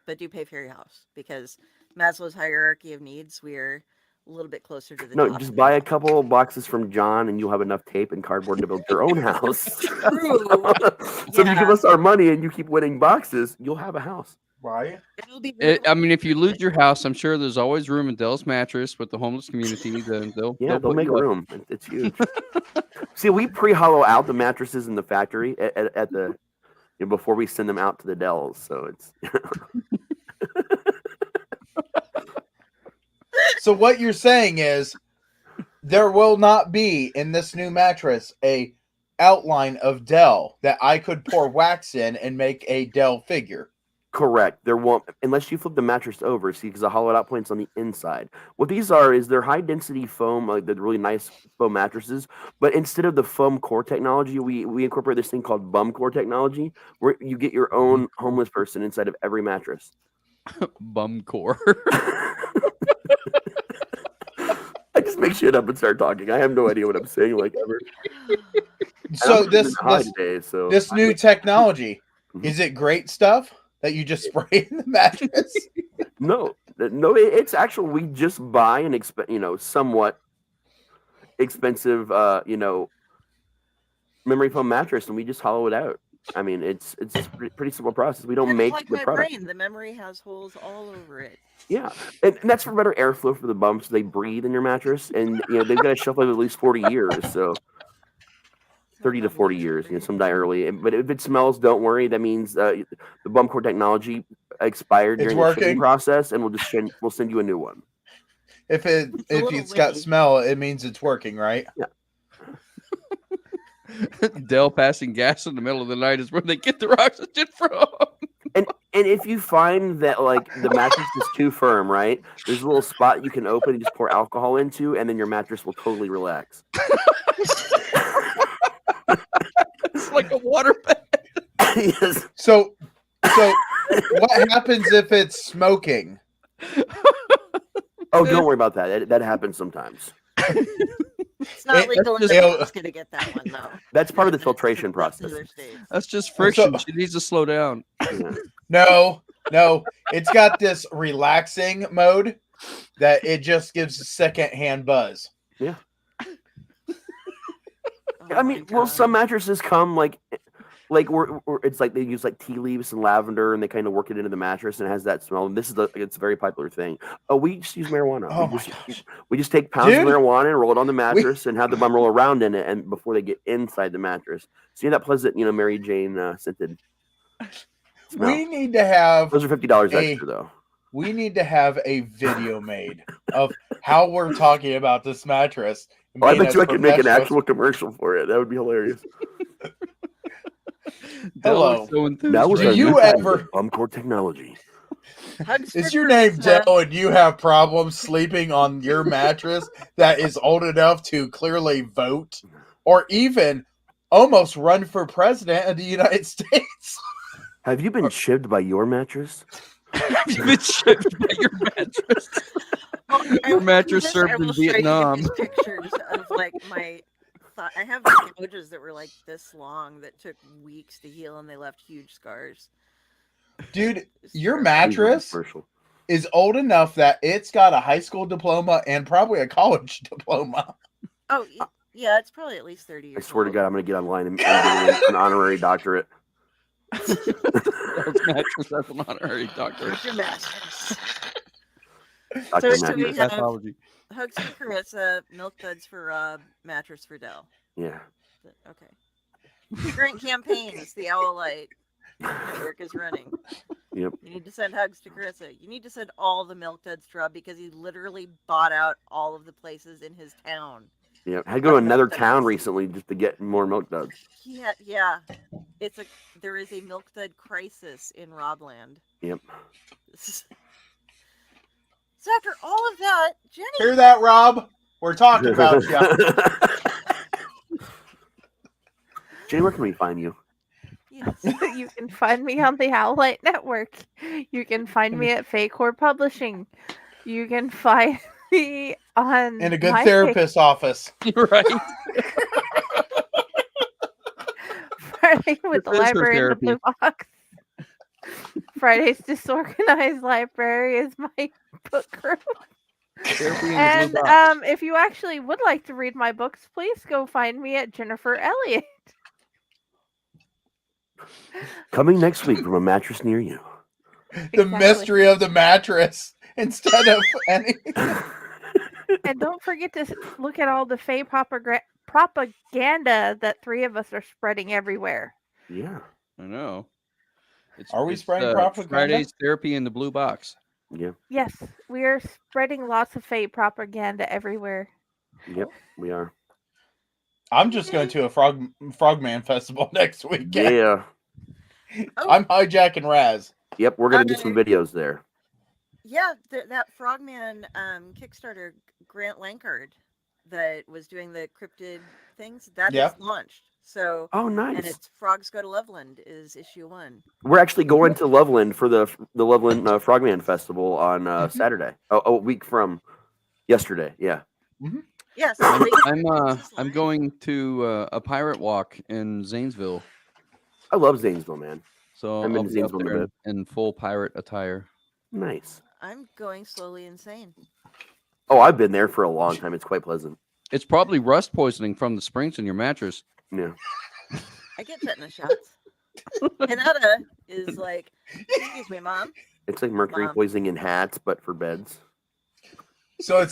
But do pay for your house because Maslow's hierarchy of needs, we're a little bit closer to the No, top just than buy the a bottom. couple of boxes from John and you'll have enough tape and cardboard to build your own house. True. So if you give us our money and you keep winning boxes, you'll have a house. Why? It'll be I mean, if you lose your house, I'm sure there's always room in Dell's mattress with the homeless community. Then they'll they'll make put you up. room. It's huge. See, we pre-hollow out the mattresses in the factory at the before we send them out to the Dells. So it's So what you're saying is there will not be in this new mattress a outline of Dell that I could pour wax in and make a Dell figure. Correct. There won't, unless you flip the mattress over, see, because the hollowed out point's on the inside. What these are is they're high density foam, like the really nice foam mattresses. But instead of the foam core technology, we incorporate this thing called bum core technology, where you get your own homeless person inside of every mattress. Bum core. I just make shit up and start talking. I have no idea what I'm saying, like ever. So I'm even high today, so this new technology, Mhm. is it great stuff that you just spray in the mattress? No, it's actual. We just buy an somewhat expensive, memory foam mattress, and we just hollow it out. I mean, it's just pretty simple process. We don't Kind of make like the my product. brain. The memory has holes all over it. Yeah, and that's for better airflow for the bumps. So they breathe in your mattress, and they've got a shelf life of at least 40 years. So 30 to 40 years. Some die early. But if it smells, don't worry. That means the bum core technology expired It's during the shipping working. process, and we'll send you a new one. If a little it's got windy. smell, it means it's working, right? Dell passing gas in the middle of the night is where they get their oxygen from. And if you find that like the mattress is too firm, right? There's a little spot you can open and just pour alcohol into, and then your mattress will totally relax. It's like a water bed. Yes. So what happens if it's smoking? Oh, don't worry about that. That happens sometimes. It's not legal in just- Nebraska to get that one though. That's part of the That's filtration that's in process. other states. That's just friction. So- She needs to slow down. Yeah. No, it's got this relaxing mode that it just gives a second-hand buzz. Yeah. Oh I my mean, well, God. some mattresses come like where it's like they use like tea leaves and lavender, and they kind of work it into the mattress, and it has that smell. And this is it's a very popular thing. Oh, we just use marijuana. Oh we my just, gosh. we just take pounds Dude. of marijuana and roll it on the mattress, and have the bum roll around in it, and before they get inside the mattress, see that pleasant, Mary Jane scented smell. We need to have Those are $50 a- extra though. we need to have a video made of how we're talking about this mattress. and Oh, I being bet you as I could make an professionals. actual commercial for it. That would be hilarious. Dell Hello. is so enthused. That was Do our you new patent, ever- bum core technology? Hugs Is for your name Krysa. Dell and you have problems sleeping on your mattress that is old enough to clearly vote or even almost run for president of the United States? Have you been chived by your mattress? Have you been shipped by your mattress? Your mattress I served in will show you Vietnam. these pictures of like my. I have gouges that were like this long that took weeks to heal, and they left huge scars. Dude, It's your terrible. mattress Commercial. is old enough that it's got a high school diploma and probably a college diploma. Oh yeah, it's probably at least 30 I years. swear to old. God, I'm going to get online and get an honorary doctorate. Dell's mattress has an honorary doctor. Where's your mattress? Dr. So we Mattress. have Pathology. Hugs for Krysa, milk duds for Rob, mattress for Dell. Yeah. Okay. Current campaigns, the Owl Light network is running. Yep. You need to send hugs to Krysa. You need to send all the milk duds to Rob because he literally bought out all of the places in his town. Yeah. I had to go to another town recently just to get more milk duds. Yeah. There is a milk dud crisis in Robland. Yep. So after all of that, Jenny. Hear that, Rob? We're talking about you. Jenny, where can we find you? Yes. You can find me on the Owlite Network. You can find me at Faycore Publishing. You can find me on In a good my therapist's office. Right. Friday with the Professor library in the therapy. blue box. Friday's Disorganized Library is my book group. Therapy in the And blue box. if you actually would like to read my books, please go find me at Jennifer Elliott. Coming next week from a mattress near you. The mystery of the mattress instead of any. And don't forget to look at all the fake propaganda that three of us are spreading everywhere. Yeah. I know. Are we spreading propaganda? Friday's therapy in the blue box. Yeah. Yes, we are spreading lots of fake propaganda everywhere. Yep. We are. I'm just going to a Frogman Festival next weekend. Yeah. Oh. I'm hijacking Raz. Yep, we're gonna do some videos there. Yeah, that Frogman Kickstarter, Grant Lankard, that was doing the cryptid things, that Yeah. has launched. So, Oh, and nice. it's Frogs Go to Loveland is issue 1. We're actually going to Loveland for the Loveland Frogman Festival on Saturday. A week from yesterday. Yeah. Yes, I'm going to a pirate walk in Zanesville. I love Zanesville, man. So I've I'll been to be up Zanesville there a bit. in full pirate attire. Nice. I'm going slowly insane. Oh, I've been there for a long time. It's quite pleasant. It's probably rust poisoning from the springs in your mattress. Yeah. I get tetanus shots. Hinata is like, excuse me, Mom. It's like mercury Mom. poisoning in hats, but for beds. So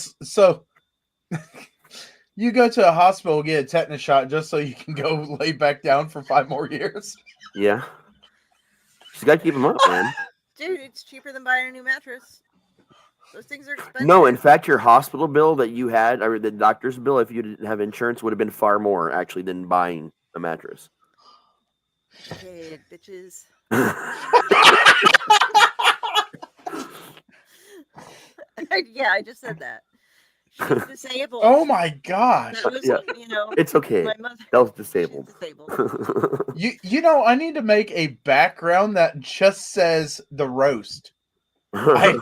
you go to a hospital, get a tetanus shot just so you can go lay back down for 5 more years. Yeah. You got to keep them up, man. Dude, it's cheaper than buying a new mattress. Those things are expensive. No, in fact, your hospital bill that you had, or the doctor's bill, if you didn't have insurance, would have been far more actually than buying a mattress. Okay, bitches. Yeah, I just said that. She's disabled. Oh my gosh. That was, Yeah. you know, It's okay. my mother. Del's disabled. She's disabled. You know, I need to make a background that just says the roast. I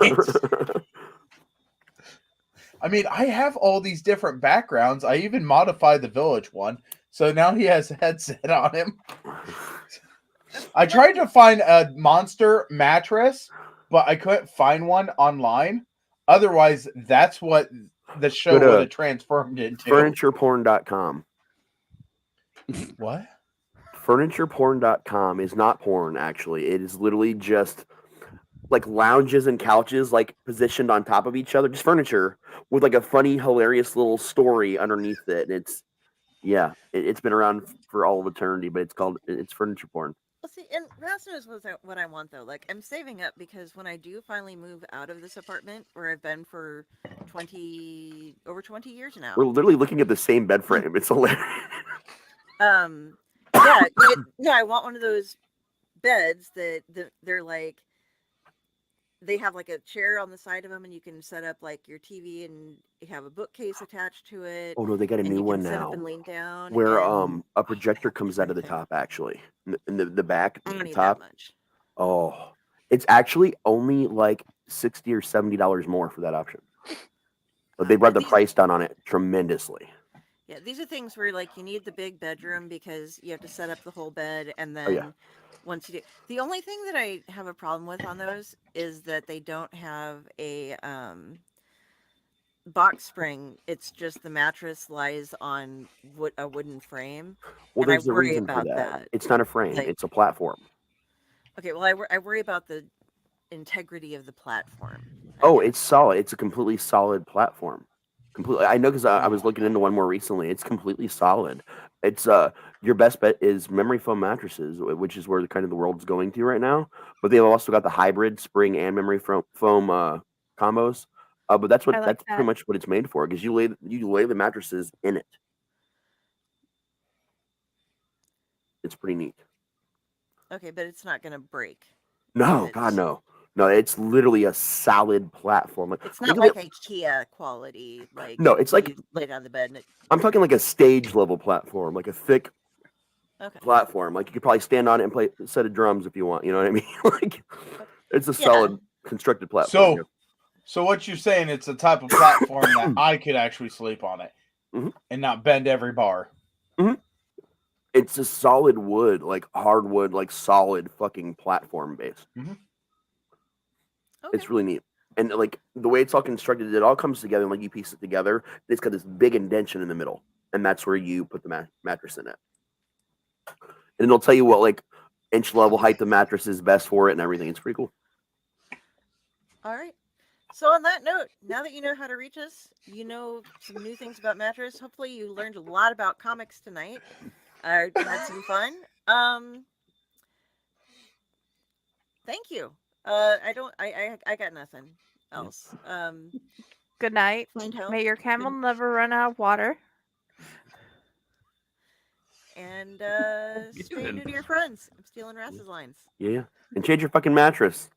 mean, I have all these different backgrounds. I even modified the village one. So now he has a headset on him. I tried to find a monster mattress, but I couldn't find one online. Otherwise, that's what the show Go to would have transformed into. FurniturePorn.com. What? FurniturePorn.com is not porn, actually. It is literally just like lounges and couches like positioned on top of each other, just furniture with like a funny, hilarious little story underneath it. And it's been around for all of eternity, but it's furniture porn. Well, see, and Raz knows what I want, though. Like, I'm saving up because when I do finally move out of this apartment where I've been for over 20 years now. We're literally looking at the same bed frame. It's hilarious. Yeah, I want one of those beds that they're like, they have like a chair on the side of them, and you can set up like your TV, and you have a bookcase attached to it. Oh no, they got a and new you one can sit now up and lean down. where and a projector comes out of the top, actually, in the back, I don't the need top. that much. Oh, it's actually only like $60 or $70 more for that option. But they brought the price down on it tremendously. Yeah, these are things where like you need the big bedroom because you have to set up the whole bed, and then Oh, yeah. once you do, the only thing that I have a problem with on those is that they don't have a box spring. It's just the mattress lies on a wooden frame. Well, and I there's a worry reason for about that. It's not a frame; Like, it's a platform. okay, well, I worry about the integrity of the platform. Oh, it's solid. It's a completely solid platform. Completely. I know because I was looking into one more recently. It's completely solid. It's your best bet is memory foam mattresses, which is where the kind of the world's going to right now. But they've also got the hybrid spring and memory foam combos. But that's pretty much what it's made for, because you lay the mattresses in it. It's pretty neat. Okay, but it's not going to break. No, God, no. No, it's literally a solid platform. It's not like IKEA quality. Like, no, it's like you lay down the bed. And I'm talking like a stage level platform, like a thick Okay. platform. Like you could probably stand on it and play a set of drums if you want. You know what I mean? Like it's a solid constructed platform. So what you're saying? It's a type of platform that I could actually sleep on it and not bend every bar. It's a solid wood, like hardwood, like solid fucking platform base. It's really neat. And like the way it's all constructed, it all comes together, and like you piece it together. It's got this big indention in the middle, and that's where you put the mattress in it. And it'll tell you what like inch level height the mattress is best for it and everything. It's pretty cool. All right. So on that note, now that you know how to reach us, you know some new things about mattress. Hopefully you learned a lot about comics tonight. Had some fun. Thank you. I got nothing else. Good night. Find help. May your camel never run out of water. and stay Heathen. new to your friends. I'm stealing Raz's lines. Yeah. And change your fucking mattress.